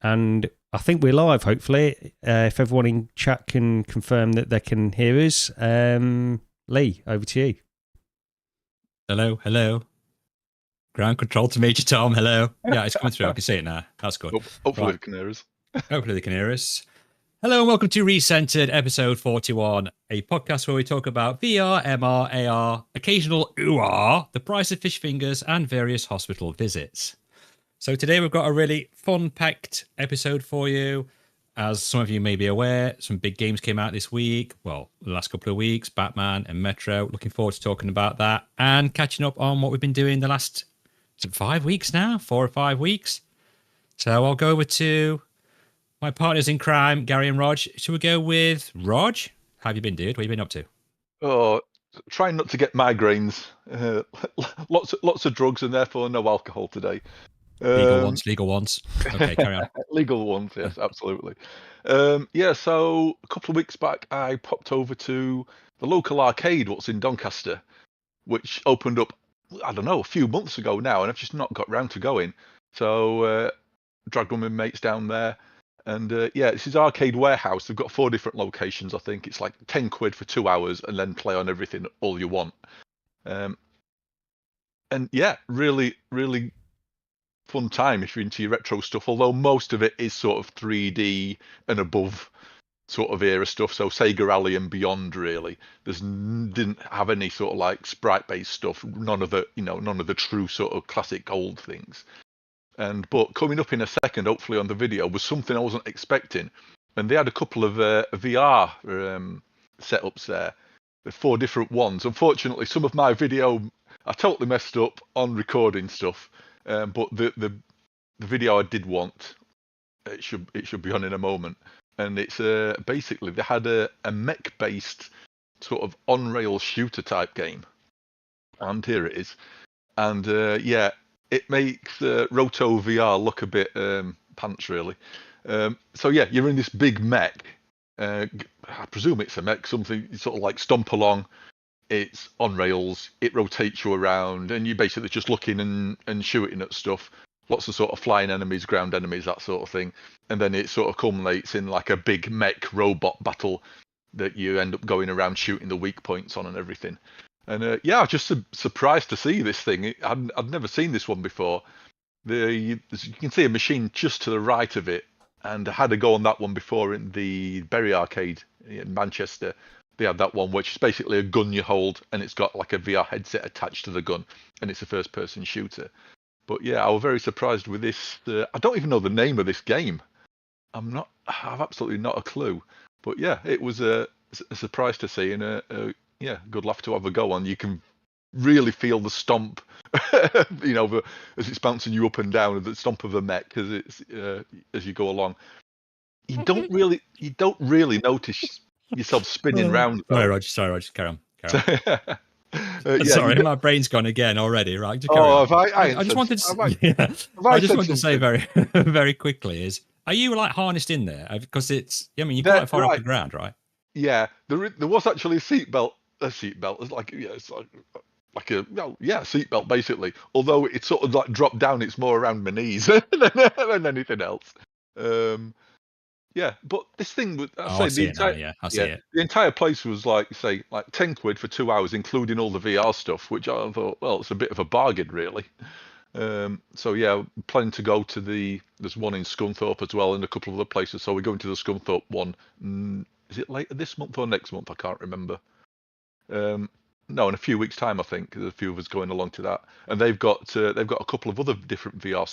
and I think we're live, hopefully, if everyone in chat can confirm that they can hear us. Lee, over to you. Hello. Ground control to Major Tom, hello. Yeah, it's coming through. I can see it now. That's good. Hopefully they can hear us. Hopefully they can hear us. Hello and welcome to Recentered, episode 41, a podcast where we talk about VR, MR, AR, occasional OR, the price of fish fingers, and various hospital visits. So today we've got a really fun-packed episode for you. As some of you may be aware, some big games came out this week. Well, the last couple of weeks, Batman and Metro. Looking forward to talking about that and catching up on what we've been doing the last 5 weeks now, 4 or 5 weeks. So I'll go over to my partners in crime, Gary and Rog. Shall we go with Rog? How have you been, dude? What have you been up to? Oh, trying not to get migraines. Lots of drugs and therefore no alcohol today. Legal ones. Okay, carry on. Legal ones, yes, absolutely. So a couple of weeks back, I popped over to the local arcade, what's in Doncaster, which opened up, I don't know, a few months ago now, and I've just not got round to going. So dragged one of my mates down there. And this is Arcade Warehouse. They've got 4 different locations, I think. It's like 10 quid for 2 hours and then play on everything all you want. Really, really fun time if you're into your retro stuff, although most of it is sort of 3D and above sort of era stuff. So Sega Rally and beyond, really. Didn't have any sort of like sprite-based stuff. None of the true sort of classic old things. But coming up in a second, hopefully on the video, was something I wasn't expecting. And they had a couple of VR setups there. The 4 different ones. Unfortunately, some of my video I totally messed up on recording stuff. But the video I did want, it should be on in a moment. And it's basically they had a mech-based sort of on-rail shooter type game. And here it is. And it makes Roto VR look a bit pants, really. You're in this big mech. I presume it's a mech, something you sort of like stomp along. It's on rails. It rotates you around, and you're basically just looking and shooting at stuff. Lots of sort of flying enemies, ground enemies, that sort of thing. And then it sort of culminates in like a big mech robot battle that you end up going around shooting the weak points on and everything. And I was just surprised to see this thing. I'd never seen this one before. You can see a machine just to the right of it, and I had a go on that one before in the Berry Arcade in Manchester. They had that one, which is basically a gun you hold, and it's got like a VR headset attached to the gun, and it's a first-person shooter. But I was very surprised with this. I don't even know the name of this game. I've absolutely not a clue. But it was a surprise to see, and good laugh to have a go on. You can really feel the stomp, as it's bouncing you up and down, the stomp of the mech as it's as you go along. You don't really notice yourself spinning round. Sorry, Roger, carry on. Sorry, my brain's gone again already. Right? I just wanted to say very, very quickly are you like harnessed in there? Because it's, you're quite far off the ground, right? Yeah, there was actually a seatbelt. It's like a seatbelt basically. Although it's sort of like dropped down, it's more around my knees than anything else. But this thing, I see it. The entire place was like 10 quid for 2 hours, including all the VR stuff, which I thought, well, it's a bit of a bargain, really. Planning to go to there's one in Scunthorpe as well, and a couple of other places. So we're going to the Scunthorpe one. Is it later this month or next month? I can't remember. No, in a few weeks' time, I think. There's a few of us going along to that, and they've got a couple of other different VR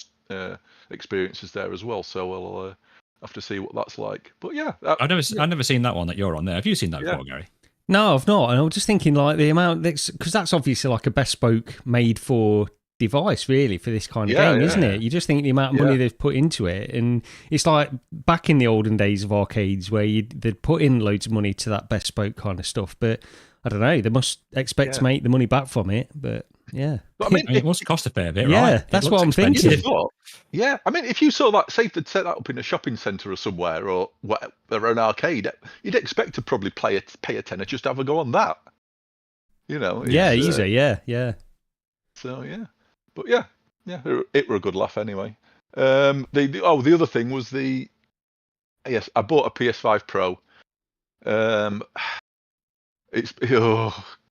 experiences there as well. So we'll have to see what that's like. But I've never seen that one that you're on there. Have you seen that before, Gary? No, I've not. And I was just thinking like the amount, because that's obviously like a bespoke made for device really for this kind of game, isn't it? You just think the amount of money they've put into it, and it's like back in the olden days of arcades where they'd put in loads of money to that bespoke kind of stuff, but I don't know, they must expect to make the money back from it, but But it must cost a fair bit, right? Yeah, that's what I'm thinking. Yeah, I mean, if you saw that, say they'd set that up in a shopping centre or somewhere, or an arcade, you'd expect to probably pay a tenner just to have a go on that. Easy, yeah. So but it were a good laugh anyway. The other thing was yes, I bought a PS5 Pro.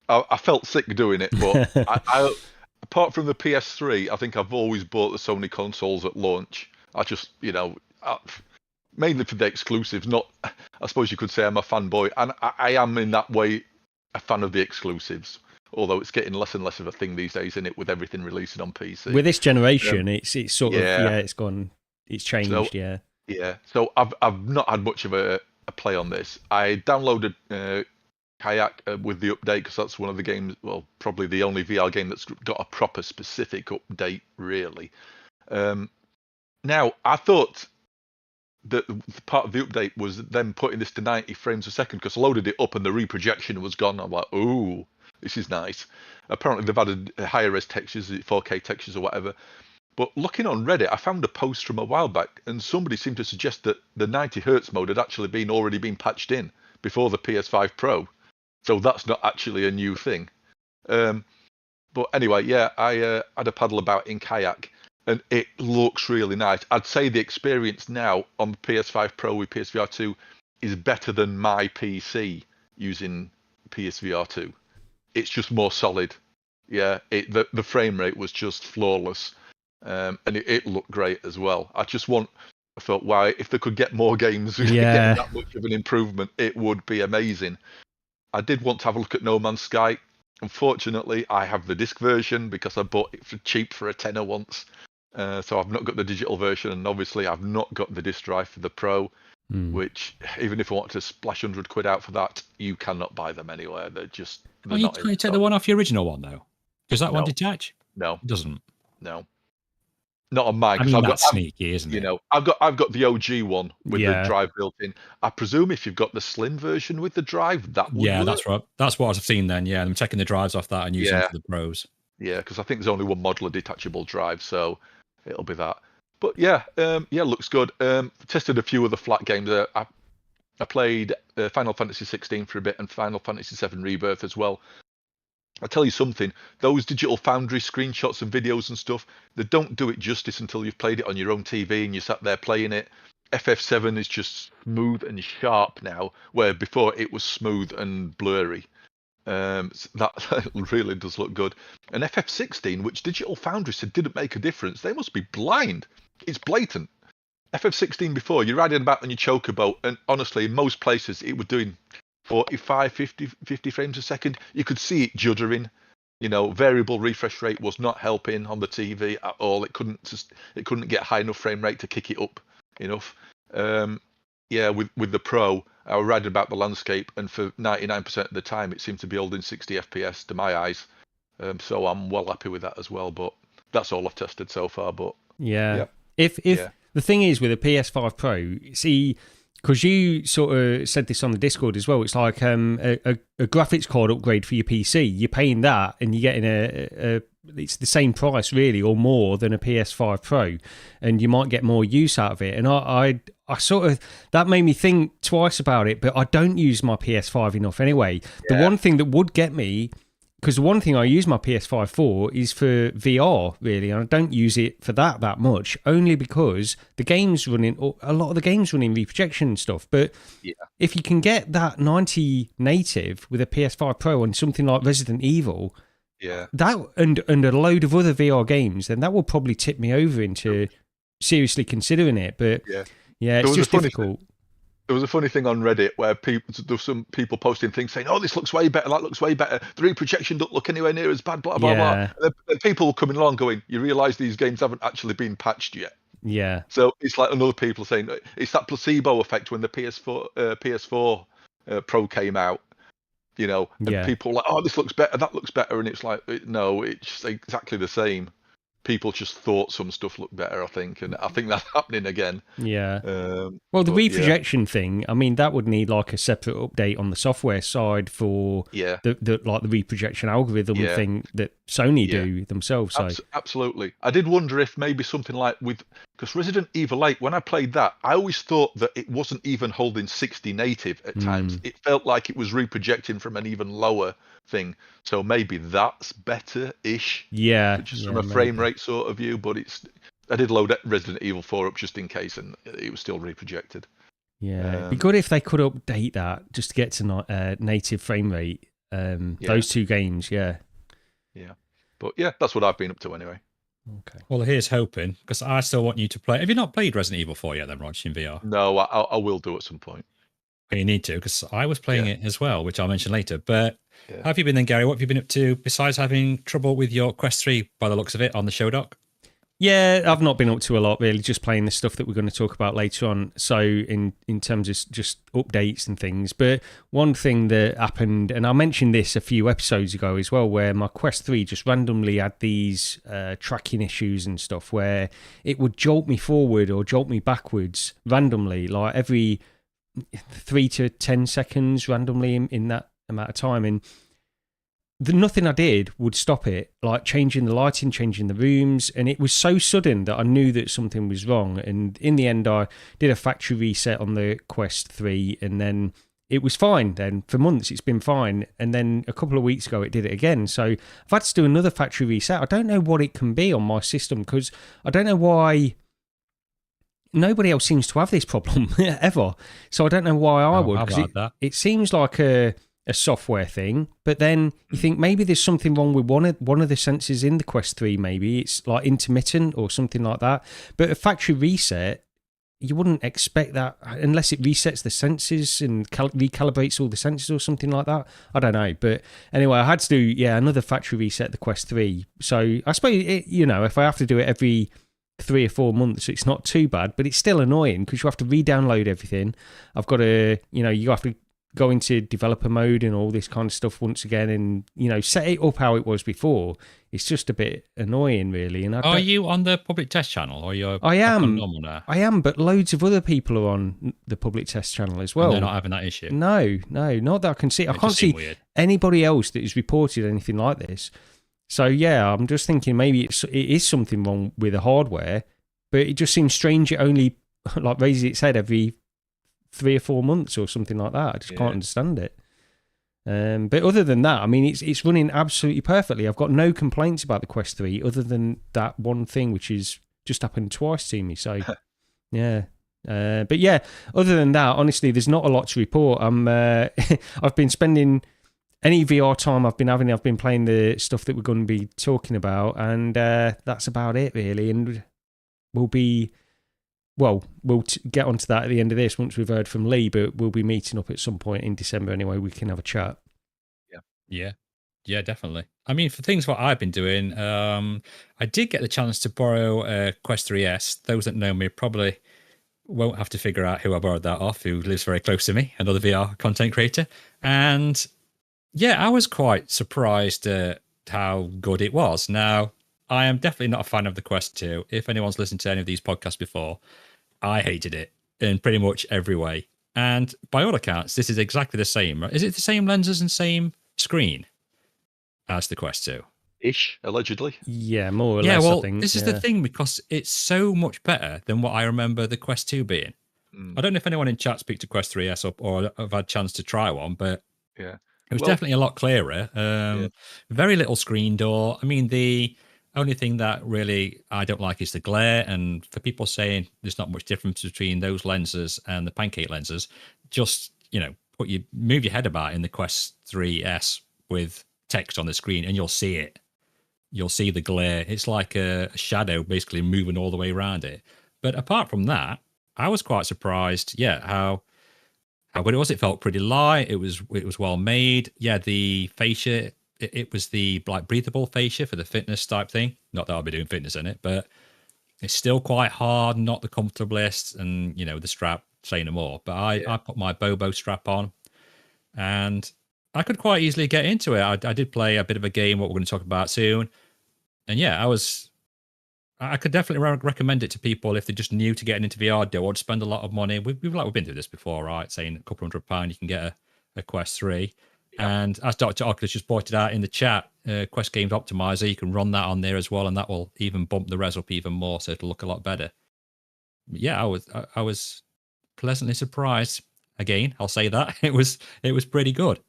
I felt sick doing it, but I apart from the PS3, I think I've always bought the Sony consoles at launch. I just, mainly for the exclusives. Not, I suppose you could say I'm a fanboy, and I am in that way a fan of the exclusives. Although it's getting less and less of a thing these days, isn't it? With everything releasing on PC. With this generation, it's sort of it's changed. So, yeah. Yeah. So I've not had much of a play on this. I downloaded Kayak with the update because that's one of the games. Well, probably the only VR game that's got a proper specific update, really. Now I thought that part of the update was them putting this to 90 frames a second because I loaded it up and the reprojection was gone. I'm like, ooh, this is nice. Apparently they've added higher res textures, 4K textures or whatever. But looking on Reddit, I found a post from a while back and somebody seemed to suggest that the 90 Hz mode had actually already been patched in before the PS5 Pro. So that's not actually a new thing. But anyway, yeah, I had a paddle about in Kayak and it looks really nice. I'd say the experience now on the PS5 Pro with PSVR 2 is better than my PC using PSVR 2. It's just more solid. Yeah, the frame rate was just flawless. And it looked great as well. I thought, wow, if they could get more games getting that much of an improvement, it would be amazing. I did want to have a look at No Man's Sky. Unfortunately, I have the disc version because I bought it for cheap for a tenner once. So I've not got the digital version, and obviously I've not got the disc drive for the Pro, which even if I want to splash £100 out for that, you cannot buy them anywhere. They're you take the one off your original one though? Does that one detach? No, it doesn't. No. Not on mine. I mean, that's sneaky, isn't it? I've got the OG one with the drive built in. I presume if you've got the slim version with the drive, that would work. That's right. That's what I've seen then. Yeah, I'm taking the drives off that and using them for the Pros. Yeah, because I think there's only one model of detachable drive, so it'll be that. But yeah, looks good. Tested a few of the flat games. I played Final Fantasy 16 for a bit and Final Fantasy 7 Rebirth as well. I'll tell you something, those Digital Foundry screenshots and videos and stuff, they don't do it justice until you've played it on your own TV and you sat there playing it. FF7 is just smooth and sharp now, where before it was smooth and blurry. That really does look good. And FF16, which Digital Foundry said didn't make a difference, they must be blind. It's blatant. FF16 before, you're riding about on your chocobo, and honestly, in most places, it was doing 45, 50 frames a second. You could see it juddering. Variable refresh rate was not helping on the TV at all. It couldn't get high enough frame rate to kick it up enough. With the Pro, I was riding about the landscape, and for 99% of the time, it seemed to be holding 60 FPS to my eyes. So I'm well happy with that as well. But that's all I've tested so far. But if the thing is with a PS5 Pro, see. Because you sort of said this on the Discord as well, it's like a graphics card upgrade for your PC. You're paying that, and you're getting it's the same price really, or more than a PS5 Pro, and you might get more use out of it. And I sort of that made me think twice about it, but I don't use my PS5 enough anyway. The one thing that would get me. Because the one thing I use my PS5 for is for VR, really, and I don't use it for that much, only because a lot of the games running reprojection and stuff. But if you can get that 90 native with a PS5 Pro on something like Resident Evil, that and a load of other VR games, then that will probably tip me over into seriously considering it. But it's just difficult. There was a funny thing on Reddit where there were some people posting things saying, "Oh, this looks way better. That looks way better. The reprojection don't look anywhere near as bad." Blah blah blah. And people were coming along going, "You realise these games haven't actually been patched yet." Yeah. So it's like another people saying it's that placebo effect when the PS4 Pro came out. And people were like, "Oh, this looks better. That looks better," and it's like, no, it's exactly the same. People just thought some stuff looked better, I think, and I think that's happening again. Yeah. Well, the reprojection thing, I mean, that would need like a separate update on the software side for the reprojection algorithm thing that Sony do themselves. So. Absolutely. I did wonder if maybe something like because Resident Evil 8, when I played that, I always thought that it wasn't even holding 60 native at times. It felt like it was reprojecting from an even lower thing. So maybe that's better-ish. Yeah. Just from a frame rate sort of view, but I did load Resident Evil 4 up just in case, and it was still reprojected. Yeah, it'd be good if they could update that just to get to native frame rate. Those two games, yeah. But yeah, that's what I've been up to anyway. Okay. Well, here's hoping, because I still want you to play. Have you not played Resident Evil 4 yet, then, Rog, in VR? No, I will do at some point. You need to, because I was playing it as well, which I'll mention later. But how have you been then, Gary? What have you been up to besides having trouble with your Quest 3, by the looks of it, on the show doc? Yeah, I've not been up to a lot, really, just playing the stuff that we're going to talk about later on. So in terms of just updates and things. But one thing that happened, and I mentioned this a few episodes ago as well, where my Quest 3 just randomly had these tracking issues and stuff where it would jolt me forward or jolt me backwards randomly, like every 3 to 10 seconds randomly in that amount of time. And nothing I did would stop it, like changing the lighting, changing the rooms, and it was so sudden that I knew that something was wrong. And in the end, I did a factory reset on the Quest 3, and then it was fine. Then for months, it's been fine. And then a couple of weeks ago, it did it again. So I've had to do another factory reset. I don't know what it can be on my system, because I don't know why nobody else seems to have this problem ever. So I don't know why I would, because it seems like a software thing, but then you think maybe there's something wrong with one of the sensors in the Quest 3. Maybe it's like intermittent or something like that. But a factory reset, you wouldn't expect that unless it resets the sensors and recalibrates all the sensors or something like that. I don't know. But anyway, I had to do another factory reset the Quest 3. So I suppose if I have to do it every 3 or 4 months, it's not too bad, but it's still annoying because you have to re-download everything. I've got to you have to go into developer mode and all this kind of stuff once again, and set it up how it was before. It's just a bit annoying, really. And are you on the public test channel, or you're? I am, but loads of other people are on the public test channel as well. And they're not having that issue. No, not that I can see. I can't see anybody else that has reported anything like this. So yeah, I'm just thinking maybe it is something wrong with the hardware, but it just seems strange. It only raises its head every 3 or 4 months or something like that. I just can't understand it. But other than that, I mean, it's running absolutely perfectly. I've got no complaints about the Quest 3 other than that one thing, which is just happened twice to me. So, yeah. But yeah, other than that, honestly, there's not a lot to report. I've been spending any VR time I've been playing the stuff that we're going to be talking about, and that's about it, really. And we'll get onto that at the end of this once we've heard from Lee, but we'll be meeting up at some point in December anyway. We can have a chat. Yeah, definitely. I mean, for things what I've been doing, I did get the chance to borrow a Quest 3S. Those that know me probably won't have to figure out who I borrowed that off, who lives very close to me, another VR content creator. And yeah, I was quite surprised at how good it was. Now, I am definitely not a fan of the Quest 2. If anyone's listened to any of these podcasts before, I hated it in pretty much every way. And by all accounts, this is exactly the same. Is it the same lenses and same screen as the Quest 2? Ish, allegedly. Yeah, more or less, I think. This is the thing, because it's so much better than what I remember the Quest 2 being. I don't know if anyone in chat speak to Quest 3S or have had a chance to try one, but it was definitely a lot clearer. Very little screen door. I mean, the only thing that really I don't like is the glare. And for people saying there's not much difference between those lenses and the pancake lenses, just, move your head about in the Quest 3S with text on the screen and you'll see it. You'll see the glare. It's like a shadow basically moving all the way around it. But apart from that, I was quite surprised, how good it was. It felt pretty light. It was well made. Yeah, the fascia, it was the breathable fascia for the fitness type thing. Not that I'll be doing fitness in it, but it's still quite hard, not the comfortablest, and the strap, say no more. But I put my Bobo strap on, and I could quite easily get into it. I did play a bit of a game, what we're going to talk about soon, and yeah, I could definitely recommend it to people if they're just new to getting into VR, don't want to spend a lot of money. We've been through this before, right? Saying a couple £100 you can get a Quest 3. And as Dr. Oculus just pointed out in the chat, Quest Games Optimizer, you can run that on there as well, and that will even bump the res up even more, so it'll look a lot better. Yeah, I was pleasantly surprised. Again, I'll say that it was pretty good.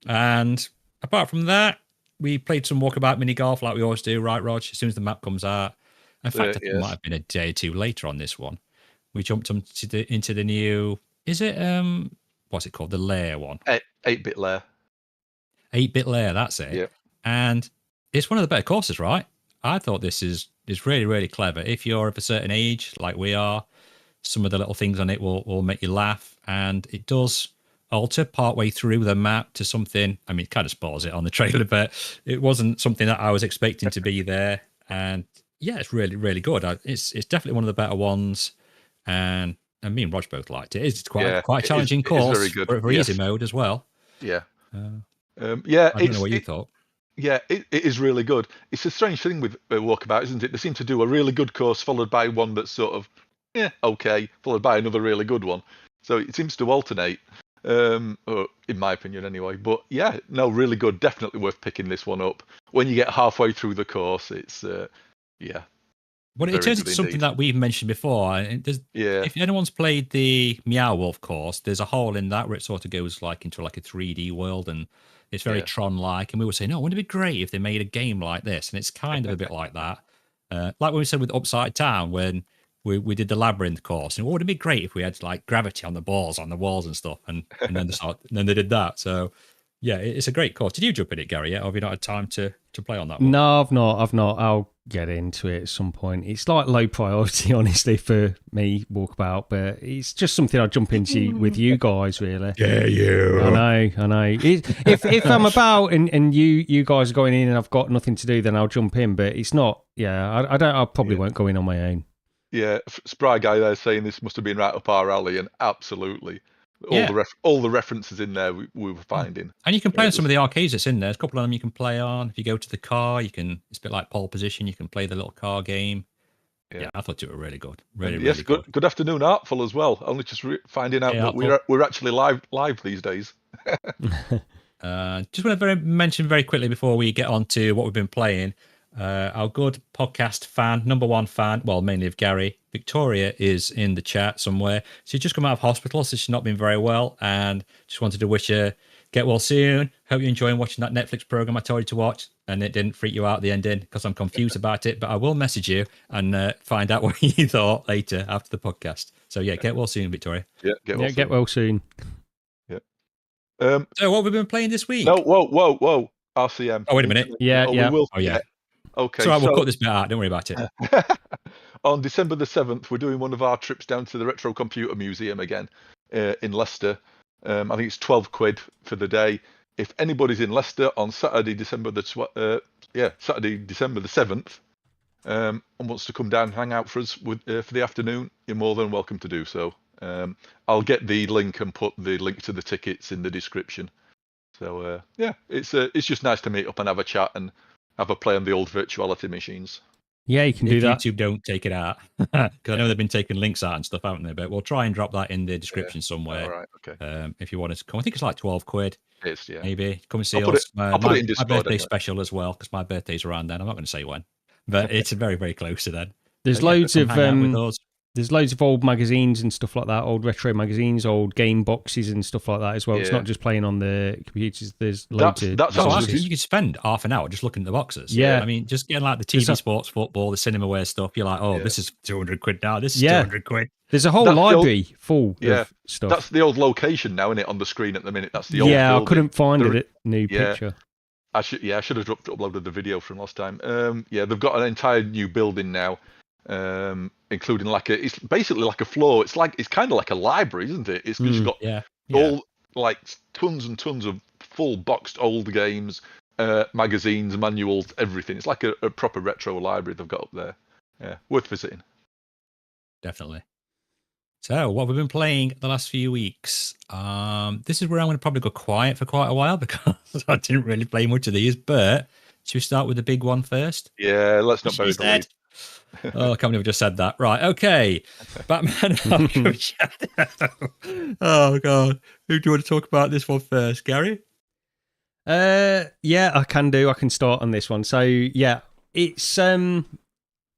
And apart from that, we played some Walkabout Minigolf like we always do, right, Rog? As soon as the map comes out, In fact, I think it might have been a day or two later on this one. We jumped into the new. Is it what's it called? The Lair one. 8-bit Lair. 8-bit Lair. That's it. Yeah. And it's one of the better courses, right? I thought this is really, really clever. If you're of a certain age, like we are, some of the little things on it will make you laugh, and it does alter partway through the map to something. I mean, it kind of spoils it on the trailer, but it wasn't something that I was expecting to be there. And yeah, it's really, really good. It's definitely one of the better ones. And me and Rog both liked it. It's quite a challenging course. Very good. For easy mode as well. Yeah. I don't know what you thought. Yeah, it is really good. It's a strange thing with Walkabout, isn't it? They seem to do a really good course followed by one that's sort of, okay, followed by another really good one. So it seems to alternate, or in my opinion anyway. But yeah, no, really good. Definitely worth picking this one up. When you get halfway through the course, it's, Well, it turns into something that we've mentioned before. If anyone's played the Meow Wolf course, there's a hole in that where it sort of goes into a 3D world, and it's very Tron-like. And we were saying, wouldn't it be great if they made a game like this? And it's kind of a bit like that. Like when we said with Upside Down, when we did the Labyrinth course, and wouldn't it be great if we had gravity on the balls, on the walls and stuff? And then they did that. So yeah, it's a great course. Did you jump in it, Gary? Yet? Or have you not had time to play on that one? No, I've not. I'll get into it at some point. It's like low priority, honestly, for me, Walkabout, but it's just something I jump into with you guys, really. Yeah, you. I know. If I'm about and you guys are going in and I've got nothing to do, then I'll jump in. But it's not. Yeah, I probably won't go in on my own. Yeah, Spry guy there saying this must have been right up our alley, and absolutely. All the references in there we were finding, and you can play on some of the arcades that's in there. There's a couple of them you can play on. If you go to the car, it's a bit like Pole Position. You can play the little car game. Yeah, I thought it was really good. Really good. Good afternoon, Artful as well. Only just finding out that we're actually live these days. Just want to mention very quickly before we get on to what we've been playing. Our good podcast fan, number one fan, well, mainly of Gary, Victoria, is in the chat somewhere. She's just come out of hospital, so she's not been very well, and just wanted to wish her get well soon. Hope you're enjoying watching that Netflix program I told you to watch, and it didn't freak you out at the ending because I'm confused about it, but I will message you and find out what you thought later after the podcast. So yeah, get well soon, Victoria. Yeah, get well soon. Yeah. So what have we been playing this week? No, whoa. RCM. Oh, wait a minute. Yeah. Oh, yeah. Okay. So we'll cut this bit out. Don't worry about it. On December the 7th, we're doing one of our trips down to the Retro Computer Museum again in Leicester. I think it's £12 for the day. If anybody's in Leicester on Saturday, December the 7th, and wants to come down and hang out for us for the afternoon, you're more than welcome to do so. I'll get the link and put the link to the tickets in the description. So it's just nice to meet up and have a chat and have a play on the old virtuality machines. Yeah, you can do that. YouTube don't take it out, because I know they've been taking links out and stuff, haven't they? But we'll try and drop that in the description somewhere. All right, okay. If you want to come, I think it's like £12. It's, yeah. Maybe come and see I'll us. I'll put it in Discord, my birthday special as well, because my birthday's around then. I'm not going to say when, but it's very, very close to then. There's loads of old magazines and stuff like that, old retro magazines, old game boxes and stuff like that as well. Yeah. It's not just playing on the computers. There's loads of... You could spend half an hour just looking at the boxes. Yeah. I mean, just getting like the TV sports, football, the cinemaware stuff. You're like, this is £200 now. This is £200. There's a whole library full of stuff. That's the old location now, isn't it, on the screen at the minute? That's the old building. I couldn't find a new picture. I should have uploaded the video from last time. They've got an entire new building now. Including it's basically like a floor. It's kind of like a library, isn't it? It's just got all like tons and tons of full boxed old games, magazines, manuals, everything. It's like a proper retro library they've got up there. Yeah, worth visiting. Definitely. So, what we've been playing the last few weeks. This is where I'm going to probably go quiet for quite a while because I didn't really play much of these. But should we start with the big one first? Yeah, let's not bury the lead. Oh, I can't believe I just said that. Right, okay. Batman Arkham Shadow. Oh, God. Who do you want to talk about this one first, Gary? I can do. I can start on this one. So, yeah, it's...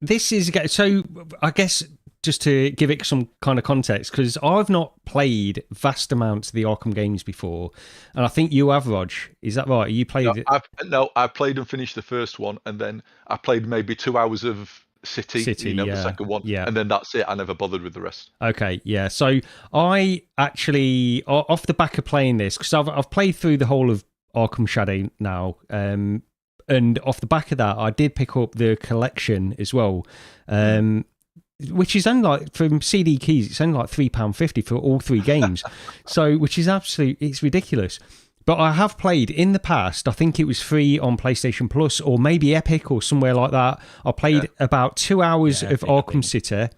This is... So, I guess just to give it some kind of context, because I've not played vast amounts of the Arkham games before, and I think you have, Rog. Is that right? You played it? I've played and finished the first one, and then I played maybe 2 hours of City, yeah, the second one, yeah. and then that's it. I never bothered with the rest. Okay, yeah. So I actually, off the back of playing this, because I've played through the whole of Arkham Shadow now, and off the back of that, I did pick up the collection as well, which is only like, from CD Keys, it's only like £3.50 for all 3 games. So, which is it's ridiculous. But I have played in the past, I think it was free on PlayStation Plus or maybe Epic or somewhere like that. I played about 2 hours of Arkham City.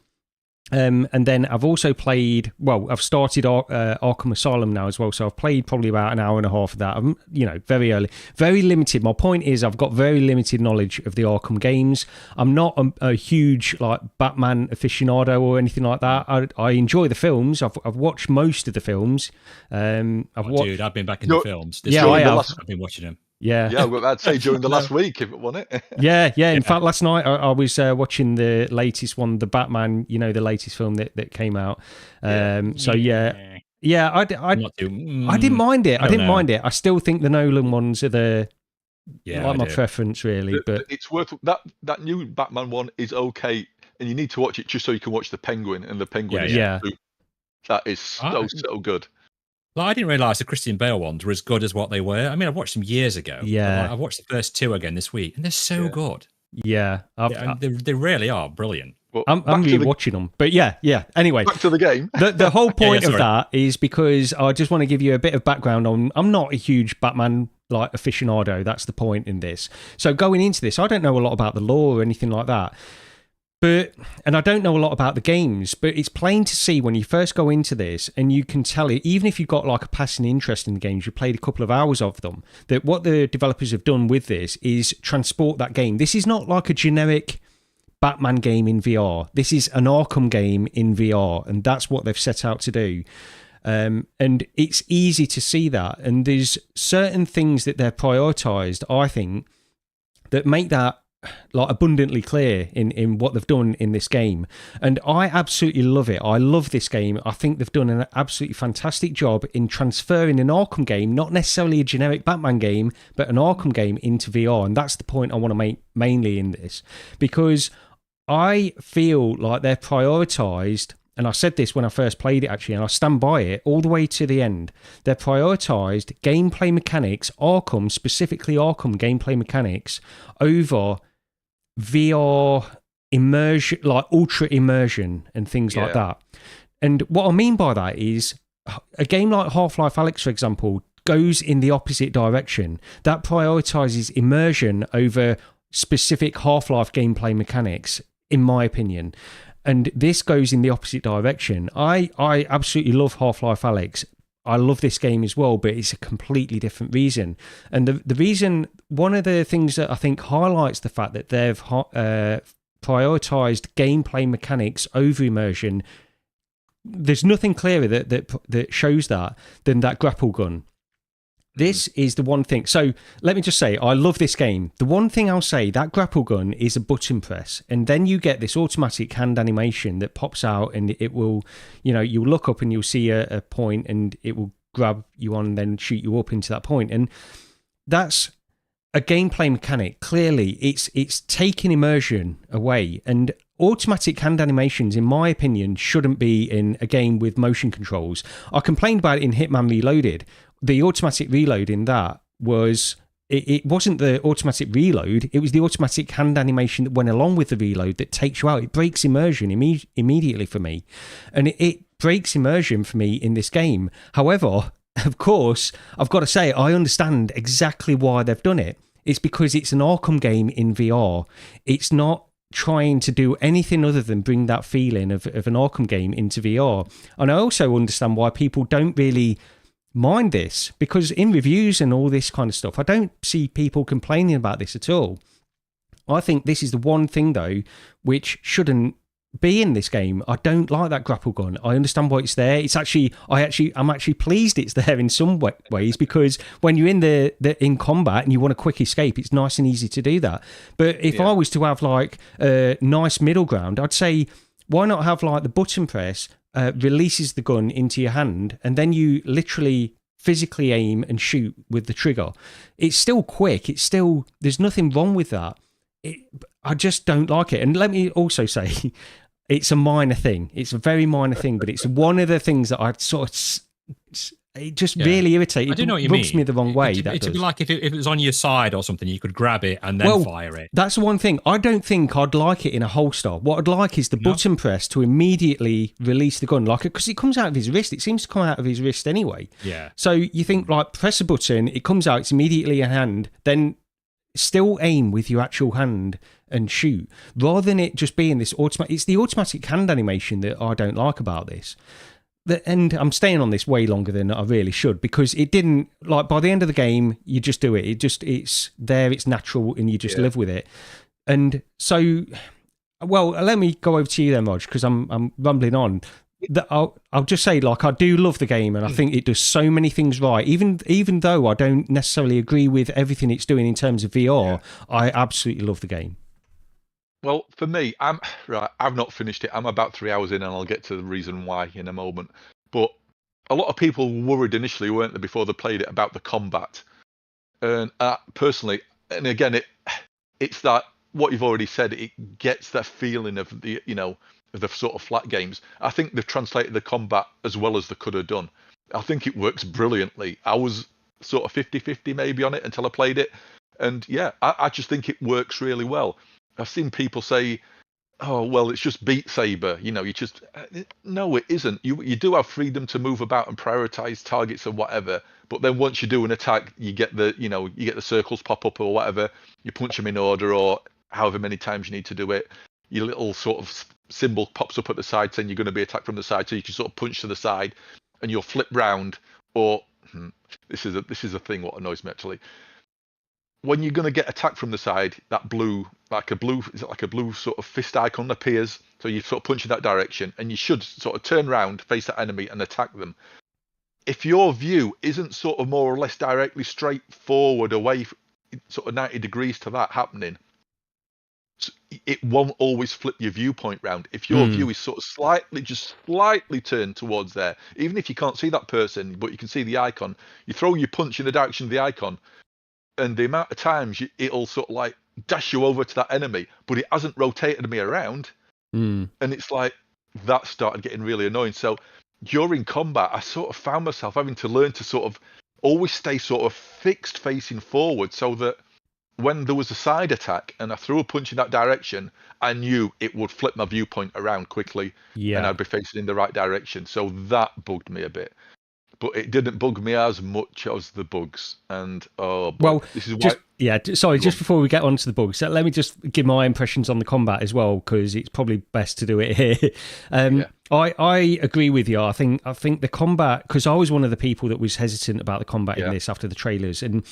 And then I've also played, I've started Arkham Asylum now as well. So I've played probably about an hour and a half of that. I'm, very early, very limited. My point is I've got very limited knowledge of the Arkham games. I'm not a huge like Batman aficionado or anything like that. I enjoy the films. I've watched most of the films. Dude, I've been back in the films. I've been watching them. Yeah, I'd say during the last week, if it won it. yeah. In fact, last night I was watching the latest one, the Batman. The latest film that came out. I didn't mind it. I didn't mind it. I still think the Nolan ones are my preference, really. But it's worth that new Batman one is okay, and you need to watch it just so you can watch the Penguin, and the Penguin that is so good. Well, I didn't realise the Christian Bale ones were as good as what they were. I mean, I watched them years ago. Yeah. I've watched the first 2 again this week, and they're so good. Yeah. They really are brilliant. Well, I'm really watching them. But yeah. Anyway. Back to the game. The whole point of that is because I just want to give you a bit of background on, I'm not a huge Batman like aficionado. That's the point in this. So going into this, I don't know a lot about the lore or anything like that. And I don't know a lot about the games, but it's plain to see when you first go into this, and you can tell it, even if you've got like a passing interest in the games, you played a couple of hours of them, that what the developers have done with this is transport that game. This is not like a generic Batman game in VR. This is an Arkham game in VR, and that's what they've set out to do. And it's easy to see that. And there's certain things that they're prioritized, I think, that make that like abundantly clear in what they've done in this game, and I absolutely love it. I love this game. I think they've done an absolutely fantastic job in transferring an Arkham game, not necessarily a generic Batman game, but an Arkham game into VR, and that's the point I want to make mainly in this, because I feel like they're prioritized, and I said this when I first played it actually, and I stand by it all the way to the end. They're prioritized gameplay mechanics, Arkham, specifically Arkham gameplay mechanics, over VR immersion, like ultra immersion and things like that. And what I mean by that is a game like Half-Life Alyx, for example, goes in the opposite direction. That prioritizes immersion over specific Half-Life gameplay mechanics, in my opinion. And this goes in the opposite direction. I absolutely love Half-Life Alyx. I love this game as well, but it's a completely different reason. And the reason, one of the things that I think highlights the fact that they've prioritized gameplay mechanics over immersion, there's nothing clearer that shows that than that grapple gun. This is the one thing. So let me just say, I love this game. The one thing I'll say, that grapple gun is a button press, and then you get this automatic hand animation that pops out, and it will, you'll look up and you'll see a point, and it will grab you on and then shoot you up into that point. And that's a gameplay mechanic. Clearly, it's taking immersion away, and automatic hand animations, in my opinion, shouldn't be in a game with motion controls. I complained about it in Hitman Reloaded. The automatic reload in that was, it wasn't the automatic reload, it was the automatic hand animation that went along with the reload that takes you out. It breaks immersion immediately for me. And it breaks immersion for me in this game. However, of course, I've got to say, I understand exactly why they've done it. It's because it's an Arkham game in VR. It's not trying to do anything other than bring that feeling of an Arkham game into VR. And I also understand why people don't really mind this, because in reviews and all this kind of stuff, I don't see people complaining about this at all. I think this is the one thing, though, which shouldn't be in this game. I don't like that grapple gun. I understand why it's there. I'm actually pleased it's there in some ways, because when you're in combat and you want a quick escape, it's nice and easy to do that. But if I was to have like a nice middle ground, I'd say, why not have like the button press releases the gun into your hand, and then you literally physically aim and shoot with the trigger. It's still quick. There's nothing wrong with that. I just don't like it. And let me also say, it's a minor thing. It's a very minor thing, but it's one of the things that I sort of... It just really irritates. I do know what you rubs mean. Me the wrong way. It'd be like if it was on your side or something, you could grab it and then fire it. That's the one thing. I don't think I'd like it in a holster. What I'd like is the button press to immediately release the gun, like because it comes out of his wrist. It seems to come out of his wrist anyway. Yeah. So you think like press a button, it comes out, it's immediately in hand, then still aim with your actual hand and shoot, rather than it just being this automatic. It's the automatic hand animation that I don't like about this. And I'm staying on this way longer than I really should, because it didn't, like, by the end of the game, you just do it. It's there, it's natural, and you just live with it. And so, well, let me go over to you then, Rog, because I'm rumbling on. I'll just say, like, I do love the game, and I think it does so many things right. Even though I don't necessarily agree with everything it's doing in terms of VR, I absolutely love the game. Well, for me, I've not finished it. I'm about 3 hours in, and I'll get to the reason why in a moment. But a lot of people worried initially, weren't they, before they played it, about the combat. And personally, and again, it's that what you've already said. It gets that feeling of the of the sort of flat games. I think they've translated the combat as well as they could have done. I think it works brilliantly. I was sort of 50-50 maybe on it until I played it, and yeah, I just think it works really well. I've seen people say, "Oh, well, it's just Beat Saber." You just no, it isn't. You do have freedom to move about and prioritize targets or whatever. But then once you do an attack, you get the circles pop up or whatever. You punch them in order or however many times you need to do it. Your little sort of symbol pops up at the side saying you're going to be attacked from the side, so you can sort of punch to the side, and you'll flip round. Or this is a thing. What annoys me actually. When you're going to get attacked from the side, that blue sort of fist icon appears. So you sort of punch in that direction, and you should sort of turn around, face that enemy, and attack them. If your view isn't sort of more or less directly straight forward away, sort of 90 degrees to that happening, it won't always flip your viewpoint round. If your view is sort of slightly turned towards there, even if you can't see that person, but you can see the icon, you throw your punch in the direction of the icon, and the amount of times it'll sort of like dash you over to that enemy, but it hasn't rotated me around. And it's like, that started getting really annoying. So during combat, I sort of found myself having to learn to sort of always stay sort of fixed facing forward, so that when there was a side attack and I threw a punch in that direction, I knew it would flip my viewpoint around quickly and I'd be facing in the right direction. So that bugged me a bit. But it didn't bug me as much as the bugs. And this is why. Just before we get on to the bugs, let me just give my impressions on the combat as well, because it's probably best to do it here. I agree with you. I think the combat, because I was one of the people that was hesitant about the combat in this after the trailers, and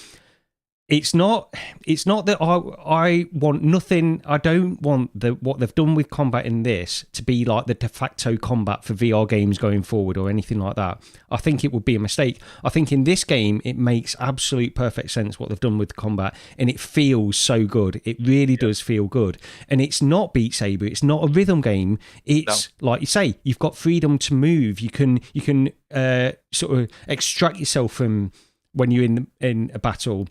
it's not that I want nothing. I don't want what they've done with combat in this to be like the de facto combat for VR games going forward or anything like that. I think it would be a mistake. I think in this game it makes absolute perfect sense what they've done with the combat, and it feels so good. It really does feel good. And it's not Beat Saber. It's not a rhythm game. It's like you say, you've got freedom to move. You can sort of extract yourself from when you're in a battle.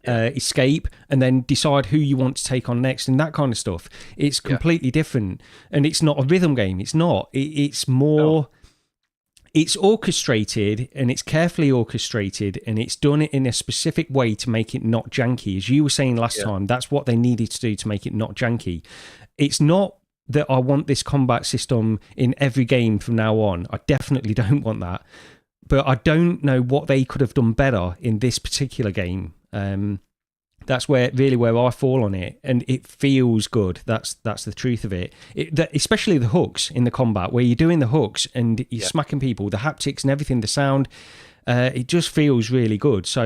Escape and then decide who you want to take on next and that kind of stuff. It's completely different, and it's not a rhythm game. It's not. It's more. It's orchestrated, and it's carefully orchestrated, and it's done it in a specific way to make it not janky. As you were saying last time, that's what they needed to do to make it not janky. It's not that I want this combat system in every game from now on. I definitely don't want that. But I don't know what they could have done better in this particular game. That's where I fall on it, and it feels good. That's the truth of it. Especially the hooks in the combat, where you're doing the hooks and you're smacking people, the haptics and everything, the sound. It just feels really good. So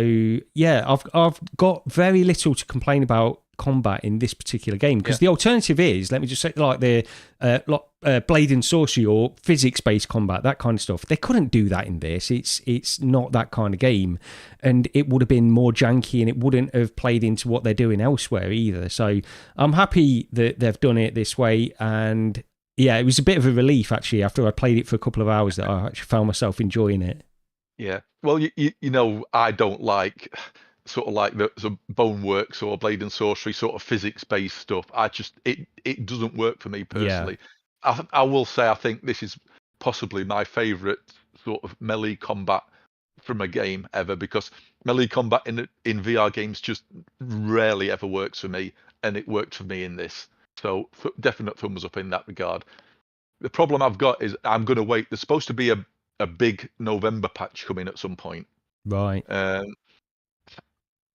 yeah, I've got very little to complain about combat in this particular game, because the alternative is, let me just say, like the blade and sorcery or physics-based combat, that kind of stuff. They couldn't do that in this. It's not that kind of game, and it would have been more janky, and it wouldn't have played into what they're doing elsewhere either. So I'm happy that they've done it this way, and yeah, it was a bit of a relief actually after I played it for a couple of hours that I actually found myself enjoying it. Yeah, well, you know, I don't like sort of like the Boneworks or Blade and Sorcery sort of physics-based stuff. It doesn't work for me personally. I will say I think this is possibly my favourite sort of melee combat from a game ever, because melee combat in VR games just rarely ever works for me, and it worked for me in this. So definite thumbs up in that regard. The problem I've got is I'm going to wait. There's supposed to be a big November patch coming at some point. Right.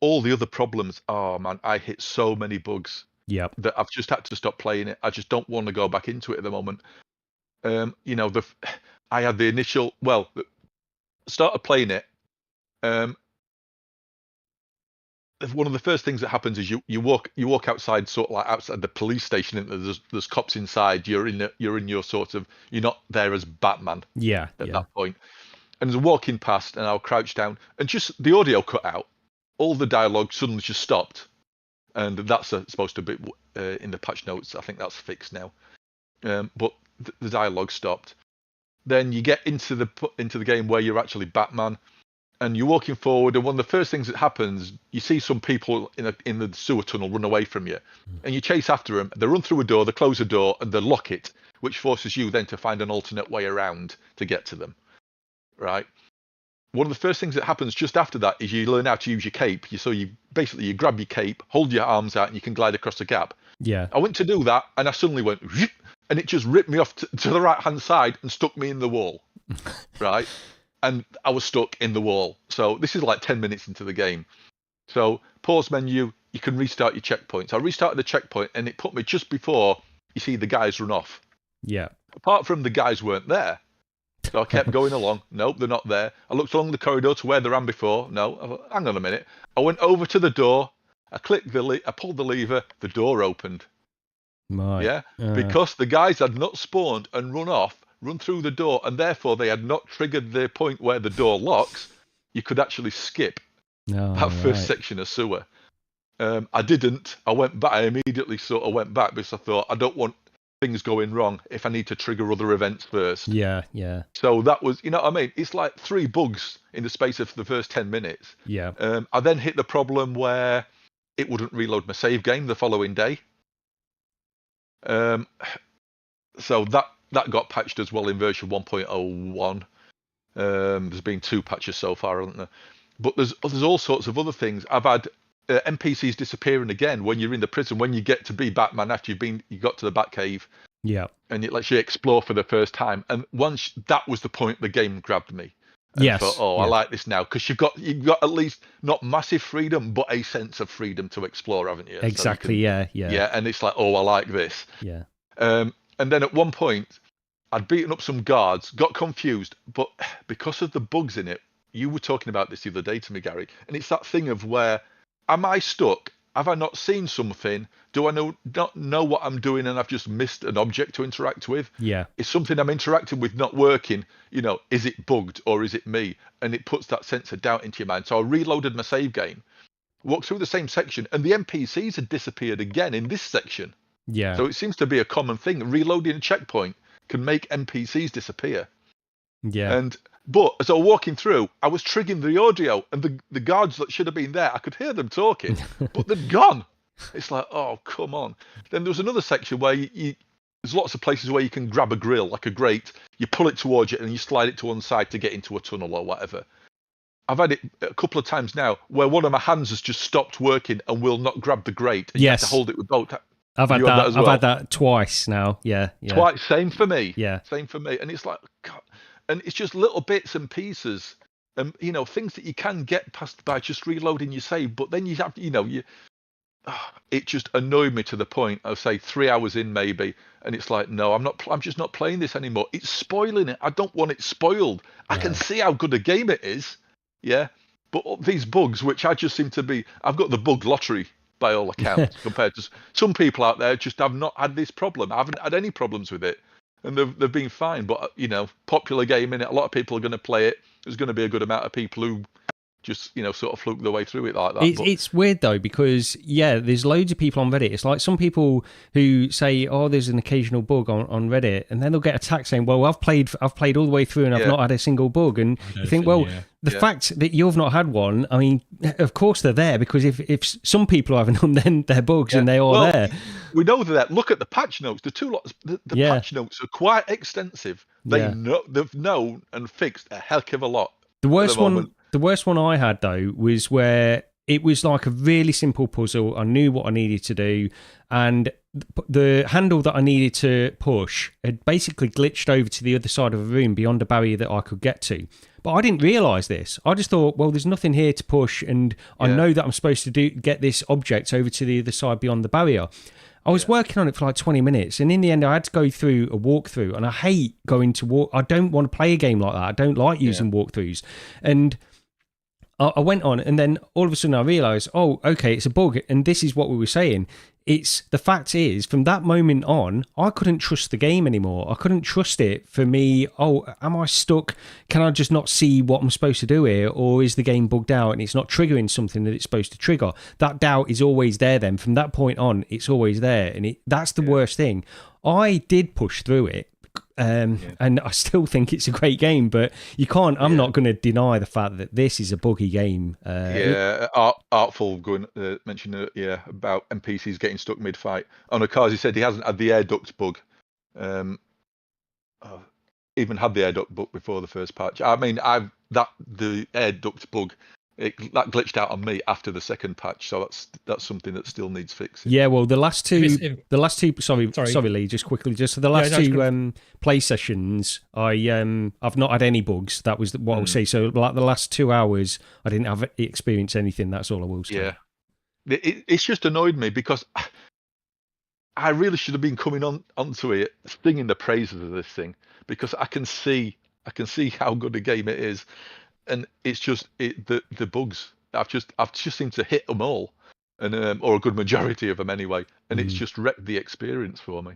All the other problems, oh man, I hit so many bugs that I've just had to stop playing it. I just don't want to go back into it at the moment. I had the initial, started playing it. One of the first things that happens is you walk outside, sort of like outside the police station, and there's cops inside. You're in your sort of, you're not there as Batman. At that point. And as I'm walking past, and I'll crouch down, and just the audio cut out. All the dialogue suddenly just stopped, and that's supposed to be in the patch notes. I think that's fixed now. But the dialogue stopped. Then you get into the game where you're actually Batman, and you're walking forward, and one of the first things that happens, you see some people in the sewer tunnel run away from you, and you chase after them. They run through a door, they close a door, and they lock it, which forces you then to find an alternate way around to get to them. Right? One of the first things that happens just after that is you learn how to use your cape. So you grab your cape, hold your arms out, and you can glide across the gap. Yeah. I went to do that, and I suddenly went, and it just ripped me off to the right-hand side and stuck me in the wall. Right? And I was stuck in the wall. So this is like 10 minutes into the game. So pause menu, you can restart your checkpoints. I restarted the checkpoint, and it put me just before you see the guys run off. Yeah. Apart from the guys weren't there. So I kept going along. Nope, they're not there. I looked along the corridor to where they ran before. No, I thought, hang on a minute. I went over to the door. I clicked I pulled the lever. The door opened. Right. Yeah, because the guys had not spawned and run through the door, and therefore they had not triggered the point where the door locks. You could actually skip that first section of sewer. I didn't. I went back. I immediately sort of went back because I thought I don't want things going wrong if I need to trigger other events first. Yeah. So that was, you know what I mean? It's like 3 bugs in the space of the first 10 minutes. Yeah. I then hit the problem where it wouldn't reload my save game the following day. So that got patched as well in version 1.01. There's been 2 patches so far, hasn't there? But there's all sorts of other things. I've had NPCs disappearing again when you're in the prison, when you get to be Batman after you got to the Batcave. Yeah. And it lets you explore for the first time. And once that was the point the game grabbed me. And Yes. I thought, I like this now, because you've got at least not massive freedom, but a sense of freedom to explore, haven't you? Exactly. So yeah. And it's like, I like this. Yeah. And then at one point, I'd beaten up some guards, got confused, but because of the bugs in it, you were talking about this the other day to me, Gary, and it's that thing of where, am I stuck? Have I not seen something? Do I not know what I'm doing and I've just missed an object to interact with? Yeah. Is something I'm interacting with not working? Is it bugged or is it me? And it puts that sense of doubt into your mind. So I reloaded my save game, walked through the same section, and the NPCs had disappeared again in this section. Yeah. So it seems to be a common thing. Reloading a checkpoint can make NPCs disappear. Yeah. But as I was walking through, I was triggering the audio, and the guards that should have been there, I could hear them talking, but they'd gone. It's like, oh, come on. Then there was another section where there's lots of places where you can grab a grill, like a grate, you pull it towards you, and you slide it to one side to get into a tunnel or whatever. I've had it a couple of times now where one of my hands has just stopped working and will not grab the grate, and you have to hold it with both. I've had that. I've had that twice now. Yeah. Twice. Same for me. Yeah. Same for me. And it's like, God. And it's just little bits and pieces, things that you can get past by just reloading your save. But then you have to, it just annoyed me to the point of, say, 3 hours in maybe, and it's like, no, I'm just not playing this anymore. It's spoiling it. I don't want it spoiled. I can see how good a game it is, yeah. But these bugs, which I just seem to be, I've got the bug lottery by all accounts, compared to some people out there, just have not had this problem. I haven't had any problems with it. And they've been fine, but popular game in it. A lot of people are going to play it. There's going to be a good amount of people who just sort of fluke their way through it like that. It's weird though, because there's loads of people on Reddit. It's like some people who say, "Oh, there's an occasional bug on Reddit," and then they'll get attacked saying, "Well, I've played all the way through and I've not had a single bug." And you think, well, the fact that you've not had one, I mean, of course they're there, because if some people are having them, then they're bugs and they are there. We know that. Look at the patch notes. The two lots. The patch notes are quite extensive. They've known and fixed a heck of a lot. The worst one I had though was where it was like a really simple puzzle. I knew what I needed to do, and the handle that I needed to push had basically glitched over to the other side of a room beyond a barrier that I could get to. But I didn't realise this. I just thought, well, there's nothing here to push, and I know that I'm supposed to get this object over to the other side beyond the barrier. I was working on it for like 20 minutes, and in the end I had to go through a walkthrough, and I hate going to I don't want to play a game like that. I don't like using walkthroughs. And I went on, and then all of a sudden I realised, oh, okay, it's a bug, and this is what we were saying. It's the fact is, from that moment on, I couldn't trust the game anymore. I couldn't trust it for me. Oh, am I stuck? Can I just not see what I'm supposed to do here? Or is the game bugged out and it's not triggering something that it's supposed to trigger? That doubt is always there then. From that point on, it's always there. And that's the worst thing. I did push through it. And I still think it's a great game, but you can't. I'm not going to deny the fact that this is a buggy game. Artful going mentioned about NPCs getting stuck mid-fight. On Akazi, he said he hasn't had the air duct bug. Even had the air duct bug before the first patch. I mean, the air duct bug. That glitched out on me after the second patch, so that's something that still needs fixing. Yeah, well, the last two. Sorry, Lee. Just quickly, the last two play sessions, I've not had any bugs. That was what I'll say. So, like the last 2 hours, I didn't have experience anything. That's all I will say. Yeah, it's just annoyed me because I really should have been coming onto it, singing the praises of this thing, because I can see how good a game it is. And it's just the bugs. I've just seemed to hit them all, and or a good majority of them anyway. And it's just wrecked the experience for me.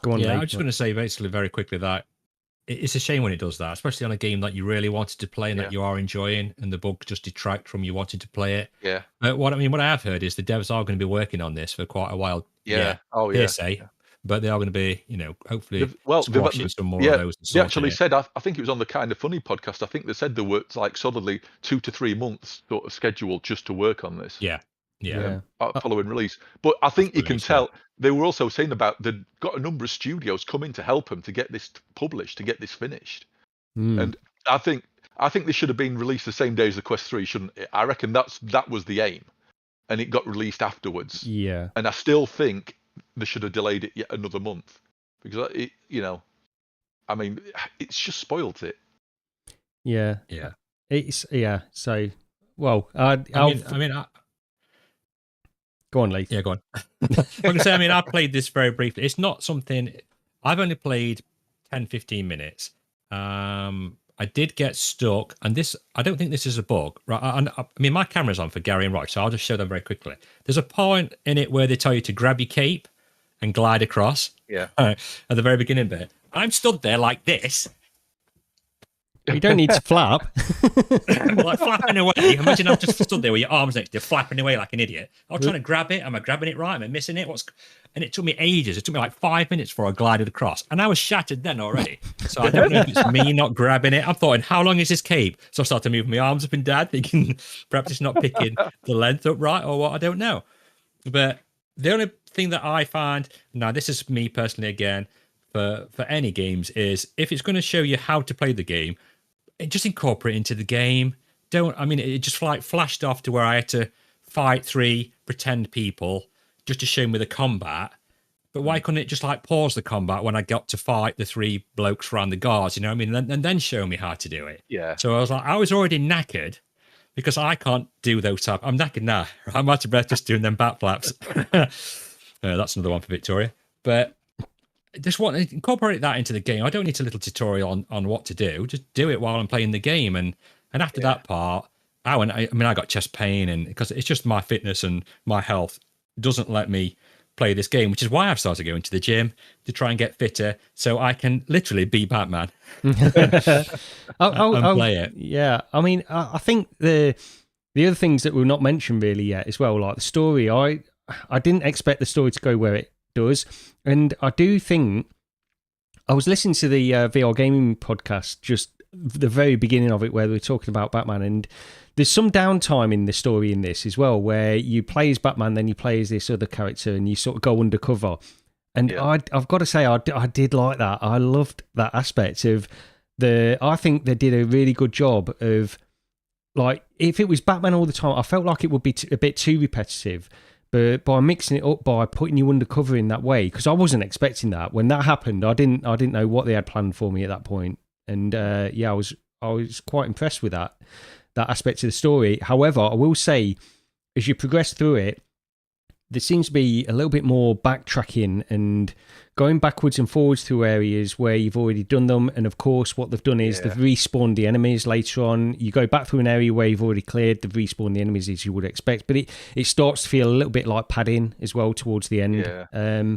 Go on, I'm just going to say basically very quickly that it's a shame when it does that, especially on a game that you really wanted to play and that you are enjoying, and the bugs just detract from you wanting to play it. Yeah. What I have heard is the devs are going to be working on this for quite a while. Yeah. Hearsay. Yeah. But they are going to be, hopefully squashing some more of those. They actually said, I think it was on the Kind of Funny podcast, I think they said they worked like solidly 2 to 3 months sort of scheduled just to work on this. Following release. But I think you can tell, they were also saying about they'd got a number of studios coming to help them to get this published, to get this finished. And I think this should have been released the same day as the Quest 3, shouldn't it? I reckon that was the aim. And it got released afterwards. Yeah. And I still think they should have delayed it yet another month, because I mean, it's just spoiled it. Yeah. It's So, well, go on, Lee. Yeah, go on. I'm going to say, I played this very briefly. It's not something I've only played 10-15 minutes. I did get stuck, and I don't think this is a bug, right? I mean, my camera's on for Gary and Roy, so I'll just show them very quickly. There's a point in it where they tell you to grab your cape and glide across. Yeah. At the very beginning bit. I'm stood there like this. You don't need to flap. Like flapping away. Imagine I'm just stood there with your arms next to you, flapping away like an idiot. I was trying to grab it. Am I grabbing it right? Am I missing it? And it took me ages. It took me like 5 minutes before I glided across. And I was shattered then already. So I don't know if it's me not grabbing it. I'm thought, how long is this cape? So I started moving my arms up and down, thinking perhaps it's not picking the length up right or what. I don't know. But the only thing that I find, now this is me personally again, for any games, is if it's going to show you how to play the game, just incorporate it into the game. It just like flashed off to where I had to fight 3 pretend people just to show me the combat. But why couldn't it just like pause the combat when I got to fight the 3 blokes around the guards, and then show me how to do it? Yeah. So I was already knackered because I can't do those type. I'm knackered now. I'm out of breath just doing them back flaps. That's another one for Victoria. But just want to incorporate that into the game. I don't need a little tutorial on what to do. Just do it while I'm playing the game. And after that part, I got chest pain, and because it's just my fitness and my health doesn't let me play this game, which is why I've started going to the gym to try and get fitter, so I can literally be Batman and play it. Yeah, I mean, I think the other things that we've not mentioned really yet as well, like the story. I didn't expect the story to go where it does, and I do think I was listening to the VR gaming podcast, just the very beginning of it, where they were talking about Batman, and there's some downtime in the story in this as well, where you play as Batman, then you play as this other character, and you sort of go undercover. And I've got to say, I did like that. I loved that aspect of I think they did a really good job of, like, if it was Batman all the time, I felt like it would be a bit too repetitive. But by mixing it up, by putting you undercover in that way, because I wasn't expecting that. When that happened, I didn't know what they had planned for me at that point. And I was quite impressed with that aspect of the story. However, I will say, as you progress through it, there seems to be a little bit more backtracking and going backwards and forwards through areas where you've already done them. And of course, what they've done is they've respawned the enemies later on. You go back through an area where you've already cleared, they've respawned the enemies as you would expect. But it starts to feel a little bit like padding as well towards the end. Yeah.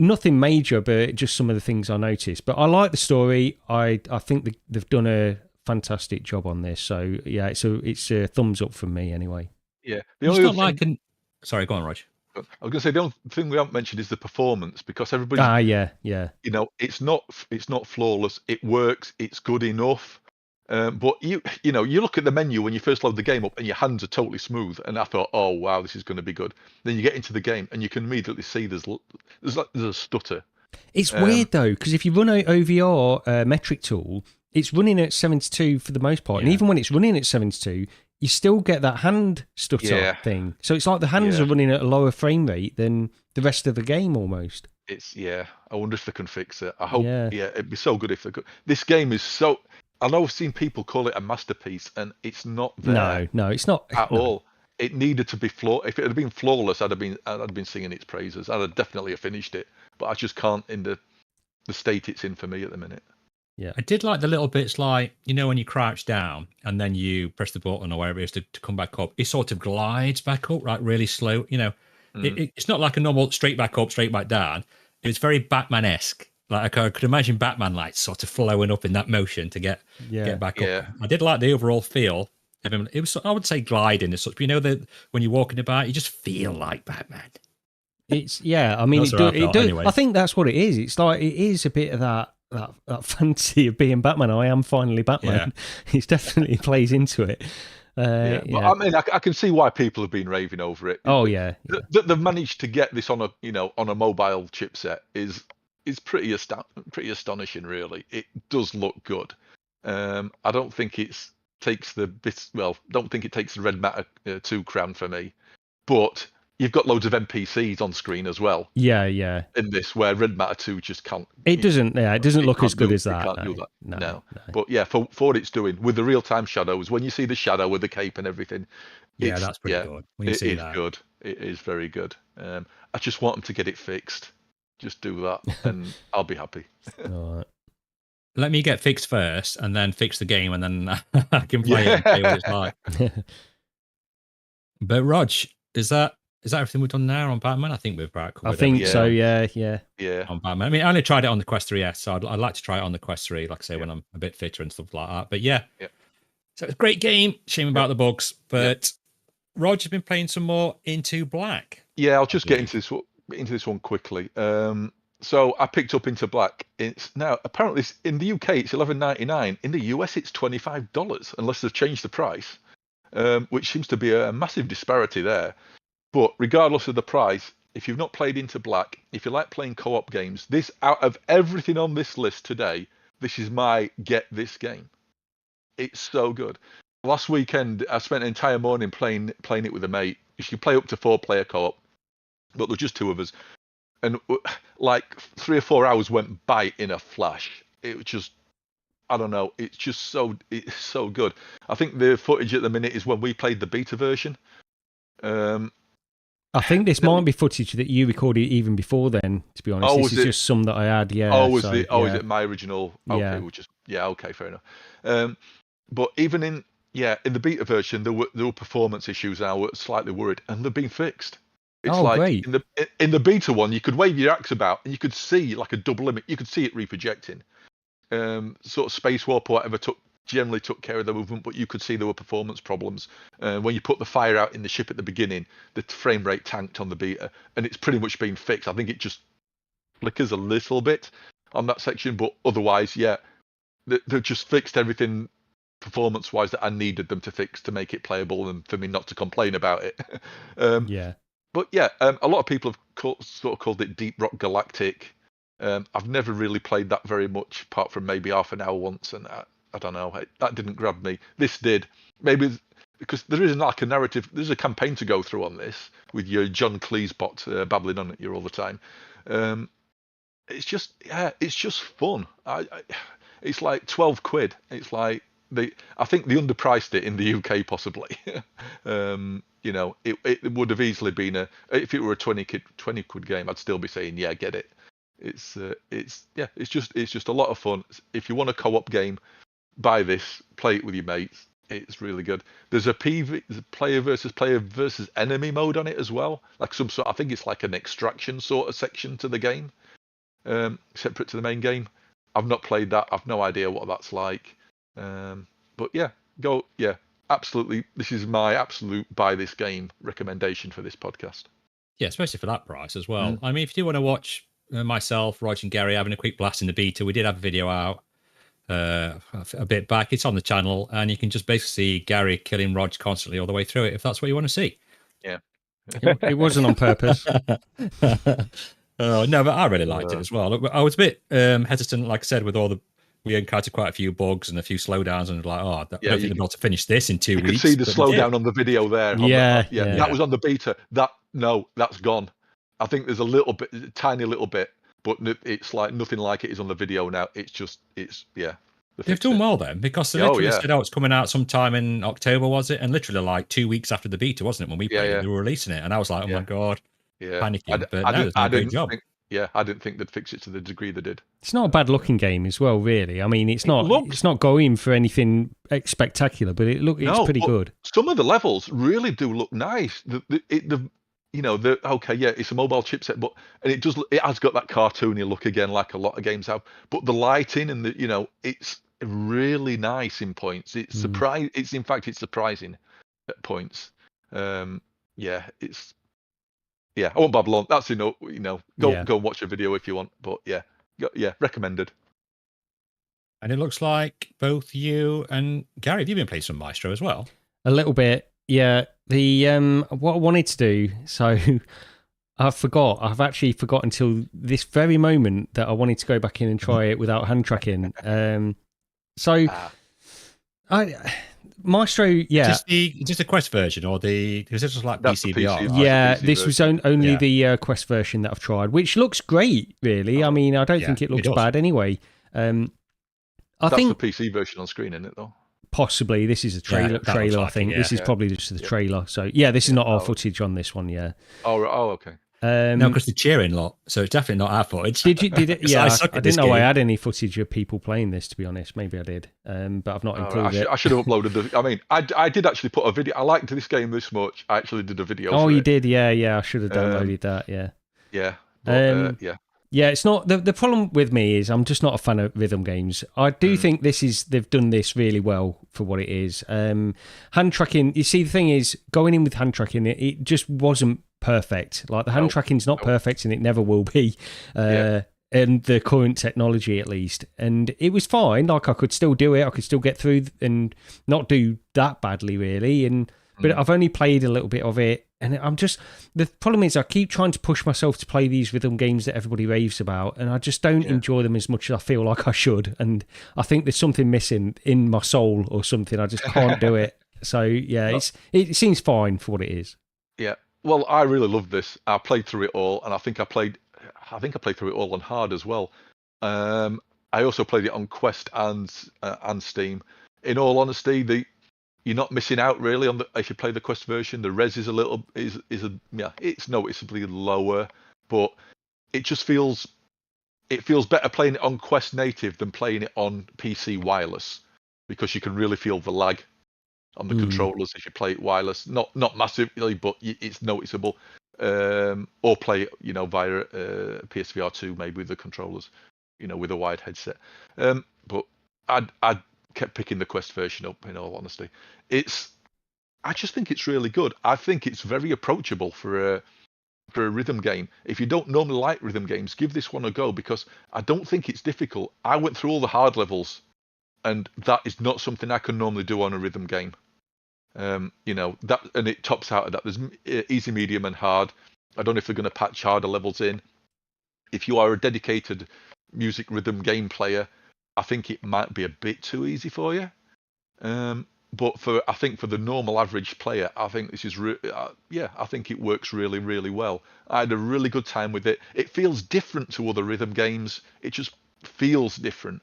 Nothing major, but just some of the things I noticed. But I like the story. I think they've done a fantastic job on this. So yeah, it's a thumbs up from me anyway. Yeah, it's not like Sorry, go on, Rog. I was going to say the only thing we haven't mentioned is the performance, because everybody. Yeah. You know, it's not flawless. It works. It's good enough. But you look at the menu when you first load the game up, and your hands are totally smooth. And I thought, oh wow, this is going to be good. Then you get into the game, and you can immediately see there's a stutter. It's weird though, because if you run an OVR metric tool, it's running at 72 for the most part, and even when it's running at 72, you still get that hand stutter thing. So it's like the hands are running at a lower frame rate than the rest of the game almost. I wonder if they can fix it. I hope. It'd be so good if they could. This game is so. I know I've seen people call it a masterpiece, and it's not there. No, it's not at all. It needed to be If it had been flawless, I'd have been singing its praises. I'd have definitely have finished it, but I just can't in the state it's in for me at the minute. Yeah, I did like the little bits, like, when you crouch down and then you press the button or wherever it is to come back up, it sort of glides back up, like really slow. It's not like a normal straight back up, straight back down. It's very Batman-esque. Like I could imagine Batman like sort of flowing up in that motion to get back up. I did like the overall feel. It was, I would say, gliding as such. But that when you're walking about, you just feel like Batman. It's I mean, it does. Anyway. I think that's what it is. It's like it is a bit of that fancy of being Batman. I am finally Batman. It definitely plays into it. But I mean, I can see why people have been raving over it. Oh yeah. That they've managed to get this on a mobile chipset is pretty astonishing, really. It does look good. I don't think it takes the Red Matter 2 crown for me, but you've got loads of NPCs on screen as well. Yeah. In this, where Red Matter 2 just can't. It doesn't look as good as that. It can't do that. No. But yeah, for what it's doing with the real-time shadows, when you see the shadow with the cape and everything, that's pretty good. When you see that, good. It is very good. I just want them to get it fixed. Just do that, and I'll be happy. All right. Let me get fixed first, and then fix the game, and then I can play it and play what it's like. But Rog, is that everything we've done now on Batman? I think we've covered everything. So. Yeah. On Batman. I mean, I only tried it on the Quest 3S, so I'd like to try it on the Quest 3, like I say, when I'm a bit fitter and stuff like that. But so it's a great game. Shame about the bugs, but Rog has been playing some more Into Black. Yeah, I'll just get into this one quickly. So I picked up Into Black. It's now apparently in the UK it's $11.99. In the US it's $25, unless they've changed the price, which seems to be a massive disparity there. But regardless of the price, if you've not played Into Black, if you like playing co-op games, this, out of everything on this list today, this is my get this game. It's so good. Last weekend I spent an entire morning playing it with a mate. You can play up to 4-player co-op, but there's just 2 of us. And like 3 or 4 hours went by in a flash. It was just, I don't know. It's so good. I think the footage at the minute is when we played the beta version. I think this might be footage that you recorded even before then. To be honest, this is just some that I had. Yeah. Is it my original? Okay, okay, fair enough. But even in the beta version, there were performance issues. And I was slightly worried, and they've been fixed. It's great. in the beta one, you could wave your axe about and you could see like a double limit. You could see it reprojecting. Sort of Space Warp or whatever generally took care of the movement, but you could see there were performance problems. When you put the fire out in the ship at the beginning, the frame rate tanked on the beta, and it's pretty much been fixed. I think it just flickers a little bit on that section, but otherwise, yeah, they've just fixed everything performance-wise that I needed them to fix to make it playable and for me not to complain about it. Yeah. But yeah, a lot of people have sort of called it Deep Rock Galactic. I've never really played that very much, apart from maybe half an hour once, and I don't know, that didn't grab me. This did. Maybe because there isn't like a narrative, there's a campaign to go through on this with your John Cleese bot babbling on at you all the time. It's just fun. It's like 12 quid. It's like I think they underpriced it in the UK possibly. You know, it would have easily been if it were a 20 quid game, I'd still be saying, yeah, get it. It's just a lot of fun. If you want a co-op game, buy this, play it with your mates. It's really good. There's a player versus enemy mode on it as well. Like some sort, I think it's like an extraction sort of section to the game, separate to the main game. I've not played that. I've no idea what that's like. But yeah, absolutely. This is my absolute buy this game recommendation for this podcast. Yeah, especially for that price as well. I mean, if you do want to watch myself, Roger, and Gary having a quick blast in the beta, we did have a video out a bit back. It's on the channel, and you can just basically see Gary killing Rog constantly all the way through it, if that's what you want to see. Yeah. It wasn't on purpose. Oh, no, but I really liked it as well. Look, I was a bit hesitant, like I said, with we encountered quite a few bugs and a few slowdowns, and like, I don't think they're able to finish this in 2 weeks. You can see the slowdown on the video there. That was on the beta. That's gone. I think there's a tiny little bit, but it's like nothing like it is on the video now. They've done well then, because they literally said, it's coming out sometime in October, was it? And literally like 2 weeks after the beta, wasn't it, when we played it, they were releasing it. And I was like, oh my God, panicking. But no, they've done a great job. I didn't think they'd fix it to the degree they did. It's not a bad looking game as well, really. I mean, it's not going for anything spectacular, but it's pretty good. Some of the levels really do look nice. It's a mobile chipset, and it has got that cartoony look again, like a lot of games have. But the lighting and it's really nice in points. It's it's surprising at points. I won't babble on. That's enough. Go and watch a video if you want. But recommended. And it looks like both you and Gary, have you been playing some Maestro as well? A little bit, yeah. The what I wanted to do, so I've actually forgot until this very moment that I wanted to go back in and try it without hand tracking. Maestro, just the Quest version, or because this was like PC VR. Yeah, this was only the Quest version that I've tried, which looks great. Really, I mean, I don't think it looks bad anyway. I think the PC version on screen, isn't it though? Possibly this is a trailer. I think this is probably just the trailer. So this is not our footage on this one. Yeah. Oh, okay. No, because the cheering lot, so it's definitely not our footage. Did it? Yeah, I didn't know I had any footage of people playing this, to be honest. Maybe I did, but I've not included it. I should have uploaded I did actually put a video. I liked this game this much. I actually did a video. Oh, you did? Yeah. I should have downloaded that. Yeah. Yeah. Yeah, it's not the problem with me is I'm just not a fan of rhythm games. I do think they've done this really well for what it is. Hand tracking. You see, the thing is, going in with hand tracking, it just wasn't perfect. Like the hand tracking's not perfect, and it never will be. And the current technology, at least, and it was fine. Like I could still do it. I could still get through and not do that badly, really. But I've only played a little bit of it. And the problem is I keep trying to push myself to play these rhythm games that everybody raves about, and I just don't enjoy them as much as I feel like I should. And I think there's something missing in my soul or something. I just can't do it. So it seems fine for what it is. Yeah. Well, I really love this. I played through it all, and I think I played through it all on hard as well. I also played it on Quest and Steam. In all honesty, you're not missing out really on if you play the Quest version. The res is it's noticeably lower, but it just feels better playing it on Quest native than playing it on PC wireless, because you can really feel the lag on the controllers if you play it wireless. Not massively, but it's noticeable. or play it, via PSVR 2 maybe with the controllers, with a wide headset. But I kept picking the Quest version up. In all honesty, I just think it's really good. I think it's very approachable for a rhythm game. If you don't normally like rhythm games, give this one a go, because I don't think it's difficult. I went through all the hard levels, and that is not something I can normally do on a rhythm game. That, and it tops out of that. There's easy, medium, and hard. I don't know if they're going to patch harder levels in. If you are a dedicated music rhythm game player, I think it might be a bit too easy for you. But I think for the normal average player, I think this is I think it works really, really well. I had a really good time with it. It feels different to other rhythm games. It just feels different.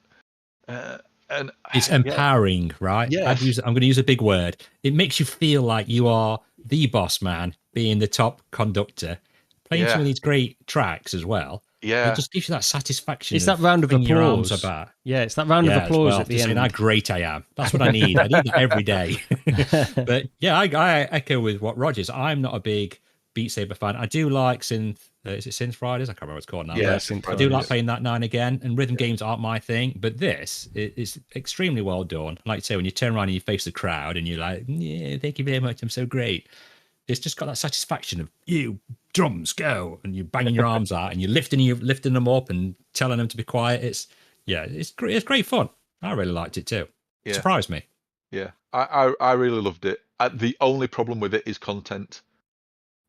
And it's empowering, right? Yes. I'm going to use a big word. It makes you feel like you are the boss man, being the top conductor, playing some of these great tracks as well. Yeah, it just gives you that satisfaction. It's that round of applause. Your arms about. Yeah, it's that round of applause at the end. How great I am. That's what I need. I need that every day. But yeah, I echo with what Roger's. I'm not a big Beat Saber fan. I do like synth. Is it Synth Fridays? I can't remember what it's called now. Yeah, I do like playing that now and again. And rhythm games aren't my thing, but this is extremely well done. Like you say, when you turn around and you face the crowd and you're like, "Yeah, thank you very much. I'm so great." It's just got that satisfaction of you drums go, and you're banging your arms out and you're lifting them up and telling them to be quiet. It's great. It's great fun. I really liked it too. It surprised me. Yeah, I really loved it. The only problem with it is content.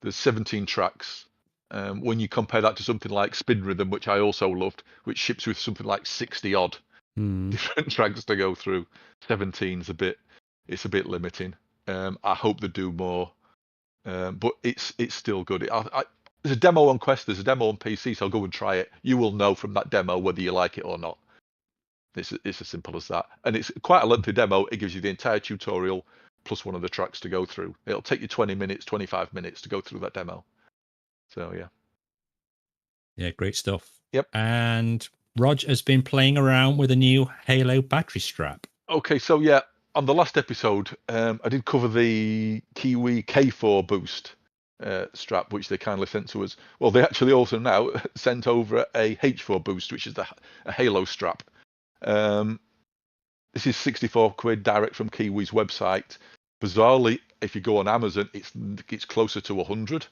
There's 17 tracks. When you compare that to something like Spin Rhythm, which I also loved, which ships with something like 60 odd different tracks to go through, 17's a bit limiting. I hope they do more, but it's still good. There's a demo on Quest, there's a demo on PC, so I'll go and try it. You will know from that demo whether you like it or not. It's as simple as that, and it's quite a lengthy demo. It gives you the entire tutorial plus one of the tracks to go through. It'll take you 20 minutes, 25 minutes to go through that demo. So yeah, great stuff. Yep. And Rog has been playing around with a new Halo battery strap. Okay, so on the last episode, I did cover the Kiwi H4 Boost strap, which they kindly sent to us. Well, they actually also now sent over a H4 Boost, which is a Halo strap. This is 64 quid direct from Kiwi's website. Bizarrely, if you go on Amazon, it's closer to 100.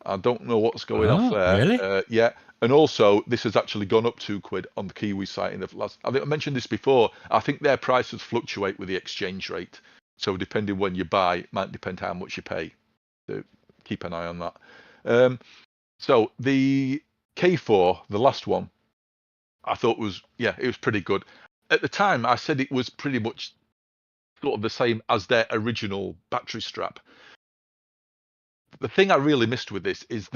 I don't know what's going off there. Really? Yeah, and also this has actually gone up 2 quid on the Kiwi site in the last. I think I mentioned this before. I think their prices fluctuate with the exchange rate, so depending when you buy, it might depend how much you pay. So keep an eye on that. So the K4, the last one, I thought it was pretty good. At the time, I said it was pretty much sort of the same as their original battery strap. The thing I really missed with this is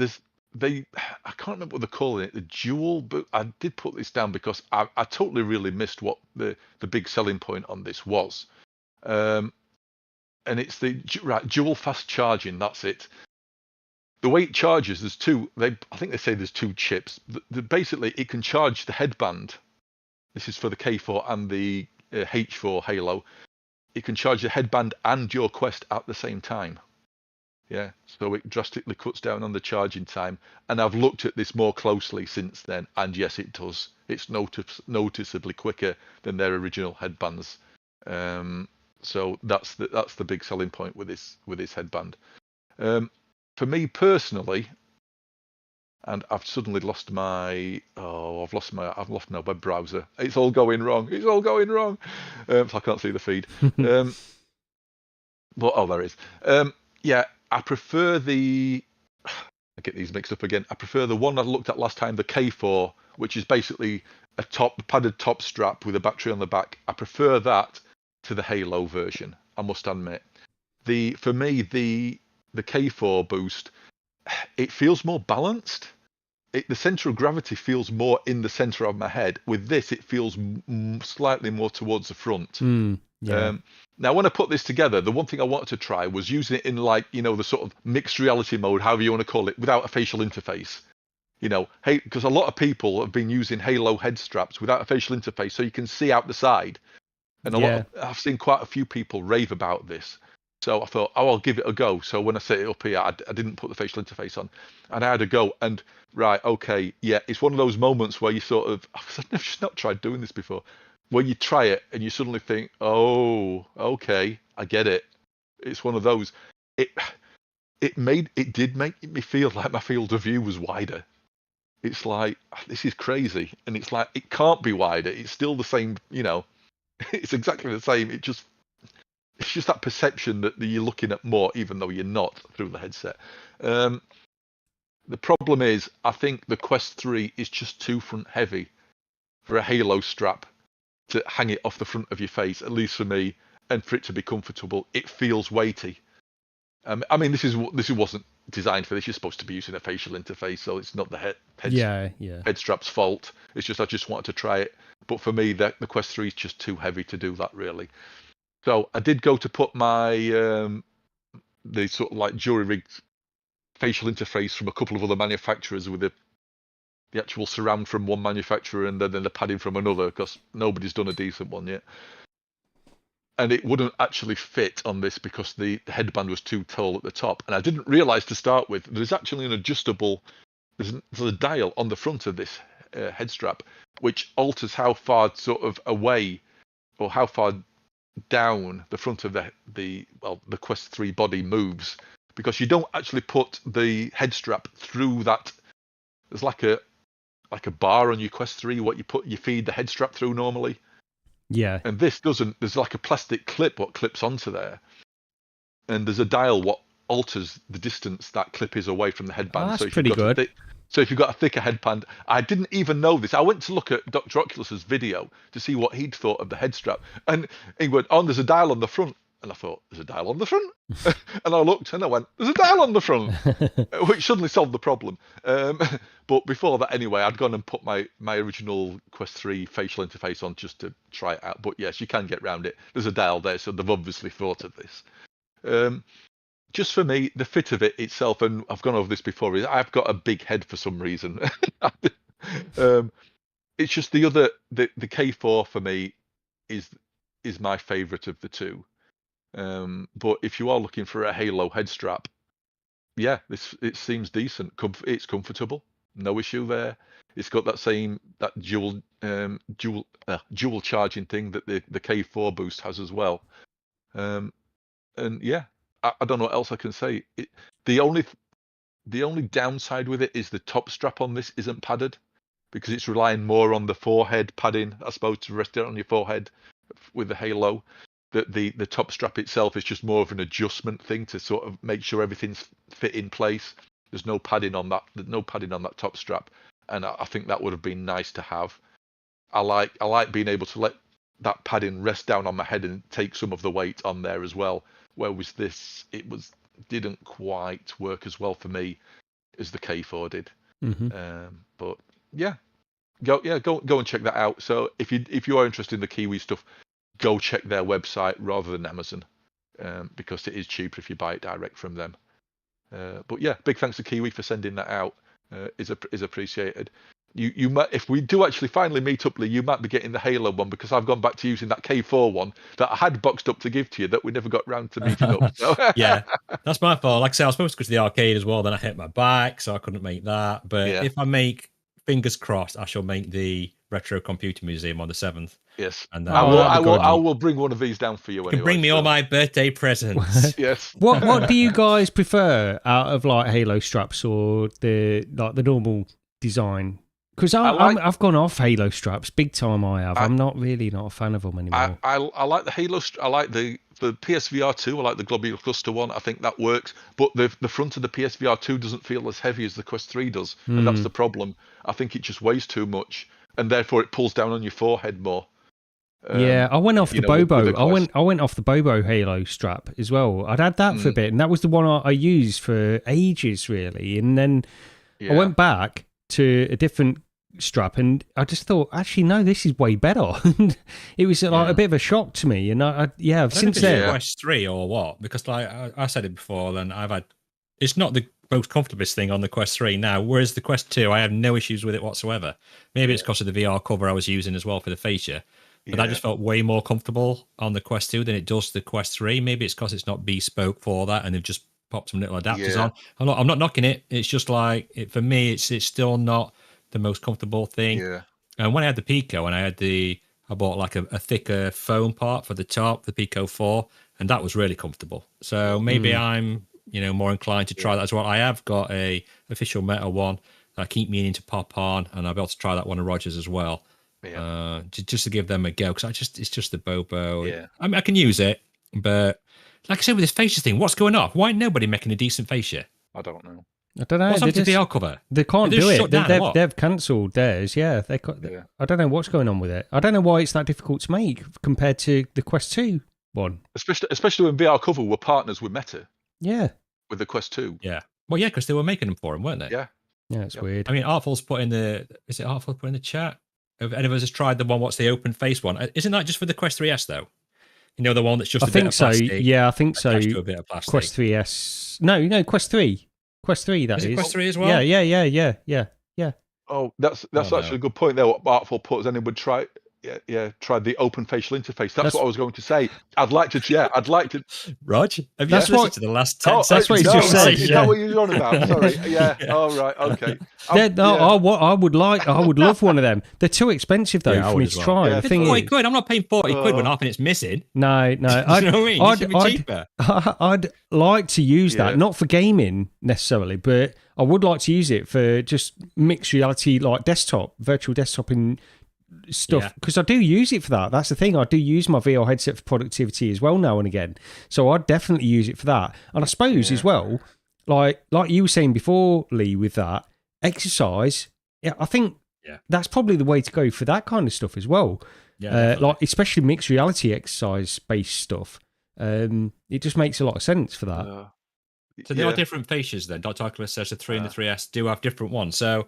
I can't remember what they're calling it, the dual boot. I did put this down because I totally really missed what the big selling point on this was. And it's the dual fast charging, that's it. The way it charges, there's two, I think they say there's 2 chips. Basically, it can charge the headband. This is for the K4 and the H4 Halo. It can charge the headband and your Quest at the same time. Yeah, so it drastically cuts down on the charging time. And I've looked at this more closely since then, and yes, it does. It's noticeably quicker than their original headbands. So that's the big selling point with this headband. For me personally, and I've suddenly lost my web browser. It's all going wrong. So I can't see the feed. But there it is. I prefer I get these mixed up again. I prefer the one I looked at last time, the K4, which is basically a padded top strap with a battery on the back. I prefer that to the Halo version, I must admit. For me, the K4 Boost, it feels more balanced. The center of gravity feels more in the center of my head. With this, it feels slightly more towards the front. Now, when I put this together, the one thing I wanted to try was using it in the sort of mixed reality mode, however you want to call it, without a facial interface. Because a lot of people have been using Halo head straps without a facial interface, so you can see out the side. And I've seen quite a few people rave about this. So I thought, oh, I'll give it a go. So when I set it up here, I didn't put the facial interface on, and I had a go. And right, okay, yeah, it's one of those moments where you sort of, I've just not tried doing this before, where you try it and you suddenly think, oh, okay, I get it. It's one of those. It did make me feel like my field of view was wider. It's like, this is crazy, and it's like it can't be wider. It's still the same, it's exactly the same. It's just that perception that you're looking at more, even though you're not through the headset. The problem is, I think the Quest 3 is just too front heavy for a Halo strap to hang it off the front of your face, at least for me, and for it to be comfortable. It feels weighty. I mean, this wasn't designed for this. You're supposed to be using a facial interface, so it's not the head strap's fault. It's just I just wanted to try it. But for me, the Quest 3 is just too heavy to do that, really. So I did go to put my the sort of like jury-rigged facial interface from a couple of other manufacturers with the actual surround from one manufacturer and then the padding from another, because nobody's done a decent one yet. And it wouldn't actually fit on this because the headband was too tall at the top. And I didn't realise to start with, there's actually an adjustable, there's a dial on the front of this head strap, which alters how far sort of away or how far down the front of the Quest 3 body moves, because you don't actually put the head strap through that. There's like a bar on your Quest 3 what you feed the head strap through normally. Yeah. And this doesn't. There's like a plastic clip what clips onto there, and there's a dial what alters the distance that clip is away from the headband. Oh, that's pretty good. So if you've got a thicker headband, I didn't even know this. I went to look at Dr. Oculus's video to see what he'd thought of the head strap, and he went, "Oh, there's a dial on the front." And I thought, "There's a dial on the front?" And I looked and I went, "There's a dial on the front," which suddenly solved the problem. But before that, anyway, I'd gone and put my original Quest 3 facial interface on just to try it out. But yes, you can get around it. There's a dial there, so they've obviously thought of this. Just for me, the fit of it itself, and I've gone over this before, is I've got a big head for some reason. It's just the K4 for me is my favourite of the two. But if you are looking for a Halo head strap, yeah, it seems decent. It's comfortable, no issue there. It's got that dual charging thing that the K4 Boost has as well. And yeah, I don't know what else I can say. The only downside with it is the top strap on this isn't padded, because it's relying more on the forehead padding, I suppose, to rest it on your forehead with the Halo. The top strap itself is just more of an adjustment thing to sort of make sure everything's fit in place. There's no padding on that. There's no padding on that top strap, and I think that would have been nice to have. I like being able to let that padding rest down on my head and take some of the weight on there as well. Whereas this, didn't quite work as well for me as the K4 did. Mm-hmm. But yeah, go and check that out. So if you are interested in the Kiwi stuff, go check their website rather than Amazon, because it is cheaper if you buy it direct from them. But yeah, big thanks to Kiwi for sending that out. Is appreciated. You might, if we do actually finally meet up, Lee, you might be getting the Halo one, because I've gone back to using that K4 one that I had boxed up to give to you that we never got round to meeting up. So. Yeah, that's my fault. Like I said, I was supposed to go to the arcade as well, then I hit my back, so I couldn't make that. But if I make, fingers crossed, I shall make the Retro Computer Museum on the 7th. Yes, and I will bring one of these down for you. You can bring me all my birthday presents. Yes. What do you guys prefer out of like Halo straps or the normal design? Because I've gone off Halo straps big time. I'm not a fan of them anymore. I like the Halo. I like the PSVR 2. I like the globular cluster one. I think that works. But the front of the PSVR 2 doesn't feel as heavy as the Quest 3 does, and that's the problem. I think it just weighs too much, and therefore it pulls down on your forehead more. Yeah, I went off the Bobo. I went off the Bobo Halo strap as well. I'd had that for a bit, and that was the one I used for ages, really. And then I went back to a different strap, and I just thought, actually, no, this is way better. It was like a bit of a shock to me, and since then, Quest 3 or what? Because like I said it before, then it's not the most comfortablest thing on the Quest 3 now, whereas the Quest 2, I have no issues with it whatsoever. Maybe it's because of the VR cover I was using as well for the fascia. but that just felt way more comfortable on the Quest 2 than it does the Quest 3. Maybe it's because it's not bespoke for that, and they've just popped some little adapters on. I'm not knocking it. It's just like for me, it's still not the most comfortable thing. Yeah. And when I had the Pico, and I bought like a thicker foam part for the top, the Pico 4, and that was really comfortable. So maybe I'm more inclined to try that as well. I have got a official Meta one that I keep meaning to pop on, and I'll be able to try that one of Rogers as well. Yeah. Just to give them a go, because it's just the Bobo. Yeah. I mean, I can use it, but like I said with this fascia thing, what's going on? Why ain't nobody making a decent fascia? I don't know. I don't know. What's happened to VR cover? They can't do it. They've cancelled theirs. Yeah, I don't know what's going on with it. I don't know why it's that difficult to make compared to the Quest 2 one. Especially when VR cover were partners with Meta. Yeah. With the Quest 2. Yeah. Well, yeah, because they were making them for him, weren't they? Yeah. Yeah, it's weird. I mean, Artful's put in the. Is it Artful put in the chat? Have any of us has tried the one? What's the open face one? Isn't that just for the Quest 3S though? The one that's just. I think so. Yeah, I think so. To a bit of plastic. Quest 3S. No, Quest 3. Quest 3. That is. It Quest 3 as well. Yeah. Oh, that's actually a good point there. What Artful put is anyone would try. Try the open facial interface. That's what I was going to say. I'd like to. Rog, have you listened to the last 10 seconds? That's what he just said. Is that what you're on about? Sorry. Yeah. All right. Okay. I would love one of them. They're too expensive though for me to try. Yeah. The thing is, £40. I'm not paying £40 when half and it's missing. No. You know what I mean? It should be cheaper. I'd like to use that, not for gaming necessarily, but I would like to use it for just mixed reality, like virtual desktop and stuff, because I do use it for that. That's the thing. I do use my VR headset for productivity as well now and again. So I'd definitely use it for that. And I suppose as well, like you were saying before, Lee, with that exercise, I think that's probably the way to go for that kind of stuff as well. Yeah, like especially mixed reality exercise based stuff. It just makes a lot of sense for that. So there are different fascias then. Dr. Oculus says the 3 and the 3S do have different ones. So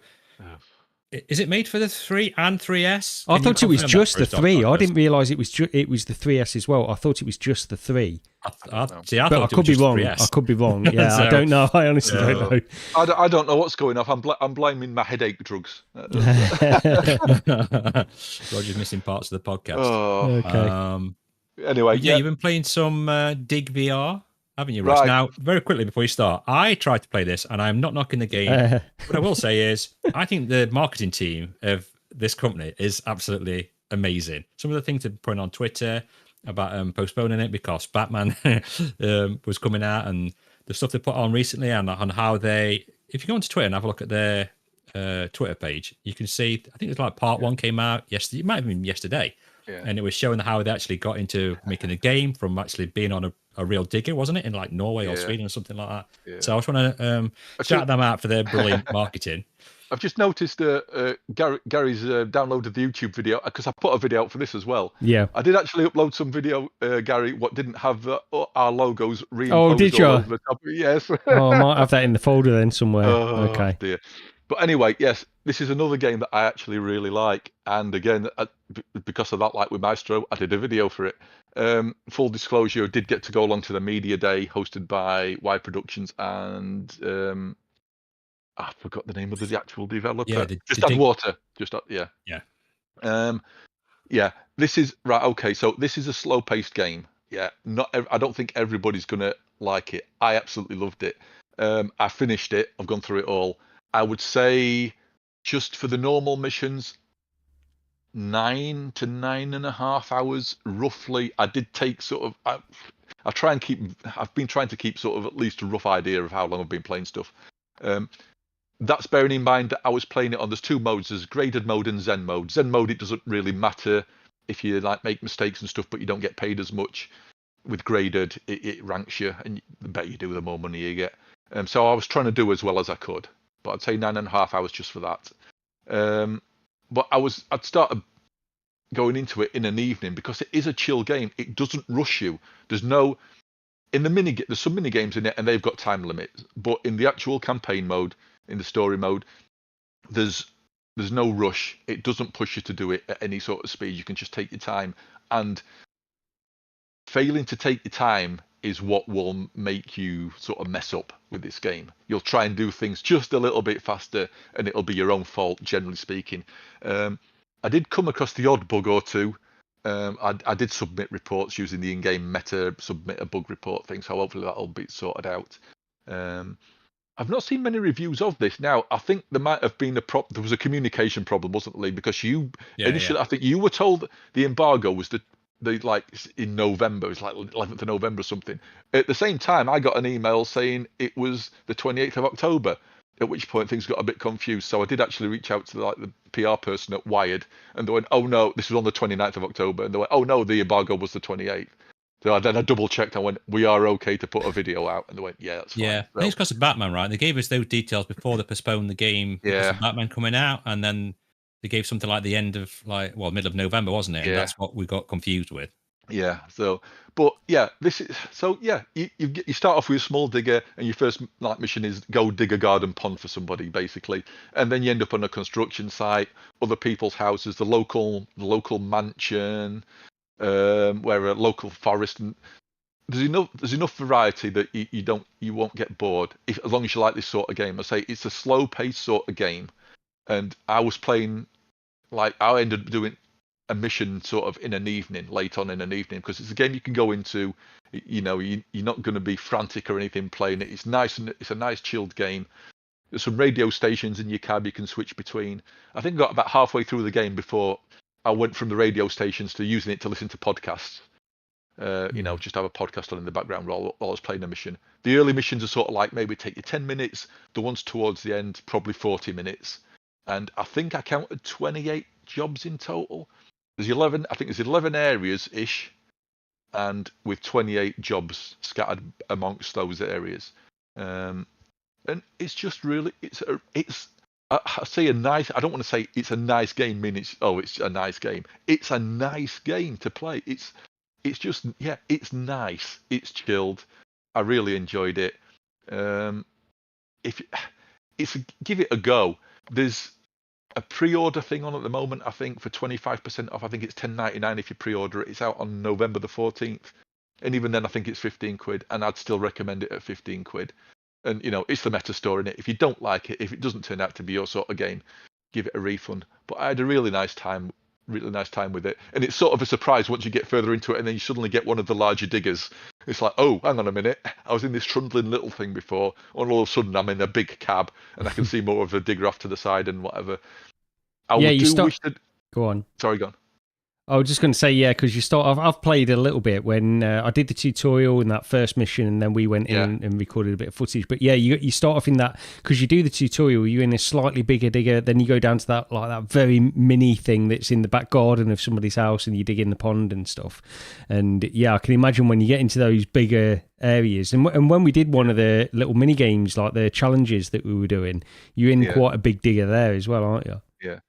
is it made for the 3 and 3S? I thought it was just the 3. I didn't realise it was the 3S as well. I thought it was just the 3. I could be wrong. I could be wrong. Yeah, so, I don't know. I honestly don't know. I don't know what's going off. I'm blaming my headache drugs. Roger's missing parts of the podcast. Oh, okay. Anyway, you've been playing some Dig VR, haven't you, Ross? Right. Now, very quickly before you start, I tried to play this, and I'm not knocking the game. What I will say is, I think the marketing team of this company is absolutely amazing. Some of the things they're putting on Twitter about postponing it because Batman was coming out, and the stuff they put on recently, and on how they, if you go onto Twitter and have a look at their Twitter page, you can see, I think it's like part 1 came out yesterday. It might have been yesterday. Yeah. And it was showing how they actually got into making a game from actually being on a real digger, wasn't it? In like Norway or Sweden or something like that. Yeah. So I just want to shout them out for their brilliant marketing. I've just noticed Gary's downloaded the YouTube video, because I put a video out for this as well. Yeah. I did actually upload some video, Gary, what didn't have our logos reimposed. Oh, did you? Over the top. Yes. I might have that in the folder then somewhere. Okay. Dear. But anyway, yes, this is another game that I actually really like. And again, because of that, like with Maestro, I did a video for it. Full disclosure, I did get to go along to the media day hosted by Y Productions and I forgot the name of the actual developer. Yeah, Just Add Water. Yeah. This is right. Okay, so this is a slow-paced game. Yeah, I don't think everybody's gonna like it. I absolutely loved it. I finished it. I've gone through it all. I would say, just for the normal missions, 9 to 9.5 hours roughly. I did take sort of. I've been trying to keep sort of at least a rough idea of how long I've been playing stuff. That's bearing in mind that I was playing it on. There's 2 modes. There's graded mode and Zen mode. Zen mode, it doesn't really matter if you like make mistakes and stuff, but you don't get paid as much. With graded, it ranks you, and the better you do, the more money you get. So I was trying to do as well as I could. But I'd say 9.5 hours just for that. But I'd started going into it in an evening because it is a chill game. It doesn't rush you. There's some mini games in it, and they've got time limits. But in the actual campaign mode, in the story mode, there's no rush. It doesn't push you to do it at any sort of speed. You can just take your time. And failing to take your time is what will make you sort of mess up with this game. You'll try and do things just a little bit faster, and it'll be your own fault, generally speaking. I did come across the odd bug or two. I did submit reports using the in-game meta submit a bug report thing, so hopefully that'll be sorted out. I've not seen many reviews of this. Now, I think there might have been there was a communication problem, wasn't there, Lee? Because initially, I think you were told the embargo was the like in November, it was like 11th of November or something. At the same time, I got an email saying it was the 28th of October. At which point things got a bit confused. So I did actually reach out to the PR person at Wired, and they went, "Oh no, this was on the 29th of October." And they went, "Oh no, the embargo was the 28th." So then I double checked. I went, "We are okay to put a video out," and they went, "Yeah, that's fine." Yeah, I think it's because of Batman, right? They gave us those details before they postponed the game because of Batman coming out, and then they gave something like the end of middle of November, wasn't it? And that's what we got confused with. Yeah. So, but yeah, this is you start off with a small digger, and your first mission is go dig a garden pond for somebody, basically, and then you end up on a construction site, other people's houses, the local mansion, where a local forest, and there's enough variety that you won't get bored as long as you like this sort of game. I say it's a slow paced sort of game, and I was playing I ended up doing a mission sort of late on in an evening, because it's a game you can go into, you're not going to be frantic or anything playing it. It's nice, and it's a nice chilled game. There's some radio stations in your cab you can switch between. I think I got about halfway through the game before I went from the radio stations to using it to listen to podcasts. Just have a podcast on in the background while I was playing a mission. The early missions are sort of like maybe take you 10 minutes. The ones towards the end, probably 40 minutes. And I think I counted 28 jobs in total. There's 11, I think there's 11 areas-ish, and with 28 jobs scattered amongst those areas. And it's just really, I say a nice, I don't want to say it's a nice game, it's a nice game. It's a nice game to play. It's just, it's nice. It's chilled. I really enjoyed it. Give it a go. There's a pre-order thing on at the moment, I think, for 25% off. I think it's $10.99 if you pre-order it. It's out on November the 14th. And even then, I think it's £15, and I'd still recommend it at £15. And, it's the meta store in it. If you don't like it, if it doesn't turn out to be your sort of game, give it a refund. But I had a really nice time with it. And it's sort of a surprise once you get further into it, and then you suddenly get one of the larger diggers. It's like, oh, hang on a minute. I was in this trundling little thing before, and all of a sudden I'm in a big cab, and I can see more of a digger off to the side and whatever. Go on. Sorry, go on. I was just going to say, because you start off, I've played a little bit when I did the tutorial in that first mission, and then we went in and recorded a bit of footage. But you start off in that, because you do the tutorial, you're in a slightly bigger digger, then you go down to that very mini thing that's in the back garden of somebody's house, and you dig in the pond and stuff. And I can imagine when you get into those bigger areas, and when we did one of the little mini games, like the challenges that we were doing, you're in quite a big digger there as well, aren't you? Yeah.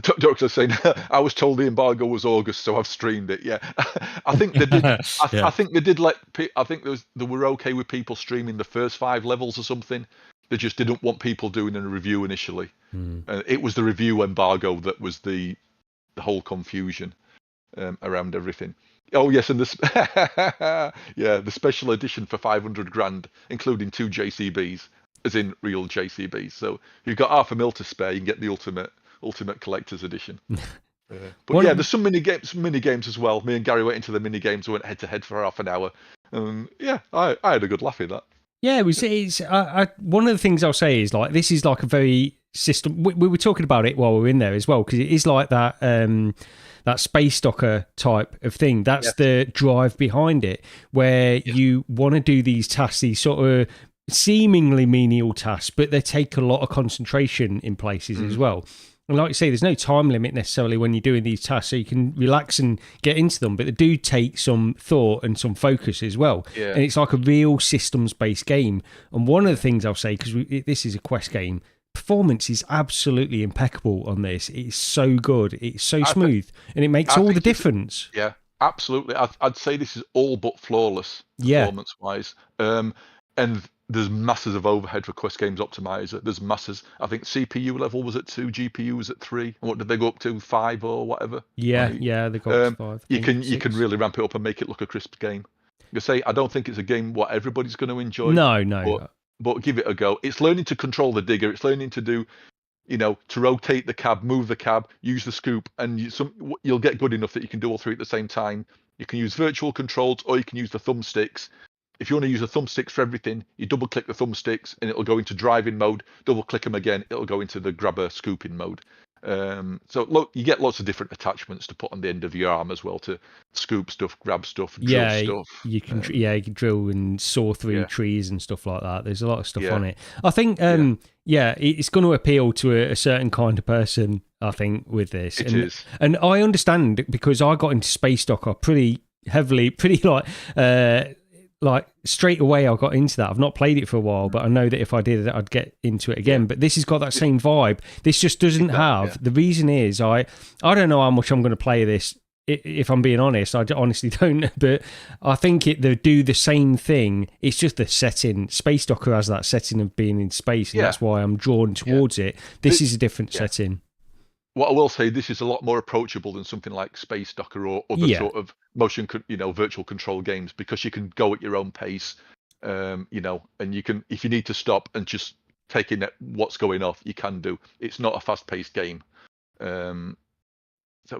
Doctor saying, I was told the embargo was August, so I've streamed it. Yeah, I think they did. I think they did I think they were okay with people streaming the first 5 levels or something. They just didn't want people doing a review initially. It was the review embargo that was the whole confusion around everything. Oh yes, and the special edition for $500,000, including 2 JCBs, as in real JCBs. So you've got $500,000 to spare, you can get the ultimate collector's edition. But there's some mini games as well. Me and Gary went into the mini games, went head to head for half an hour. I had a good laugh in that. Yeah, it's one of the things I'll say is this is like a very system. We were talking about it while we were in there as well, because it is like that that space docker type of thing. That's the drive behind it, where you want to do these tasks, these sort of seemingly menial tasks, but they take a lot of concentration in places as well. And like you say, there's no time limit necessarily when you're doing these tasks, so you can relax and get into them, but they do take some thought and some focus as well. Yeah. And it's like a real systems-based game. And one of the things I'll say, because this is a Quest game, performance is absolutely impeccable on this. It's so good. It's so smooth. And it makes all the difference. Yeah, absolutely. I'd say this is all but flawless performance-wise. And there's masses of overhead for Quest Games Optimizer. There's masses. I think CPU level was at 2, GPU was at 3. What did they go up to? 5 or whatever? Yeah, they got up to 5. You can really ramp it up and make it look a crisp game. You say I don't think it's a game what everybody's going to enjoy. No. But give it a go. It's learning to control the digger. It's learning to do to rotate the cab, move the cab, use the scoop, and you'll get good enough that you can do all three at the same time. You can use virtual controls, or you can use the thumbsticks. If you want to use the thumbsticks for everything, you double click the thumbsticks and it'll go into driving mode. Double click them again, it'll go into the grabber scooping mode. So look, you get lots of different attachments to put on the end of your arm as well to scoop stuff, grab stuff, drill stuff. You can you can drill and saw through trees and stuff like that. There's a lot of stuff on it. I think it's going to appeal to a certain kind of person. I think with this, it is. And I understand because I got into Space Docker pretty heavily, like straight away I got into that. I've not played it for a while, but I know that if I did, I'd get into it again. But this has got that same vibe. This just doesn't have. The reason is I don't know how much I'm going to play this. If I'm being honest, I honestly don't. But I think they do the same thing. It's just the setting. Space Docker has that setting of being in space, and that's why I'm drawn towards it. This is a different setting. What I will say, this is a lot more approachable than something like Space Docker or other sort of motion, virtual control games, because you can go at your own pace, and you can, if you need to stop and just take in what's going off, you can do. It's not a fast-paced game. So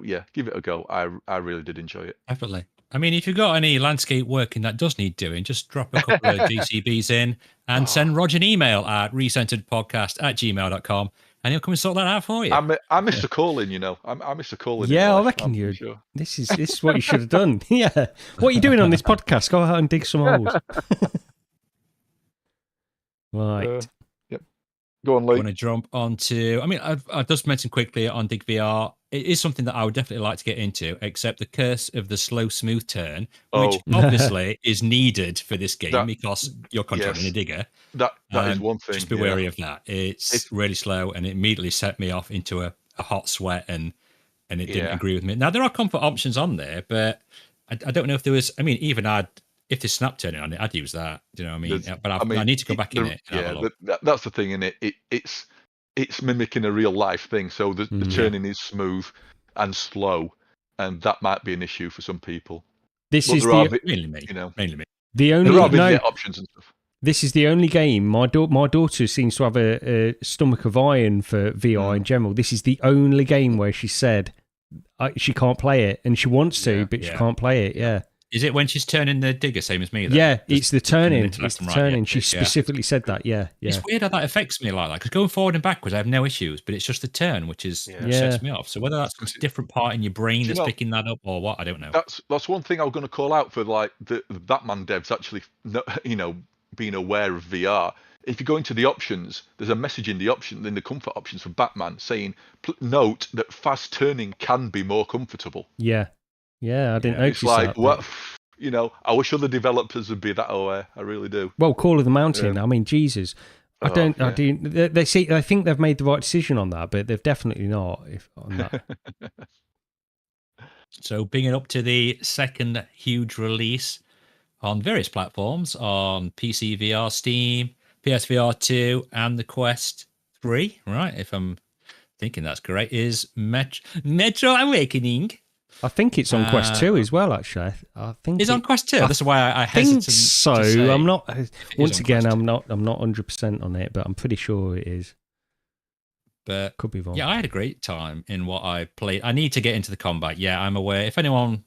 yeah, give it a go. I really did enjoy it. Definitely. I mean, if you've got any landscape working that does need doing, just drop a couple of GCBs in and send Roger an email at recenteredpodcast@gmail.com. And he'll come and sort that out for you. I missed a call in, I missed a call in. Yeah, I reckon you. Sure. This is what you should have done. Yeah. What are you doing on this podcast? Go out and dig some holes. Right. Yep. Go on, Lee. I want to jump onto. I mean, I've just mentioned quickly on Dig VR. It is something that I would definitely like to get into, except the curse of the slow, smooth turn, which obviously is needed for this game because you're controlling a digger. That is one thing. Just be wary of that. It's really slow, and it immediately set me off into a hot sweat, and it didn't agree with me. Now, there are comfort options on there, but I don't know if there was. I mean, even if there's snap turning on it, I'd use that. Do you know what I mean? But I need to go back in it. And that's the thing in it. It's mimicking a real life thing, so the turning is smooth and slow, and that might be an issue for some people. Mainly me. The only there are options and stuff. This is the only game. My daughter seems to have a stomach of iron for VR in general. This is the only game where she said she can't play it, and she wants to, but she can't play it. Yeah. Is it when she's turning the digger, same as me? Though? Yeah, it's the turning. It's the turning. She specifically said that. Yeah. It's weird how that affects me like that, because going forward and backwards, I have no issues, but it's just the turn which sets me off. So whether that's a different part in your brain that's picking that up or what, I don't know. That's one thing I was going to call out for, like the Batman devs actually, being aware of VR. If you go into the options, there's a message in the comfort options for Batman saying, note that fast turning can be more comfortable. Yeah. Yeah, I didn't notice that. It's like, that. What, I wish other developers would be that aware. I really do. Well, Call of the Mountain. I mean, Jesus. I think they've made the right decision on that, but they've definitely not on that. So bringing up to the second huge release on various platforms, on PC VR, Steam, PSVR 2, and the Quest 3, right? If I'm thinking that's correct, is Metro Awakening. I think it's on Quest 2 as well, actually. I think it's on Quest 2. That's why I hesitate. Think so. To say I'm not. Once again, I'm not 100% on it, but I'm pretty sure it is. But could be wrong. Yeah, I had a great time in what I played. I need to get into the combat. Yeah, I'm aware. If anyone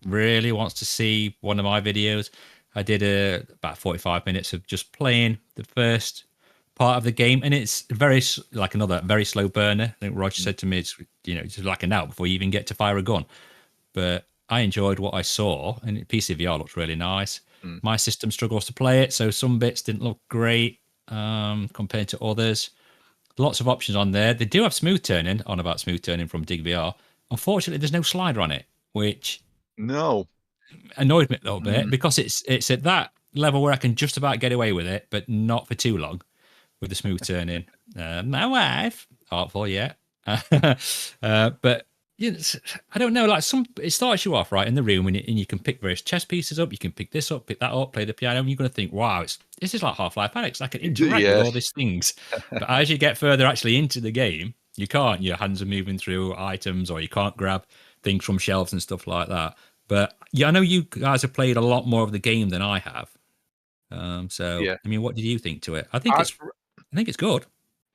really wants to see one of my videos, I did about 45 minutes of just playing the first part of the game, and it's another very slow burner. I think Roger said to me, it's like an hour before you even get to fire a gun. But I enjoyed what I saw, and PC VR looks really nice. My system struggles to play it, so some bits didn't look great compared to others. Lots of options on there. They do have smooth turning, about smooth turning from Dig VR. Unfortunately, there's no slider on it, which annoyed me a little bit, because it's at that level where I can just about get away with it, but not for too long with the smooth turning. My wife, artful, yeah. But I don't know, it starts you off right in the room, and you can pick various chess pieces up. You can pick this up, pick that up, play the piano, and you're going to think, wow, this is like Half-Life Alyx. I can interact with all these things. But as you get further actually into the game, you can't. Your hands are moving through items, or you can't grab things from shelves and stuff like that. But yeah, I know you guys have played a lot more of the game than I have. I mean, what did you think to it? I think it's good.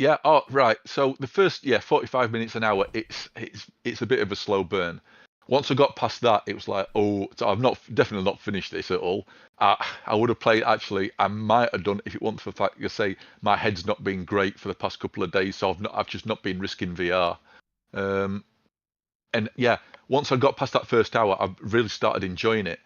Yeah. Oh, right. So the first, 45 minutes an hour. It's a bit of a slow burn. Once I got past that, it was like, oh, so I've definitely not finished this at all. I would have played. Actually, I might have done if it wasn't for the fact you say my head's not been great for the past couple of days, so I've just not been risking VR. And yeah, once I got past that first hour, I really started enjoying it.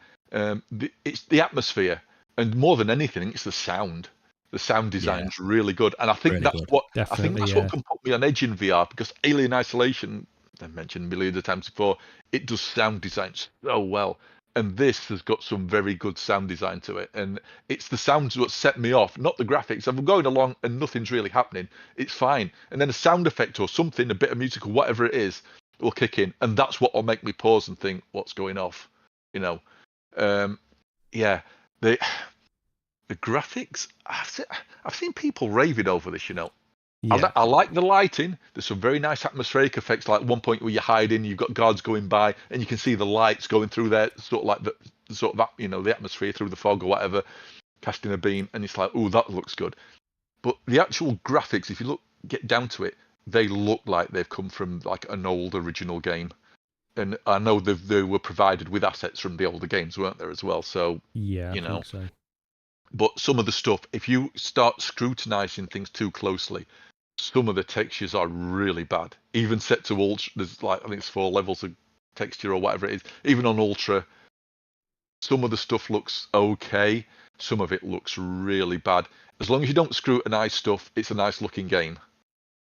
It's the atmosphere, and more than anything, it's the sound. The sound design's really good, and I think Really that's good. what Definitely, what can put me on edge in VR, because Alien Isolation, I mentioned millions of times before, it does sound design so well, and this has got some very good sound design to it, and it's the sounds what set me off, not the graphics. If I'm going along and nothing's really happening, it's fine, and then a sound effect or something, a bit of music or whatever it is, will kick in, and that's what will make me pause and think, what's going off, you know. Yeah, the graphics, I've seen people raving over this, you know. Yeah. I like the lighting. There's some very nice atmospheric effects, like one point where you're hiding, you've got guards going by, and you can see the lights going through there, sort of like the atmosphere through the fog or whatever, casting a beam, and it's like, oh, that looks good. But the actual graphics, if you get down to it, they look like they've come from like an old original game. And I know they were provided with assets from the older games, weren't there, as well? So, Yeah, I you know. think so. But some of the stuff, if you start scrutinizing things too closely, some of the textures are really bad. Even set to ultra, there's like, I think it's 4 levels of texture or whatever it is. Even on ultra, some of the stuff looks okay. Some of it looks really bad. As long as you don't scrutinize stuff, it's a nice looking game.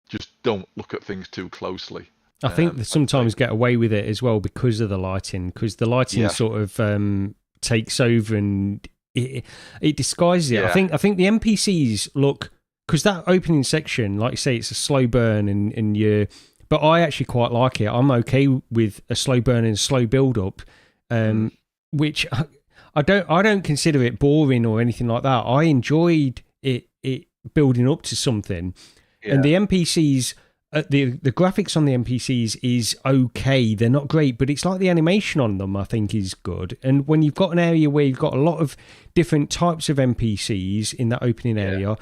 Just don't look at things too closely. I think they sometimes get away with it as well because of the lighting, because the lighting sort of takes over and it disguises it. Yeah. I think the NPCs look, because that opening section, like you say, it's a slow burn and you. But I actually quite like it. I'm okay with a slow burn and a slow build up, which I don't consider it boring or anything like that. I enjoyed it building up to something, and the NPCs. The graphics on the NPCs is okay. They're not great, but it's like the animation on them, I think, is good. And when you've got an area where you've got a lot of different types of NPCs in that opening area,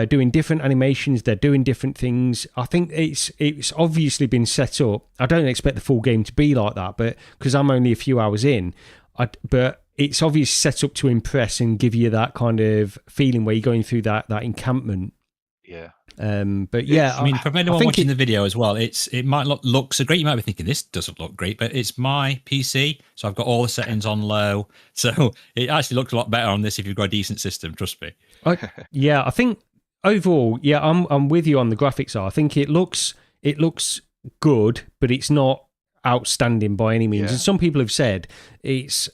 doing different animations, they're doing different things. I think it's obviously been set up. I don't expect the full game to be like that, but because I'm only a few hours in, but it's obviously set up to impress and give you that kind of feeling where you're going through that encampment. Yeah. But yeah, I mean, for anyone watching the video as well, it might look so great. You might be thinking this doesn't look great, but it's my PC, so I've got all the settings on low, so it actually looks a lot better on this if you've got a decent system. Trust me. I think overall, I'm with you on the graphics. I think it looks good, but it's not outstanding by any means. And some people have said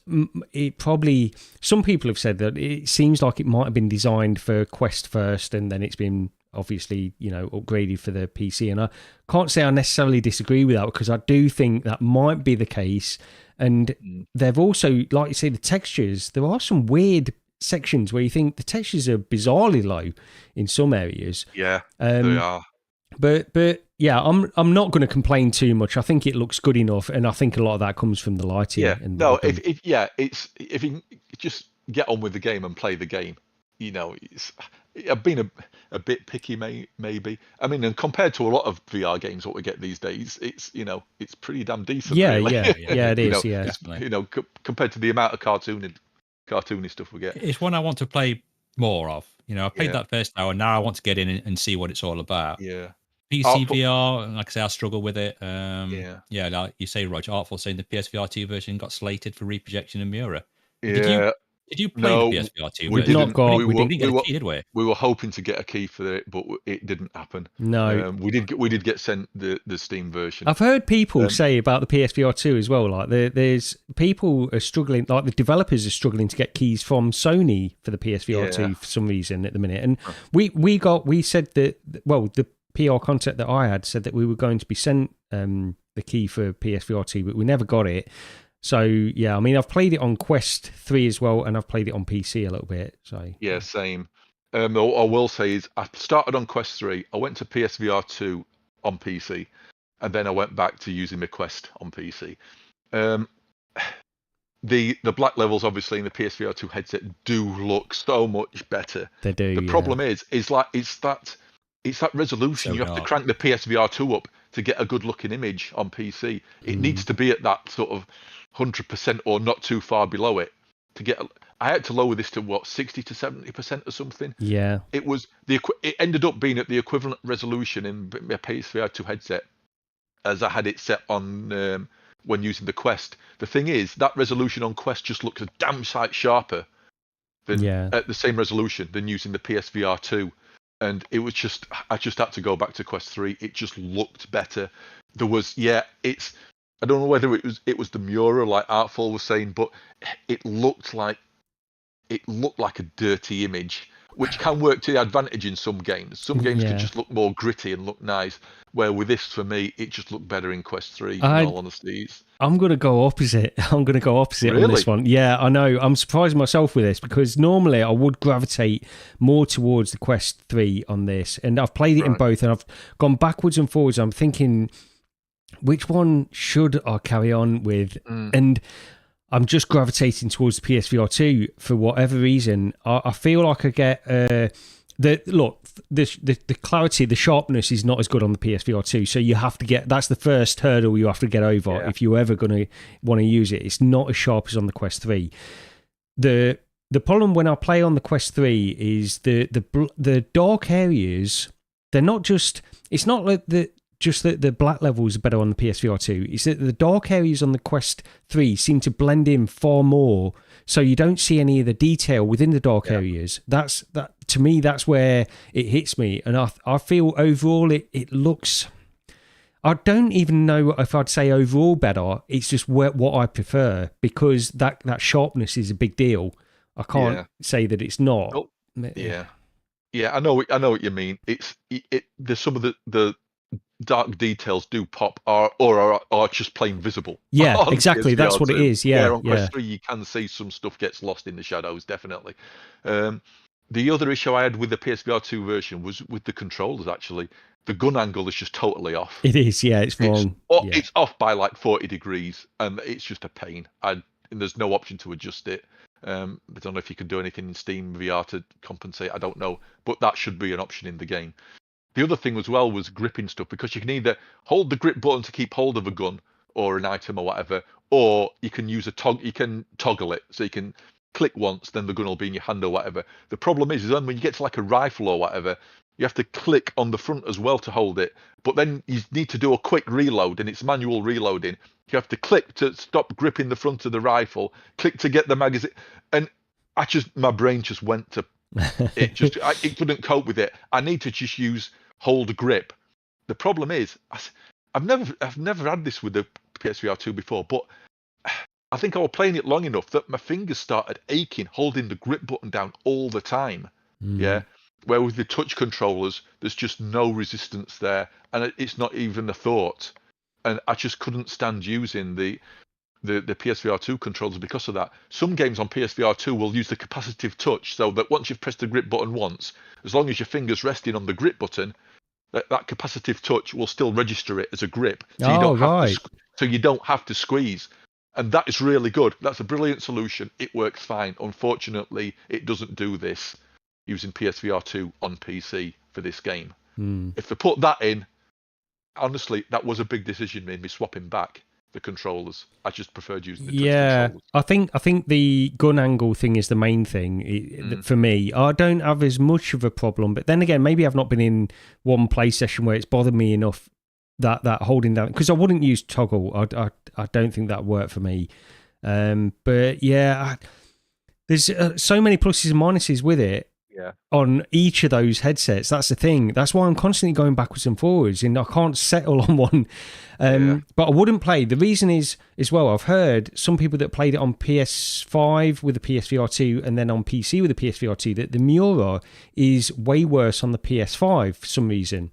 some people have said that it seems like it might have been designed for Quest first, and then it's been obviously, upgraded for the PC. And I can't say I necessarily disagree with that, because I do think that might be the case. And they've also, like you say, the textures, there are some weird sections where you think the textures are bizarrely low in some areas. Yeah, they are. But yeah, I'm not going to complain too much. I think it looks good enough, and I think a lot of that comes from the lighting. Yeah, and no, if you just get on with the game and play the game, I've been a bit picky, maybe. I mean, and compared to a lot of VR games, what we get these days, it's it's pretty damn decent. Yeah, really. yeah, it is. Yeah, compared to the amount of cartoony stuff we get. It's one I want to play more of. I played that first hour. Now I want to get in and see what it's all about. Yeah. PC VR, like I say, I struggle with it. Yeah, like you say, Roger, Artful saying the PSVR 2 version got slated for reprojection and Mirror. Yeah. Did you play the PSVR 2 we version? Didn't get a key, did we? We were hoping to get a key for it, but it didn't happen. No, we did get sent the Steam version. I've heard people say about the PSVR 2 as well. Like there's people are struggling, like the developers are struggling to get keys from Sony for the PSVR 2 for some reason at the minute. And we said that, well, the PR contact that I had said that we were going to be sent the key for PSVR 2, but we never got it. So yeah, I mean, I've played it on Quest 3 as well, and I've played it on PC a little bit. So yeah, same. All I will say is I started on Quest 3, I went to PSVR 2 on PC, and then I went back to using my Quest on PC. The black levels, obviously, in the PSVR 2 headset do look so much better. They do. The problem is like it's that It's that resolution. So you have dark. to crank the PSVR 2 up to get a good looking image on PC. It needs to be at that sort of 100% or not too far below it to get. I had to lower this to what, 60 to 70% or something. Yeah. It was it ended up being at the equivalent resolution in my PSVR 2 headset as I had it set on when using the Quest. The thing is, that resolution on Quest just looks a damn sight sharper than at the same resolution than using the PSVR 2. And it was just, I just had to go back to Quest 3. It just looked better. There was, I don't know whether it was the Miura, like Artful was saying, but it looked like a dirty image, which can work to the advantage in some games. Some games can just look more gritty and look nice, where with this, for me, it just looked better in Quest 3, in all honesty. I'm going to go opposite. On this one. Yeah, I know. I'm surprising myself with this because normally I would gravitate more towards the Quest 3 on this. And I've played it in both and I've gone backwards and forwards. I'm thinking, which one should I carry on with? And I'm just gravitating towards the PSVR 2 for whatever reason. I feel like I get the clarity, the sharpness is not as good on the PSVR 2. So you have to that's the first hurdle you have to get over if you're ever going to want to use it. It's not as sharp as on the Quest 3. The problem when I play on the Quest 3 is the dark areas. They're not just. It's not like the black levels are better on the PSVR 2. It's that the dark areas on the Quest 3 seem to blend in far more, so you don't see any of the detail within the dark areas. That to me, that's where it hits me, and I feel overall it looks. I don't even know if I'd say overall better. It's just what I prefer because that sharpness is a big deal. I can't say that it's not. Oh, I know what you mean. There's some of the dark details do pop or are just plain visible. Yeah, exactly. That's what it is. Yeah, on Quest 3 you can see some stuff gets lost in the shadows, definitely. The other issue I had with the PSVR 2 version was with the controllers, actually. The gun angle is just totally off. It is, it's wrong. It's off by like 40 degrees, and it's just a pain. And there's no option to adjust it. I don't know if you can do anything in Steam VR to compensate. I don't know, but that should be an option in the game. The other thing as well was gripping stuff, because you can either hold the grip button to keep hold of a gun or an item or whatever, or you can use you can toggle it, so you can click once, then the gun will be in your hand or whatever. The problem is when you get to like a rifle or whatever, you have to click on the front as well to hold it, but then you need to do a quick reload, and it's manual reloading. You have to click to stop gripping the front of the rifle, click to get the magazine, and my brain just went to it couldn't cope with it. I need to just use hold grip. The problem is I've never had this with the PSVR 2 before, but I think I was playing it long enough that my fingers started aching holding the grip button down all the time. Where with the touch controllers there's just no resistance there, and it's not even a thought, and I just couldn't stand using the PSVR 2 controllers because of that. Some games on PSVR 2 will use the capacitive touch, so that once you've pressed the grip button once, as long as your finger's resting on the grip button, that capacitive touch will still register it as a grip. So you don't have to squeeze. And that is really good. That's a brilliant solution. It works fine. Unfortunately, it doesn't do this using PSVR 2 on PC for this game. If they put that in, honestly, that was a big decision, made me swapping back the controllers. I just preferred using the touch controllers. I think the gun angle thing is the main thing for me. I don't have as much of a problem, but then again, maybe I've not been in one play session where it's bothered me enough that holding down, because I wouldn't use toggle. I don't think that worked for me. But yeah, there's so many pluses and minuses with it. On each of those headsets. That's the thing. That's why I'm constantly going backwards and forwards, and I can't settle on one. But I wouldn't play. The reason is, as well, I've heard some people that played it on PS5 with the PSVR 2 and then on PC with the PSVR 2 that the Miura is way worse on the PS5 for some reason.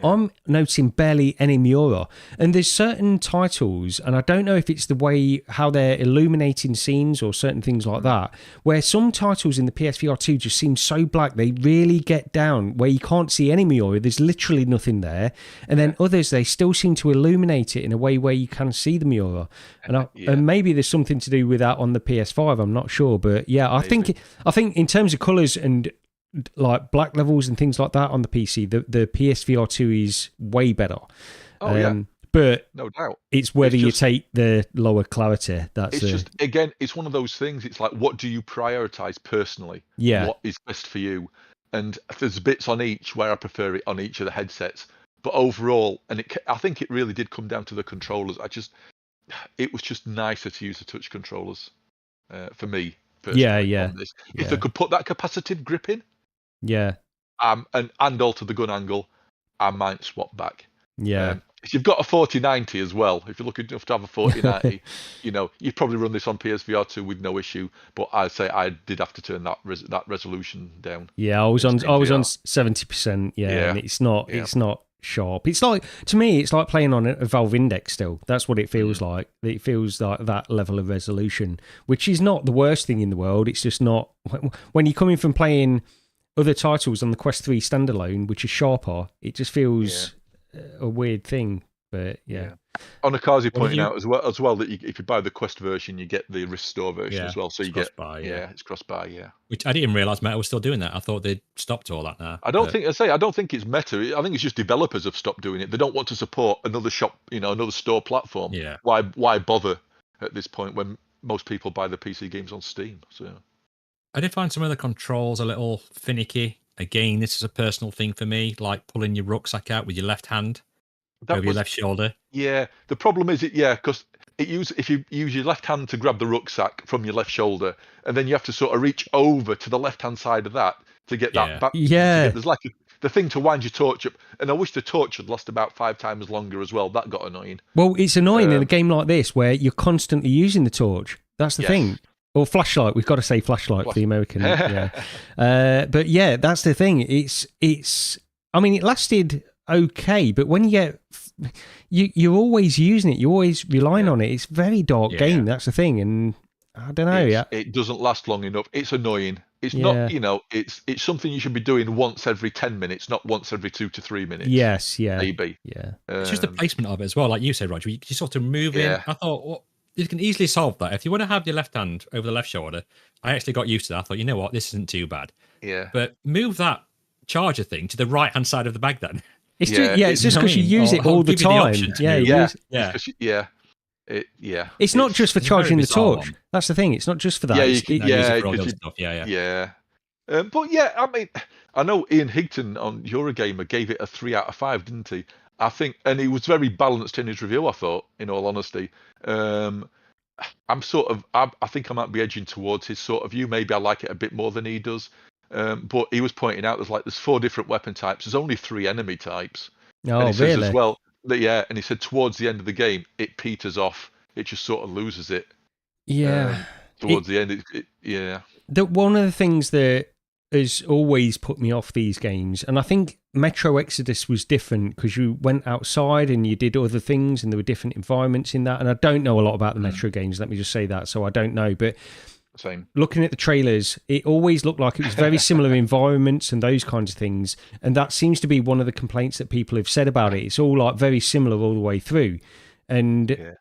I'm noticing barely any Miura, and there's certain titles, and I don't know if it's the way how they're illuminating scenes or certain things like that, where some titles in the PSVR 2 just seem so black, they really get down where you can't see any Miura, there's literally nothing there, and then others, they still seem to illuminate it in a way where you can see the Miura, and maybe there's something to do with that on the PS5, I'm not sure, but yeah, I think in terms of colours and like black levels and things like that on the PC, the PSVR 2 is way better. But no doubt, it's whether you take the lower clarity. That's just, again, it's one of those things. It's like, what do you prioritize personally? Yeah. What is best for you? And there's bits on each where I prefer it on each of the headsets. But overall, and I think it really did come down to the controllers. It was just nicer to use the touch controllers for me. Personally, on this. If they could put that capacitive grip in, and alter the gun angle, I might swap back. If you've got a 4090 as well, if you're lucky enough to have a 4090, you'd probably run this on PSVR 2 with no issue. But I'd say I did have to turn that resolution down. Yeah, I was on 70%. And it's not sharp. It's like, to me, it's like playing on a Valve Index still. That's what it feels like. It feels like that level of resolution, which is not the worst thing in the world. It's just not, when you're coming from playing other titles on the Quest 3 standalone, which is sharper, it just feels a weird thing. But Onakazi pointing out as well that if you buy the Quest version, you get the Restore version as well. So you get it's cross-buy, Which I didn't realize Meta was still doing that. I thought they'd stopped all that now. I don't think it's Meta. I think it's just developers have stopped doing it. They don't want to support another shop, another store platform. Yeah. Why bother at this point when most people buy the PC games on Steam? So I did find some of the controls a little finicky. Again, this is a personal thing for me, like pulling your rucksack out with your left hand. Over your left shoulder. Yeah, the problem is because if you use your left hand to grab the rucksack from your left shoulder, and then you have to sort of reach over to the left hand side of that to get that back. Yeah, there's like the thing to wind your torch up, and I wish the torch had last about 5 times longer as well. That got annoying. Well, it's annoying in a game like this where you're constantly using the torch. That's the thing. Or flashlight. We've got to say flashlight for the American. But yeah, that's the thing. It's. I mean, it lasted okay, but when you're always using it, you're always relying on it. It's a very dark game. That's the thing, and I don't know. It doesn't last long enough. It's annoying. It's not. It's something you should be doing once every 10 minutes, not once every 2 to 3 minutes. Yes. Maybe. Yeah. It's just the placement of it as well, like you said, Roger. You sort of move in. I thought, you can easily solve that. If you want to have your left hand over the left shoulder, I actually got used to that. I thought, you know what, this isn't too bad. Yeah. But move that charger thing to the right hand side of the bag then. It's just because you use it all the time. It's not just for charging the torch. That's the thing. It's not just for that. But I mean, I know Ian Higton on Eurogamer gave it a 3 out of 5, didn't he? I think, and he was very balanced in his review. I thought, in all honesty, I'm I think I might be edging towards his sort of view. Maybe I like it a bit more than he does. But he was pointing out there's 4 different weapon types. There's only 3 enemy types. Oh, and he really? says as well that, and he said towards the end of the game it peters off. It just sort of loses it. Yeah. Towards the end, One of the things that has always put me off these games, and I think Metro Exodus was different because you went outside and you did other things and there were different environments in that, and I don't know a lot about the Metro games, let me just say that, so I don't know, but same. Looking at the trailers, it always looked like it was very similar environments and those kinds of things, and that seems to be one of the complaints that people have said about it. It's all like very similar all the way through, and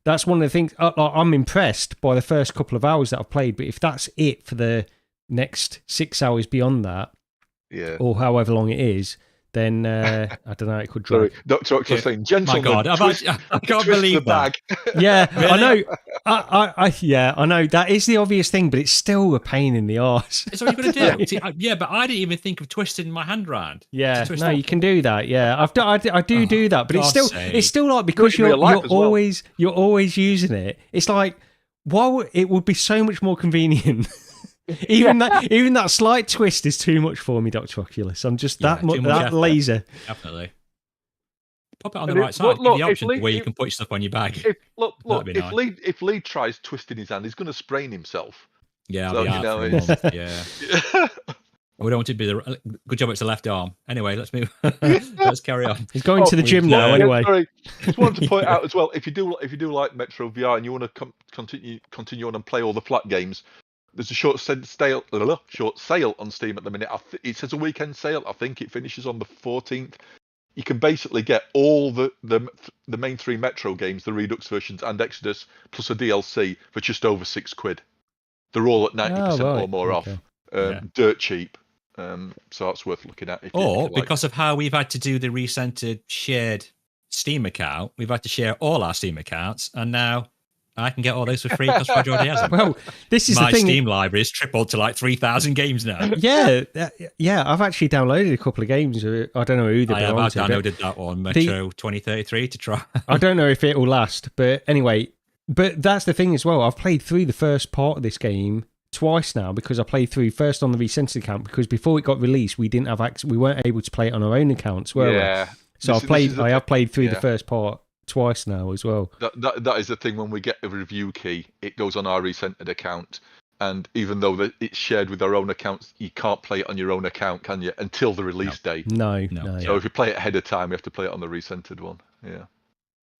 that's one of the things. I'm impressed by the first couple of hours that I've played, but if that's it for the next 6 hours beyond that, or however long it is, then I don't know, it could drag. Sorry, Dr. Ox saying, gentlemen, my God, I can't believe that. Yeah, really? I know. I know that is the obvious thing, but it's still a pain in the arse. That's what you're going to do. See, but I didn't even think of twisting my hand around. Yeah, no, you can do that. Yeah, I do that, but it's still like, because you're always using it. It's like, while it would be so much more convenient. Even that slight twist is too much for me, Dr. Oculus. I'm just that laser. Definitely. Pop it on the right side. Give the option where you can put your stuff on your bag. If Lee tries twisting his hand, he's going to sprain himself. Yeah, so, yeah. We don't want it to be the good job. It's the left arm. Anyway, let's move. Let's carry on. He's going to the gym now. Anyway, sorry. Just wanted to point out as well. If you do like Metro VR and you want to continue on and play all the flat games, there's a short sale on Steam at the minute. It says a weekend sale. I think it finishes on the 14th. You can basically get all the main 3 Metro games, the Redux versions and Exodus, plus a DLC for just over £6. They're all at 90% or more off. Dirt cheap. So that's worth looking at. Or because of how we've had to do the Recentered shared Steam account, we've had to share all our Steam accounts, and now I can get all those for free because Roger already has them. Well, this is My the thing. Steam library is tripled to like 3,000 games now. Yeah. I've actually downloaded a couple of games. I don't know who they belong to. I downloaded that one, Metro 2033, to try. I don't know if it will last, but anyway. But that's the thing as well. I've played through the first part of this game twice now because I played through first on the Recentered account because before it got released, we didn't have access. We weren't able to play it on our own accounts, were we? So I have played through the first part twice now as well. That is the thing. When we get a review key, it goes on our Recentered account, and even though it's shared with our own accounts, you can't play it on your own account, can you? Until the release date. No. So if you play it ahead of time, you have to play it on the Recentered one. Yeah.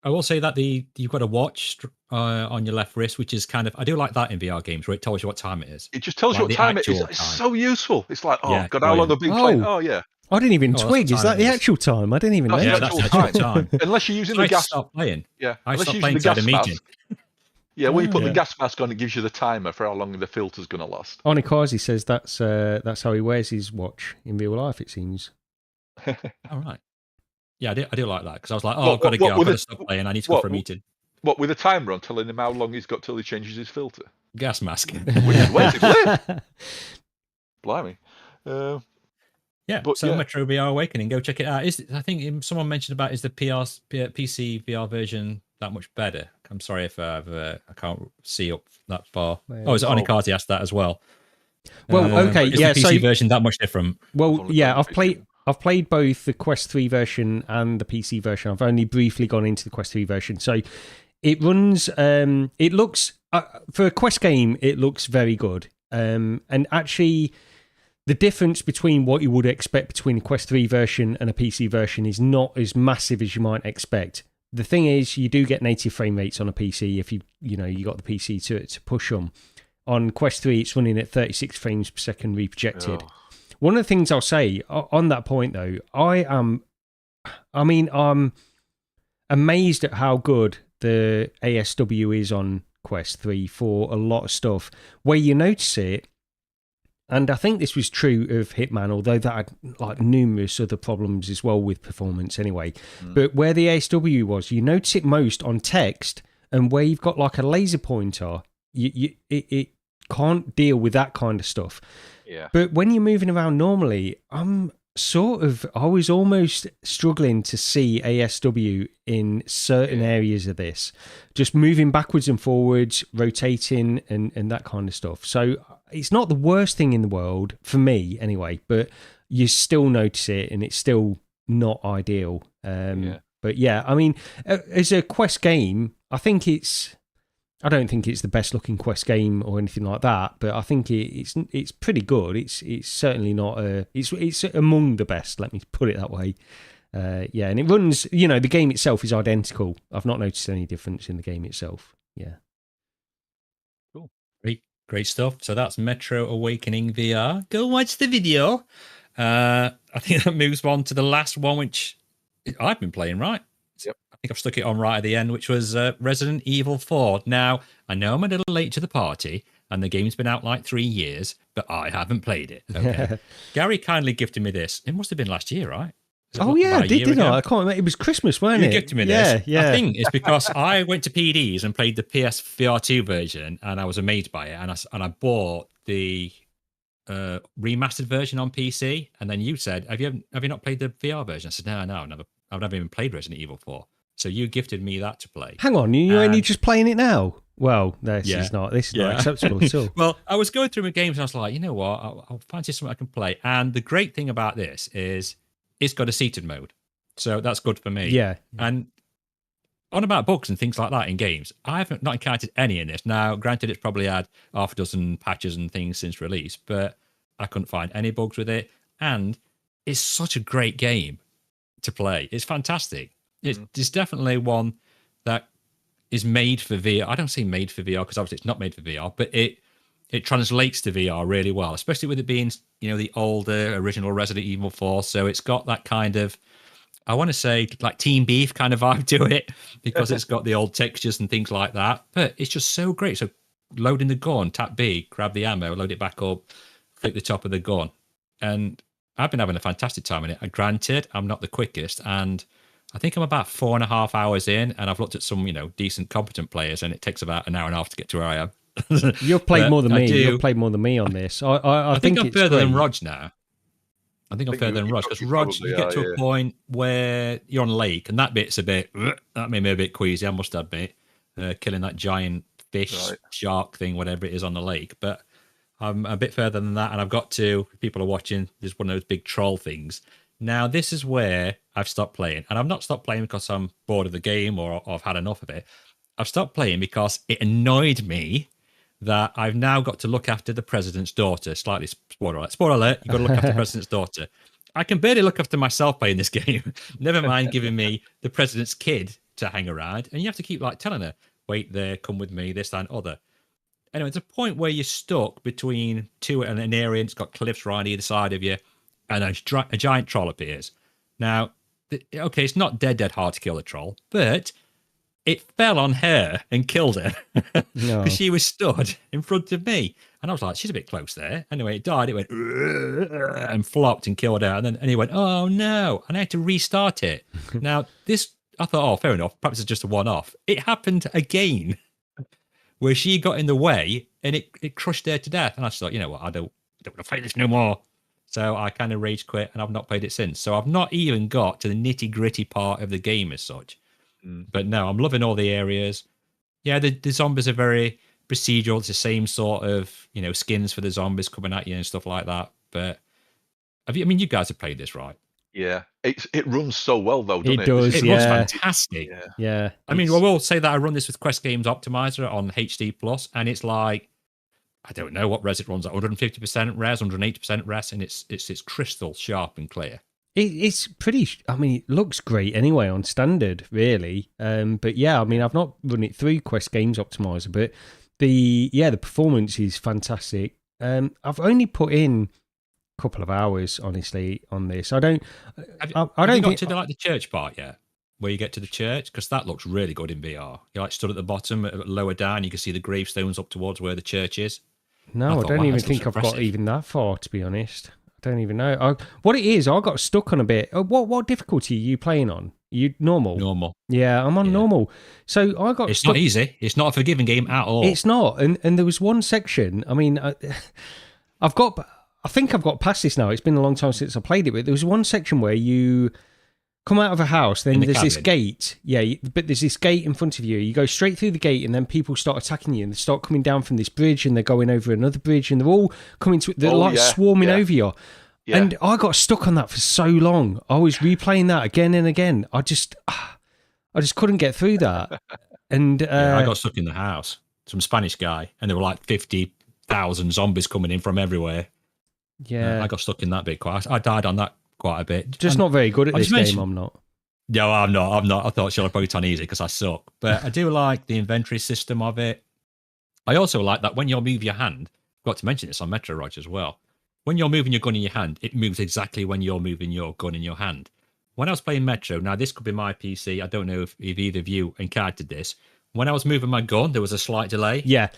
I will say that you've got a watch on your left wrist, which is kind of, I do like that in VR games where it tells you what time it is. It just tells you what time it is. It's so useful. It's like, God, how long I've been playing. Oh, yeah. I didn't even twig. Is that the actual time? I didn't even know. Yeah, that's the actual time. Unless you're using the gas. Stop playing. Yeah. I Unless stopped you're playing using the gas mask. Yeah, when you put the gas mask on, it gives you the timer for how long the filter's going to last. Onikazi says that's how he wears his watch in real life, it seems. All right. Yeah, I do like that because I was like, I've got to go. I've got to stop playing. I need to go for a meeting. What, with a timer on telling him how long he's got till he changes his filter? Gas mask. Where's it? Blimey. Metro VR Awakening, go check it out. I think someone mentioned about is the PC VR version that much better? I'm sorry if I can't see up that far. Is it Onikazi asked that as well? Well, okay, is the PC version that much different? Well, yeah, I've played both the Quest 3 version and the PC version. I've only briefly gone into the Quest 3 version. So it runs, it looks, for a Quest game, it looks very good. And actually, the difference between what you would expect between a Quest 3 version and a PC version is not as massive as you might expect. The thing is, you do get native frame rates on a PC if you got the PC to push them. On Quest 3, it's running at 36 frames per second reprojected. Oh. One of the things I'll say on that point, though, I'm amazed at how good the ASW is on Quest 3 for a lot of stuff. Where you notice it, and I think this was true of Hitman, although that had like numerous other problems as well with performance anyway. But where the ASW was, you notice it most on text, and where you've got like a laser pointer, it can't deal with that kind of stuff. Yeah. But when you're moving around normally, I was almost struggling to see ASW in certain areas of this, just moving backwards and forwards, rotating and that kind of stuff. So it's not the worst thing in the world, for me anyway, but you still notice it and it's still not ideal. But yeah, I mean, as a Quest game, I don't think it's the best looking Quest game or anything like that, but I think it's pretty good. It's certainly not it's among the best. Let me put it that way. And it runs. The game itself is identical. I've not noticed any difference in the game itself. Yeah. Cool. Great stuff. So that's Metro Awakening VR. Go watch the video. I think that moves on to the last one, which I've been playing, right? Yep. I think I've stuck it on right at the end, which was Resident Evil 4. Now, I know I'm a little late to the party, and the game's been out like 3 years, but I haven't played it. Okay. Gary kindly gifted me this. It must have been last year, right? Oh, yeah, didn't I? I can't remember. It was Christmas, wasn't it? You gifted me this. Yeah. I think it's because I went to PD's and played the PSVR 2 version, and I was amazed by it, and I bought the remastered version on PC, and then you said, have you not played the VR version? I said, no, I've never even played Resident Evil 4. So you gifted me that to play. Hang on, you're only just playing it now? Well, this is not acceptable at all. Well, I was going through my games and I was like, you know what? I'll fancy something I can play. And the great thing about this is it's got a seated mode. So that's good for me. Yeah. And on about bugs and things like that in games, I've not encountered any in this. Now, granted, it's probably had half a dozen patches and things since release, but I couldn't find any bugs with it. And it's such a great game to play. It's fantastic. It's definitely one that is made for VR. I don't say made for VR because obviously it's not made for VR, but it translates to VR really well, especially with it being, the older original Resident Evil 4. So it's got that kind of, I want to say like Team Beef kind of vibe to it because it's got the old textures and things like that. But it's just so great. So loading the gun, tap B, grab the ammo, load it back up, click the top of the gun. and I've been having a fantastic time in it. Granted, I'm not the quickest, and I think I'm about 4.5 hours in, and I've looked at some, decent, competent players, and it takes about an hour and a half to get to where I am. You've played more than me. You've played more than me on this. I think I'm it's further than great. Rog now. I think I'm further than Rog, because Rog, you get to a point where you're on a lake, and that bit's that made me a bit queasy, I must admit, killing that giant fish, shark thing, whatever it is on the lake. But I'm a bit further than that, and I've got to, if people are watching, there's one of those big troll things. Now, this is where I've stopped playing, and I've not stopped playing because I'm bored of the game or I've had enough of it. I've stopped playing because it annoyed me that I've now got to look after the president's daughter. Slightly spoiler alert, you've got to look after the president's daughter. I can barely look after myself playing this game. Never mind giving me the president's kid to hang around. And you have to keep telling her, wait there, come with me, this, that, and other. Anyway, it's a point where you're stuck between two and an area, and it's got cliffs right on either side of you, and a giant troll appears. Now, okay, it's not dead hard to kill a troll, but it fell on her and killed her because she was stood in front of me. And I was like, she's a bit close there. Anyway, it died. It went and flopped and killed her. And he went, oh no. And I had to restart it. Now, I thought, oh, fair enough. Perhaps it's just a one-off. It happened again where she got in the way and it crushed her to death. And I just thought, you know what? I don't want to play this no more. So I kind of rage quit and I've not played it since. So I've not even got to the nitty-gritty part of the game as such. But no, I'm loving all the areas. Yeah, the zombies are very procedural. It's the same sort of, skins for the zombies coming at you and stuff like that. But you guys have played this, right? Yeah. It runs so well, though, doesn't it? It does, It runs fantastic. Yeah. I will say that I run this with Quest Games Optimizer on HD+, and it's like, I don't know what res it runs at, 150% res, 180% res, and it's crystal sharp and clear. It's pretty. It looks great anyway on standard, really. But yeah, I've not run it through Quest Games Optimizer, but the performance is fantastic. I've only put in a couple of hours, honestly, on this. I don't. Have you got to the church part yet? Where you get to the church, because that looks really good in VR. You're stood at the bottom, lower down, you can see the gravestones up towards where the church is. No, I don't even think I've got even that far, to be honest. I don't even know. What it is, I got stuck on a bit. What difficulty are you playing on? You normal? Normal. Yeah, I'm on normal. So I got. It's not easy. It's not a forgiving game at all. It's not. And there was one section. I think I've got past this now. It's been a long time since I played it, but there was one section where you come out of a house, then there's this gate. Yeah, but there's this gate in front of you. You go straight through the gate, and then people start attacking you, and they start coming down from this bridge, and they're going over another bridge, and they're all coming to. They're swarming over you. Yeah. And I got stuck on that for so long. I was replaying that again and again. I just couldn't get through that. And I got stuck in the house. Some Spanish guy, and there were 50,000 zombies coming in from everywhere. Yeah, I got stuck in that bit I died on that quite a bit. Just not very good at this game, I'm not. No, I'm not. I thought, shall I put it on easy because I suck. But I do like the inventory system of it. I also like that when you move your hand, I've got to mention this on Metro Rog as well. When you're moving your gun in your hand, it moves exactly when you're moving your gun in your hand. When I was playing Metro, now this could be my PC, I don't know if either of you encountered this. When I was moving my gun, there was a slight delay. Yeah,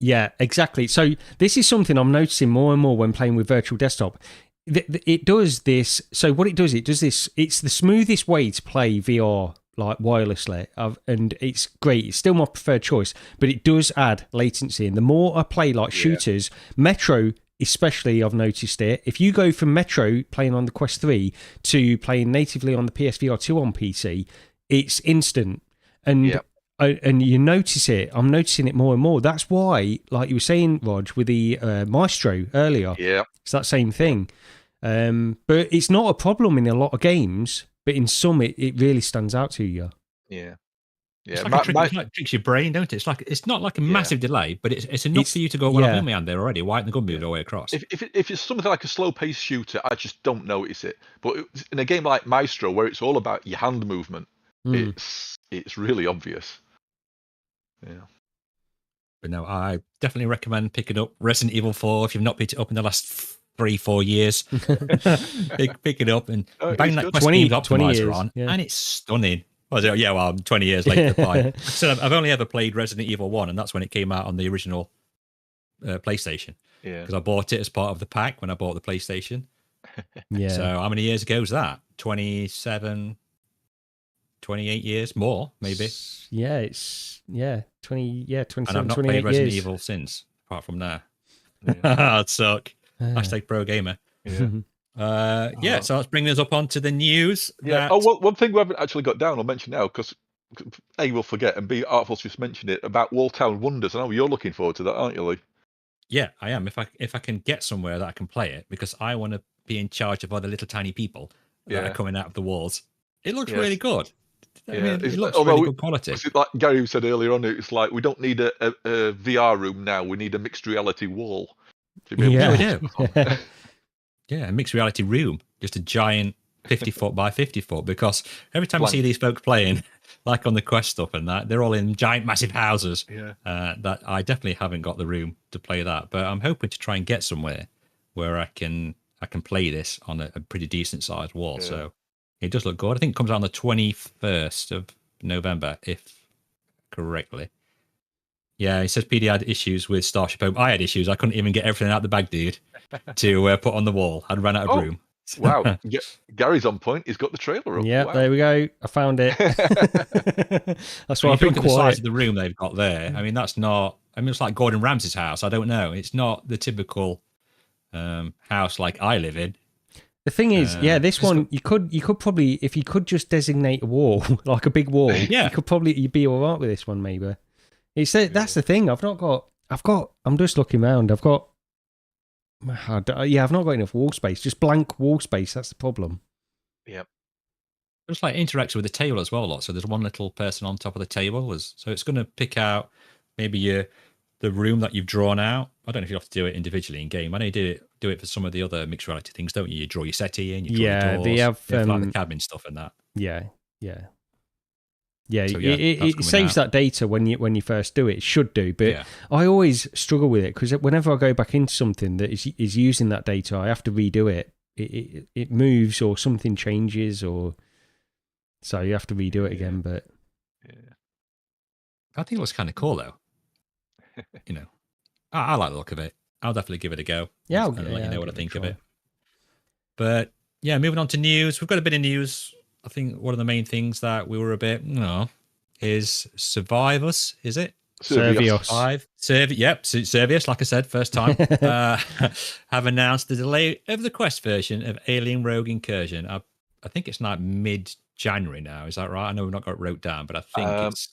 yeah, exactly. So this is something I'm noticing more and more when playing with virtual desktop. It does this. So what it does this. It's the smoothest way to play VR wirelessly, and it's great. It's still my preferred choice, but it does add latency. And the more I play shooters, Metro especially, I've noticed it. If you go from Metro playing on the Quest 3 to playing natively on the PSVR 2 on PC, it's instant. And you notice it. I'm noticing it more and more. That's why, like you were saying, Rog, with the Maestro earlier, it's that same thing. But it's not a problem in a lot of games, but in some it really stands out to you. Yeah. Yeah, it tricks your brain, don't it? It's not like a massive delay, but it's enough for you to go, well, I'm in my hand there already. Why isn't the gun moved all the way across? If it's something like a slow-paced shooter, I just don't notice it. But in a game like Maestro, where it's all about your hand movement, it's really obvious. Yeah. But no, I definitely recommend picking up Resident Evil 4 if you've not picked it up in the last 3-4 years. pick it up and bang that Quest Games Optimizer on, and it's stunning. I'm 20 years late to play. So I've only ever played Resident Evil 1, and that's when it came out on the original PlayStation. Yeah. Because I bought it as part of the pack when I bought the PlayStation. Yeah. So how many years ago was that? 27, 28 years more, maybe. Yeah, it's 27, And I've not 28 played Resident years. Evil since, apart from there. Yeah. I'd suck. Hashtag pro gamer. Yeah. So let's bring us up onto the news. Yeah. Oh, one thing we haven't actually got down, I'll mention now, because A, we'll forget, and B, Artful's just mentioned it, about Walltown Wonders. I know you're looking forward to that, aren't you, Lee? Yeah, I am. If I can get somewhere that I can play it, because I want to be in charge of other little tiny people that are coming out of the walls. It looks really good. I mean, it looks really good quality. It's like Gary said earlier on, it's like we don't need a VR room now. We need a mixed reality wall. To be able Yeah, we do. Yeah, a mixed reality room, just a giant 50-foot by 50-foot. Because every time I see these folks playing, like on the Quest stuff and that, they're all in giant, massive houses. Yeah. That I definitely haven't got the room to play that, but I'm hoping to try and get somewhere where I can play this on a pretty decent sized wall. Yeah. So it does look good. I think it comes out on the 21st of November, if correctly. Yeah, it says PD had issues with Starship Home. I had issues. I couldn't even get everything out the bag, dude, to put on the wall. I'd run out of room. Wow. Gary's on point. He's got the trailer up. Yeah, wow. there we go. I found it. That's why I've been look at the size quiet. of the room they've got there. I mean, that's not. I mean, it's like Gordon Ramsay's house. I don't know. It's not the typical house like I live in. The thing is, this one you could probably, if you could just designate a wall, like a big wall, you'd be all right with this one, maybe. That's the thing. I'm just looking around. I've not got enough wall space. Just blank wall space. That's the problem. Yep. It's like interacts with the table as well a lot. So there's one little person on top of the table. So it's going to pick out maybe the room that you've drawn out. I don't know if you have to do it individually in game. I know you do it for some of the other mixed reality things, don't you? You draw your settee in, you draw your doors. They have like the cabin stuff and that. Yeah. So, it saves that data when you first do it. It should do, but I always struggle with it because whenever I go back into something that is using that data, I have to redo it. It moves or something changes, or so you have to redo it again. But I think it looks kind of cool though. You know, I like the look of it. I'll definitely give it a go. Yeah, I'll let you know what I think of it. But yeah, moving on to news. We've got a bit of news. I think one of the main things that we were a bit, is Survivors, is it? Servios. Servius, like I said, first time, have announced the delay of the Quest version of Alien Rogue Incursion. I think it's like mid-January now, is that right? I know we've not got it wrote down, but I think it's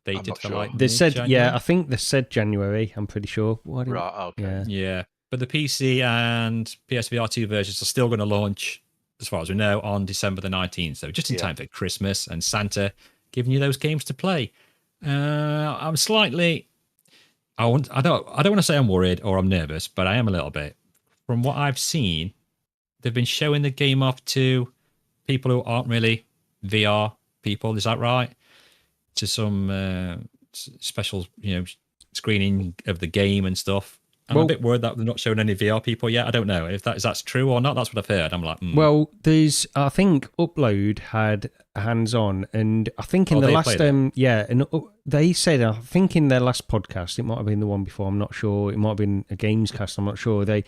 dated for like mid-January. I think they said January, I'm pretty sure. Right, okay. Yeah, but the PC and PSVR 2 versions are still going to launch, as far as we know, on December the 19th. So just in time for Christmas and Santa giving you those games to play. I'm slightly, I don't want to say I'm worried or I'm nervous, but I am a little bit. From what I've seen, they've been showing the game off to people who aren't really VR people. Is that right? To some special, screening of the game and stuff. I'm a bit worried that they're not showing any VR people yet. I don't know if that's true or not. That's what I've heard. I'm like, Well, I think Upload had hands-on, and I think in the last, and they said, I think in their last podcast, it might have been the one before, I'm not sure. It might have been a Gamescast, I'm not sure. They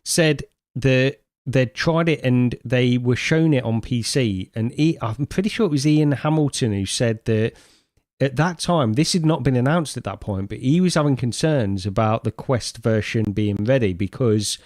said that they'd tried it and they were showing it on PC, and I'm pretty sure it was Ian Hamilton who said that at that time, this had not been announced at that point, but he was having concerns about the Quest version being ready, because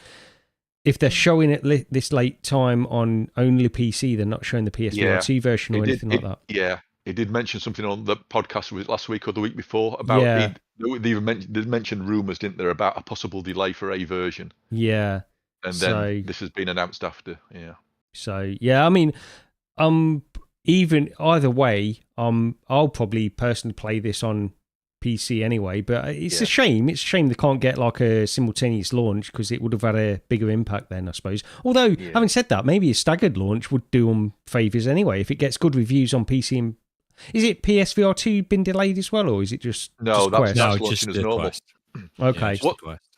if they're showing it this late time on only PC, they're not showing the PSVR 2 version or anything like that. Yeah, he did mention something on the podcast last week or the week before about they mentioned rumours, didn't there, about a possible delay for a version. Yeah. And then this has been announced after, So, I mean, even either way, I'll probably personally play this on PC anyway, but it's a shame. It's a shame they can't get like a simultaneous launch, because it would have had a bigger impact then, I suppose. Although, having said that, maybe a staggered launch would do them favours anyway. If it gets good reviews on PC and... Is it PSVR 2 been delayed as well, or is it just Quest? That's launching as normal. Quest. Okay.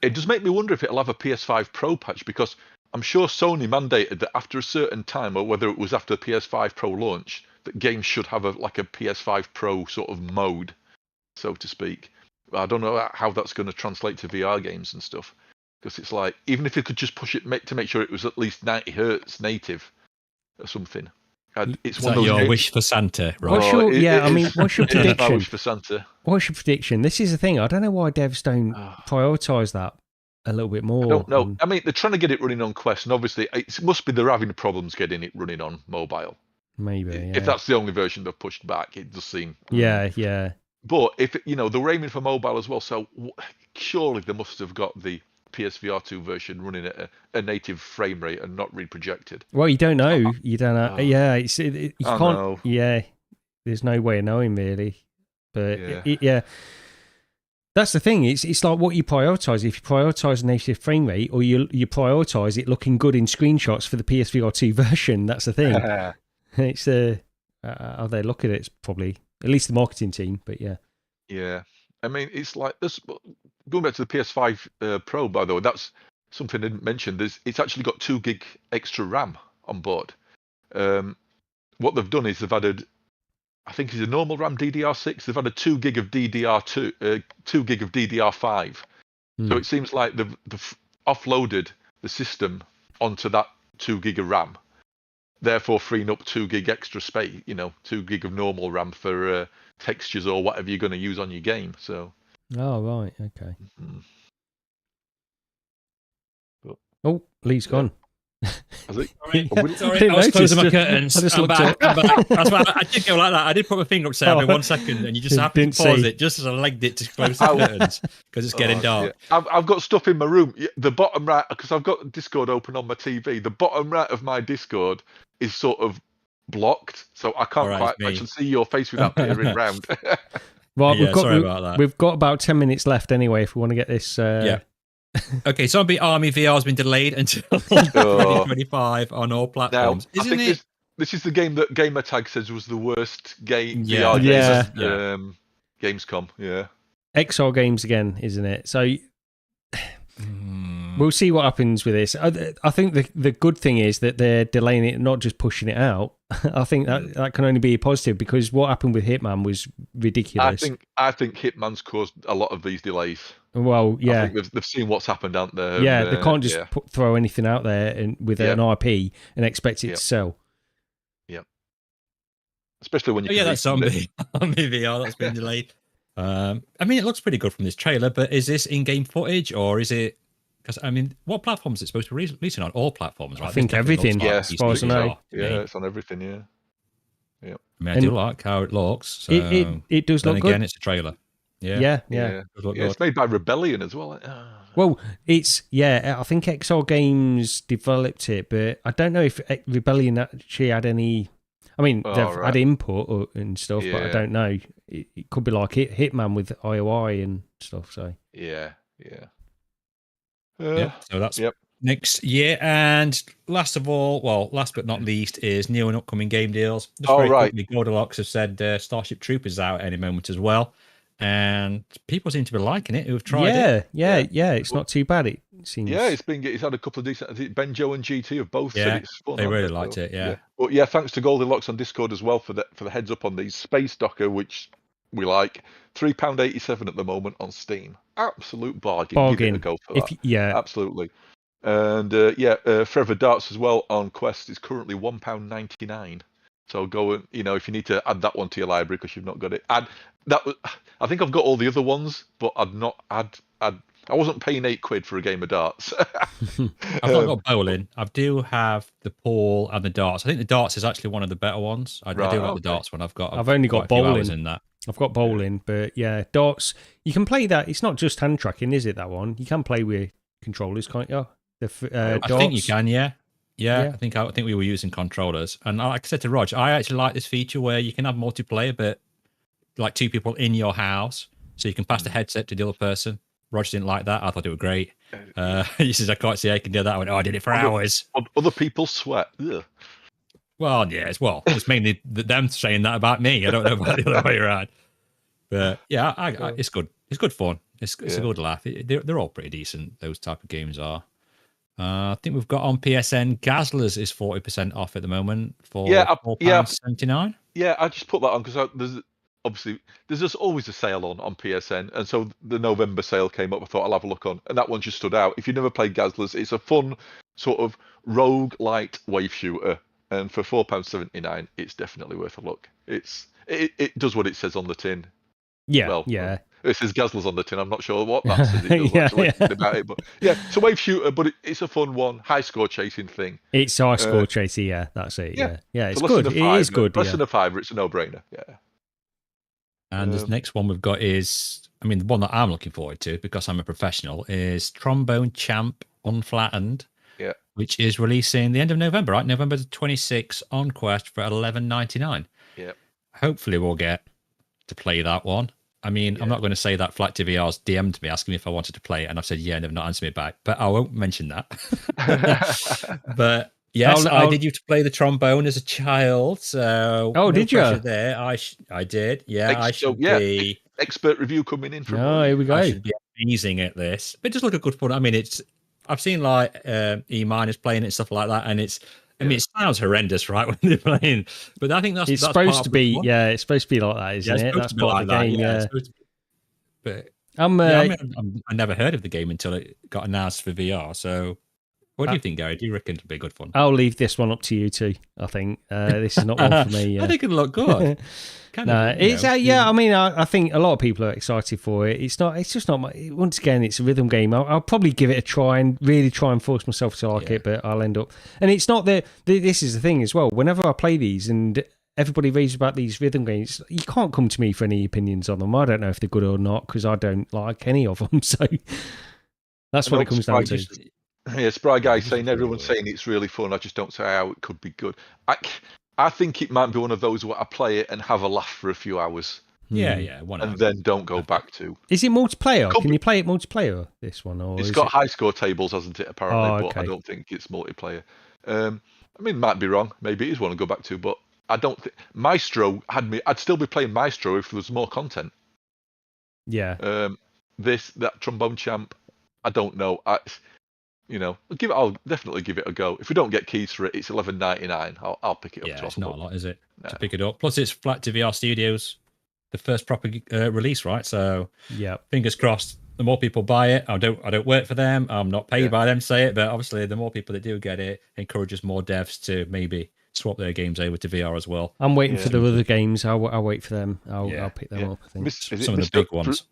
It does make me wonder if it'll have a PS5 Pro patch, because I'm sure Sony mandated that after a certain time, or whether it was after the PS5 Pro launch, that games should have a PS5 Pro sort of mode, so to speak. I don't know how that's going to translate to VR games and stuff, because it's like, even if you could just push it to make sure it was at least 90 hertz native or something. It's one of those your games. wish for Santa, right? What's your, what's your It is my prediction? wish for Santa. What's your prediction? This is the thing. I don't know why devs don't prioritise that a little bit more. I don't know. I mean, they're trying to get it running on Quest, and obviously it must be they're having problems getting it running on mobile. Maybe, yeah. If that's the only version they've pushed back, it does seem. Yeah. But if they were aiming for mobile as well, so surely they must have got the PSVR 2 version running at a native frame rate and not reprojected. Well, you don't know. You don't know. Yeah, you can't. Know. Yeah, there's no way of knowing really. But yeah. That's the thing. It's like what you prioritise. If you prioritise native frame rate, or you prioritise it looking good in screenshots for the PSVR 2 version, that's the thing. It's how they look at it. It's probably at least the marketing team. But yeah. Yeah, I mean, it's like this. Going back to the PS5 Pro, by the way, that's something I didn't mention. It's actually got 2 gig extra RAM on board. What they've done is they've added, I think it's a normal RAM DDR6. They've added 2 gig of DDR2, 2 gig of DDR5. So it seems like they've offloaded the system onto that 2 gig of RAM, therefore freeing up 2 gig extra space. 2 gig of normal RAM for textures or whatever you're going to use on your game. So. Oh right, okay. But, Lee's gone. Sorry, I was closing my curtains. I just I'm looked back. That's why I did go like that. I did put my finger up to say every 1 second, and you just happened to pause it just as I legged it to close the curtains because it's getting dark. Yeah. I've got stuff in my room. The bottom right, because I've got Discord open on my TV. The bottom right of my Discord is sort of blocked, so I can't quite actually see your face without peering round. Right, yeah, we've got about 10 minutes left anyway if we want to get this. Yeah. Okay, Zombie Army VR has been delayed until 2025 on all platforms. Now, Isn't it? This is the game that Gamertag says was the worst game VR game Gamescom. Yeah. XR games again, isn't it? So we'll see what happens with this. I think the good thing is that they're delaying it, not just pushing it out. I think that can only be a positive, because what happened with Hitman was ridiculous. I think Hitman's caused a lot of these delays. Well, yeah, I think they've seen what's happened out there. Yeah, they can't just throw anything out there and with an IP and expect it to sell. Yeah, especially when you that's Zombie VR that's been delayed. I mean, it looks pretty good from this trailer, but is this in-game footage or is it? Because I mean, what platform is it supposed to be releasing on? All platforms, right? I think everything. As far as I know. Yeah, it's on everything. Yeah. I mean, I do like how it looks. So, it does look good. Again, it's a trailer. Yeah. It's made by Rebellion as well. Well, it's I think XR Games developed it, but I don't know if Rebellion actually had any. I mean, they've had input and stuff, but I don't know. It could be like Hitman with IOI and stuff. So yeah. So that's next year. And last but not least is new and upcoming game deals. Just quickly, Goldilocks have said Starship Troopers is out at any moment as well. And people seem to be liking it who've tried it. Yeah. It's not too bad, it seems. Yeah, it's had a couple of decent. I think Benjo and GT have both said it's fun. They really liked it. Yeah. But thanks to Goldilocks on Discord as well for the heads up on these Space Docker, which we like. £3.87 at the moment on Steam. Absolute bargain. Give it a go for that. Absolutely. And Forever Darts as well on Quest is currently £1.99. So go and if you need to add that one to your library because you've not got it. I think I've got all the other ones, but I wasn't paying £8 for a game of darts. I've not got bowling. I do have the pool and the darts. I think the darts is actually one of the better ones. I do like the darts one. I've only got bowling in that. I've got bowling, but darts. You can play that. It's not just hand tracking, is it? That one you can play with controllers, can't you? I think you can. Yeah. I think we were using controllers, and like I said to Rog, I actually like this feature where you can have multiplayer, but like 2 people in your house, so you can pass the headset to the other person. Rog didn't like that. I thought it was great. He says, "I can't see I can do that." I went, "Oh, I did it for hours." Other people sweat. Ugh. Well, yeah, it's mainly them saying that about me. I don't know about the other way around, but it's good. It's good fun. It's a good laugh. They're all pretty decent. Those type of games are. I think we've got on PSN, Gazlers is 40% off at the moment for £4.79. Yeah, I just put that on because obviously there's just always a sale on PSN, and so the November sale came up. I thought I'll have a look on, and that one just stood out. If you've never played Gazlers, it's a fun sort of rogue light wave shooter, and for £4.79, it's definitely worth a look. It does what it says on the tin. Yeah, Well, yeah. It says Gazlers on the tin. I'm not sure what that says. It does about it, but yeah, it's a wave shooter, but it's a fun one, high score chasing thing. It's high score chasing. Yeah, that's it. Yeah. It's for good. It is good. Less than a fiver, it's a no-brainer. Yeah. And this next one we've got is, I mean, the one that I'm looking forward to because I'm a professional is Trombone Champ Unflattened. Yeah. Which is releasing the end of November, right? November the 26th on Quest for $11.99. Yeah. Hopefully we'll get to play that one. I mean, I'm not going to say that Flat TVR's DM'd me asking me if I wanted to play it, and I've said yeah, and they've not answered me back. But I won't mention that. But yes, I did used to play the trombone as a child. So did you? There, I did. Yeah, I should be expert review coming in from. Oh, here we go. I should be amazing at this. But just look at good fun. I mean, I've seen like E Miners playing it and stuff like that, and I mean, it sounds horrendous, right, when they're playing. But I think that's supposed to be. Yeah, it's supposed to be like that, isn't it? That's part of the game. Yeah. But I never heard of the game until it got announced for VR. So, what do you think, Gary? Do you reckon it'll be good fun? I'll leave this one up to you two. I think this is not one for me. I think it'll look good. I mean, I think a lot of people are excited for it. It's just not my. Once again, it's a rhythm game. I'll probably give it a try and really try and force myself to like it, but I'll end up. And it's not that. This is the thing as well. Whenever I play these and everybody reads about these rhythm games, you can't come to me for any opinions on them. I don't know if they're good or not because I don't like any of them. So that's what it comes down to. Yeah, Spry Guy saying everyone's saying it's really fun. I just don't see how it could be good. I think it might be one of those where I play it and have a laugh for a few hours. Yeah, and then don't go back to. Is it multiplayer? Can you play it multiplayer? This one, or it's got high score tables, hasn't it? Apparently, but I don't think it's multiplayer. I mean, might be wrong. Maybe it is one to go back to, but I don't think Maestro had me. I'd still be playing Maestro if there was more content. Yeah. That Trombone Champ, I don't know. I'll definitely give it a go. If we don't get keys for it, it's $11.99. I'll pick it up. Yeah, it's not a lot, is it? No. To pick it up. Plus, it's Flat to VR Studios, the first proper release, right? So, fingers crossed. The more people buy it, I don't work for them. I'm not paid by them to say it, but obviously, the more people that do get it, encourages more devs to maybe swap their games over to VR as well. I'm waiting for the other games. I'll wait for them. I'll pick them up. I think some of the big ones.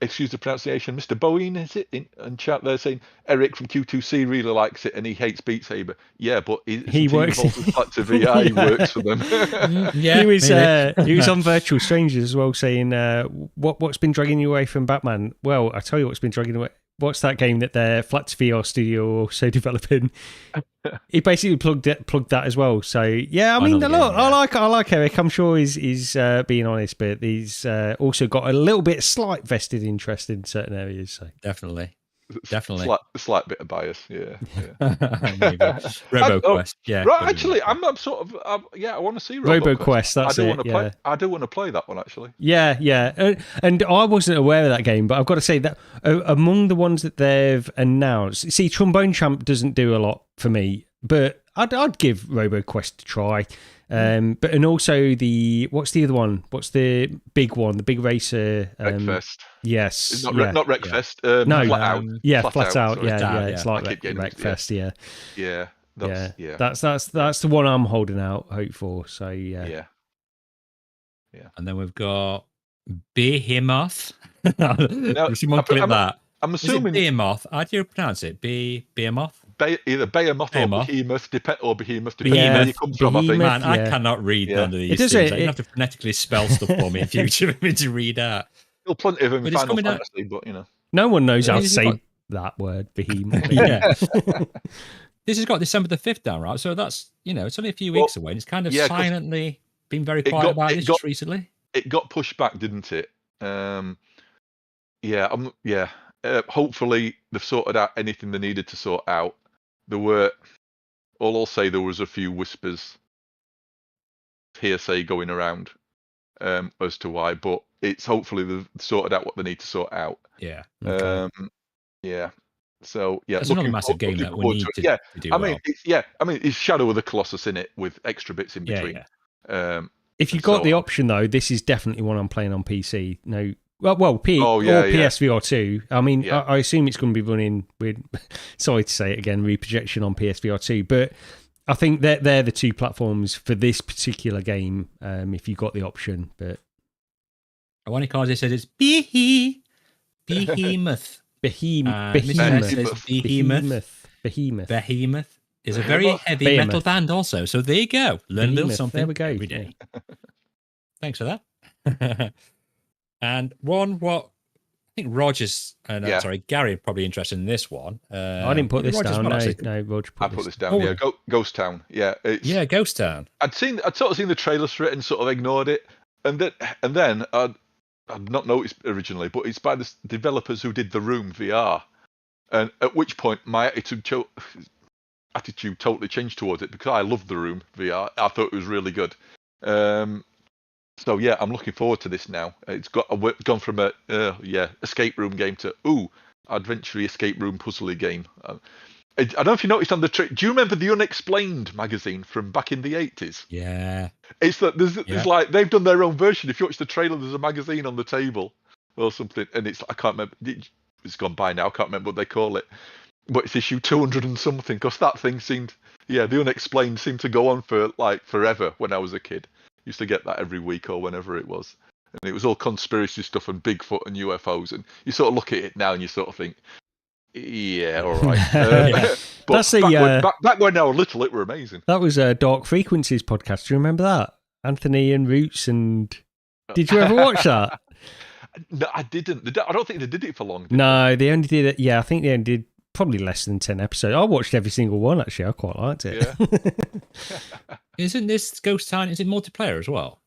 Excuse the pronunciation. Mr. Bowen, is it in chat there saying Eric from Q2C really likes it and he hates Beat Saber. Yeah, but he works with Flat to VR. He works for them. He was on Virtual Strangers as well, saying what's been dragging you away from Batman. Well, I tell you what's been dragging away. What's that game that their Flat to VR studio are also developing? He basically plugged that as well. So yeah, I mean, I like Eric. I'm sure he's being honest, but he's also got a little bit slight vested interest in certain areas. So definitely. Slight bit of bias, yeah. RoboQuest, Right, actually, I'm sort of, I want to see RoboQuest. That's it. I do want to play that one actually. Yeah. And I wasn't aware of that game, but I've got to say that among the ones that they've announced, see, Trombone Champ doesn't do a lot for me, but I'd give RoboQuest a try. But and also what's the other one? What's the big one? The big racer? Wreckfest. Yes. Not Wreckfest. No. Flat Out. Yeah, Flat Out. Sorry. Yeah. It's like Wreckfest. Yeah. That's the one I'm holding out hope for. So yeah. And then we've got Behemoth. Someone click that. I'm assuming Behemoth. How do you pronounce it? Behemoth. Either Behemoth or Behemoth, depending where you come from. I think. Man, I cannot read none of these things. You have to phonetically spell stuff for me in future for me to read out. Still plenty of them in Final Fantasy, but no one knows how to say that word, Behemoth. This has got December the 5th down, right? So that's it's only a few weeks away. And it's kind of silently been very quiet about this just recently. It got pushed back, didn't it? Hopefully they've sorted out anything they needed to sort out. I'll say there was a few whispers, hearsay going around as to why, but it's hopefully they've sorted out what they need to sort out. Yeah. Okay. So it's another massive game that we need to do. I mean, it's Shadow of the Colossus in it with extra bits in between. If you got the option though, this is definitely one I'm playing on PC. No, or yeah. PSVR 2. I mean, Yeah. I assume it's going to be running with. Sorry to say it again, reprojection on PSVR 2, but I think they're the two platforms for this particular game. If you got the option, but One of the says it's Behemoth. Behemoth is a very heavy metal band also. So there you go. Learn a little something there we go. every day. Thanks for that. And what I think Roger's, sorry, Gary probably interested in this one. I didn't put this down. No, Roger put this down. Yeah, Ghost Town. Yeah, Ghost Town. I'd sort of seen the trailers for it and sort of ignored it, and then I'd not noticed originally, but it's by the developers who did The Room VR, and at which point my attitude totally changed towards it because I loved The Room VR. I thought it was really good. So yeah, I'm looking forward to this now. It's gone from a escape room game to adventure escape room puzzly game. I don't know if you noticed on the do you remember the Unexplained magazine from back in the 80s? Yeah. It's that there's like they've done their own version. If you watch the trailer, there's a magazine on the table or something, and I can't remember. It's gone by now. I can't remember what they call it, but it's issue 200 and something. Because that thing the Unexplained seemed to go on for like forever when I was a kid. Used to get that every week or whenever it was, and it was all conspiracy stuff and Bigfoot and UFOs. And you sort of look at it now and you sort of think, yeah, all right. But back when I was little, it were amazing. That was a Dark Frequencies podcast. Do you remember that? Anthony and Roots, and did you ever watch that? No, I didn't. I don't think they did it for long. No, they only did it. Yeah, I think they only did probably less than 10 episodes. I watched every single one actually. I quite liked it. Yeah. Isn't this Ghost Town? Is it multiplayer as well,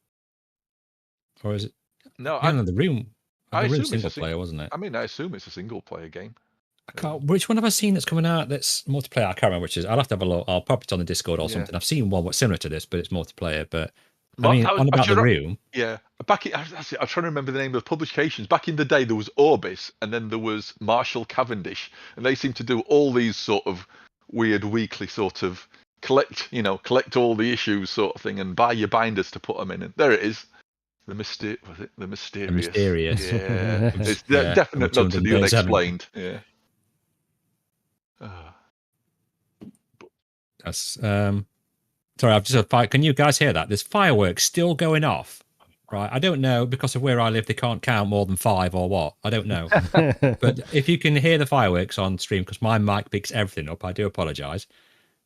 or is it? No, The Room. I assume single player, wasn't it? I mean, I assume it's a single player game. I can't. Which one have I seen that's coming out that's multiplayer? I can't remember which is. I'll have to have a look. I'll pop it on the Discord or something. I've seen one what's similar to this, but it's multiplayer. But I mean, The Room. Yeah, I'm trying to remember the name of the publications. Back in the day, there was Orbis, and then there was Marshall Cavendish, and they seem to do all these sort of weird weekly sort of collect all the issues sort of thing, and buy your binders to put them in. And there it is. The Mysterious. Yeah, it's definite not to the Unexplained. Yeah. That's sorry, I've just can you guys hear that? There's fireworks still going off, right? I don't know, because of where I live they can't count more than 5 or what, I don't know. But if you can hear the fireworks on stream, because my mic picks everything up, I do apologize.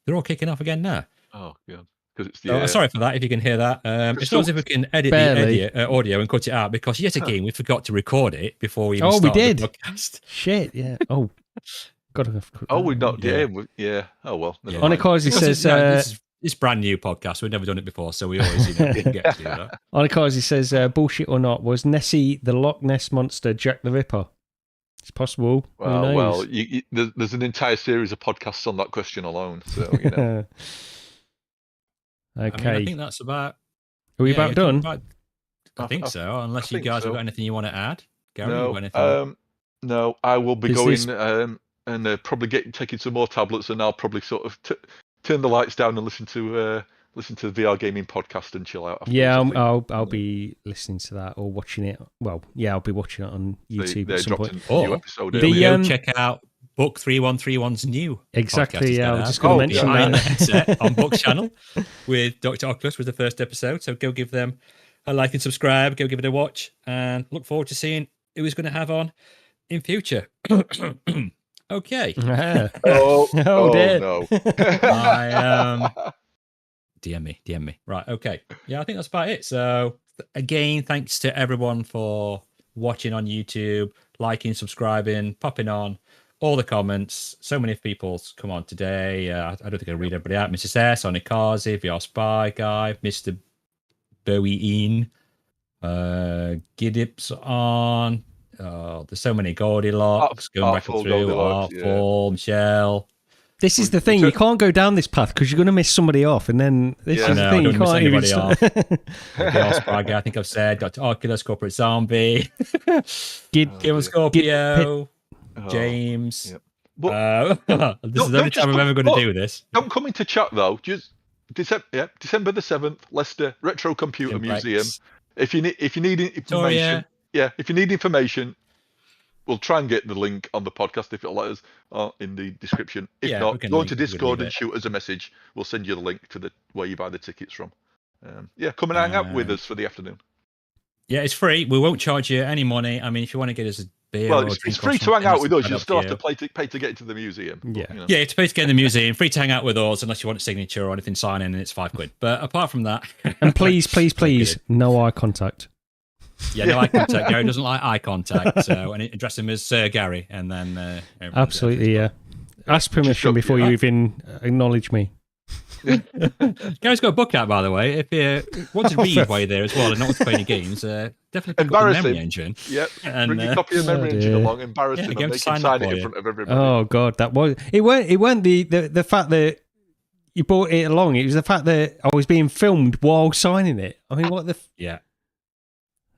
They're all kicking off again now. Oh god, because it's sorry for that if you can hear that. It's not as if we can edit the audio and cut it out, because yet again we forgot to record it before we even started the podcast. Shit, yeah. Oh, we not. Yeah. Oh well. Onikazi says this brand new podcast. We've never done it before, so we always get to do that. Onikazi says, bullshit or not, was Nessie the Loch Ness monster Jack the Ripper? It's possible. Well, there's an entire series of podcasts on that question alone. So you know. Okay. I think that's about. Are we about done? I think so. Unless you guys have got anything you want to add, Gary. No, I will be going and probably taking some more tablets, and I'll probably sort of turn the lights down and listen to the VR gaming podcast and chill out. I'll be listening to that or watching it. Well, I'll be watching it on YouTube at some point. Check out Book 3131's new exactly. Yeah, I was just going to mention that. The headset on Book's channel with Dr. Oculus was the first episode. So go give them a like and subscribe. Go give it a watch, and look forward to seeing who he's going to have on in future. Okay. dear. No. DM me. Right. Okay. Yeah, I think that's about it. So again, thanks to everyone for watching on YouTube, liking, subscribing, popping on, all the comments. So many people come on today. I don't think I'll read everybody out. Mrs. S, Onikazi, VR Spy Guy, Mr. Bowie Giddip's on. There's so many Goldilocks going back through. Artful, Michelle. This is the thing. You can't go down this path because you're going to miss somebody off, and then this is the thing. You can't even miss anybody off. I think I've said Dr. Oculus, Corporate Zombie, Kim Scorpio, James. Yep. This is the only time I'm ever going to do this. Don't come into chat though. Just December the 7th, Leicester Retro Computer Complex. Museum. If you need information, if you need information, we'll try and get the link on the podcast if it'll let us, or in the description. If not, go into Discord and shoot us a message. We'll send you the link to where you buy the tickets from. Come and hang out with us for the afternoon. Yeah, it's free. We won't charge you any money. I mean, if you want to get us a beer, it's free to hang out with us. You'll still have to pay to get into the museum. Yeah, but, you have to pay to get in the museum. Free to hang out with us, unless you want a signature or anything signing, and it's £5. But apart from that, and please, no eye contact. Yeah, no eye contact. Gary doesn't like eye contact, so and address him as Sir Gary, and then absolutely, yeah. Ask permission before you even acknowledge me. Gary's got a book out, by the way. If you want to read while you're there as well and not want to play any games, definitely pick up the Memory Engine. Yep, and bring your copy of Memory Engine along, embarrass him, and make him sign it in front of everybody. Oh God, it weren't the fact that you brought it along. It was the fact that I was being filmed while signing it. I mean, what the? Yeah.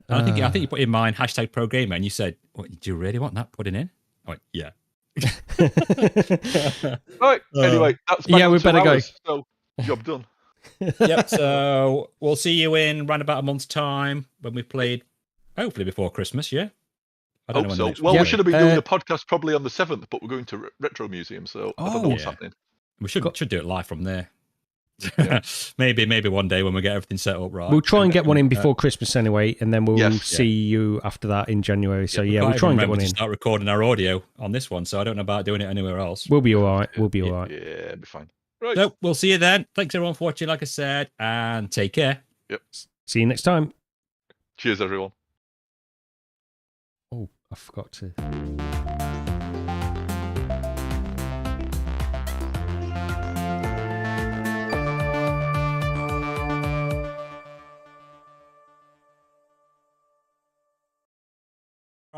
I think you put in mind #ProGamer, and you said, "Do you really want that putting in?" I went, "Yeah." Right. Anyway, that's we better go. So, job done. Yep. So we'll see you in around about a month's time when we've played, hopefully before Christmas. Yeah. I don't know when so. Well, we should have been doing a podcast probably on the 7th, but we're going to Retro Museum, so I don't know what's happening. We should do it live from there. Yeah. maybe one day when we get everything set up right. We'll try and get one in before Christmas anyway, and then we'll see you after that in January. So we'll try and get one in. Start recording our audio on this one, so I don't know about doing it anywhere else. We'll be all right. We'll be all right. Yeah, it'll be fine. Right. So we'll see you then. Thanks everyone for watching, like I said, and take care. Yep. See you next time. Cheers, everyone. Oh, I forgot to.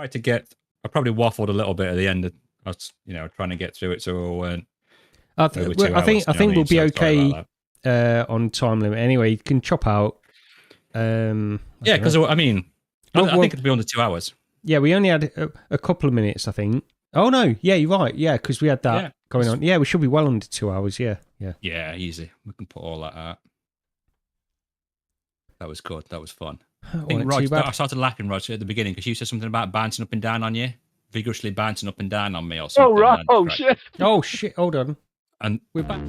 I probably waffled a little bit at the end. I was, trying to get through it, so we weren't. I think we'll be okay on time limit. Anyway, you can chop out. Because I think it'd be under 2 hours. Yeah, we only had a couple of minutes, I think. Oh no, yeah, you're right. Yeah, because we had that going on. Yeah, we should be well under 2 hours. Yeah. Yeah, easy. We can put all that out. That was good. That was fun. I started laughing, Roger, at the beginning because you said something about bouncing up and down on you, vigorously bouncing up and down on me or something. Oh, right. Oh, shit. Oh, shit. Hold on. And we're back.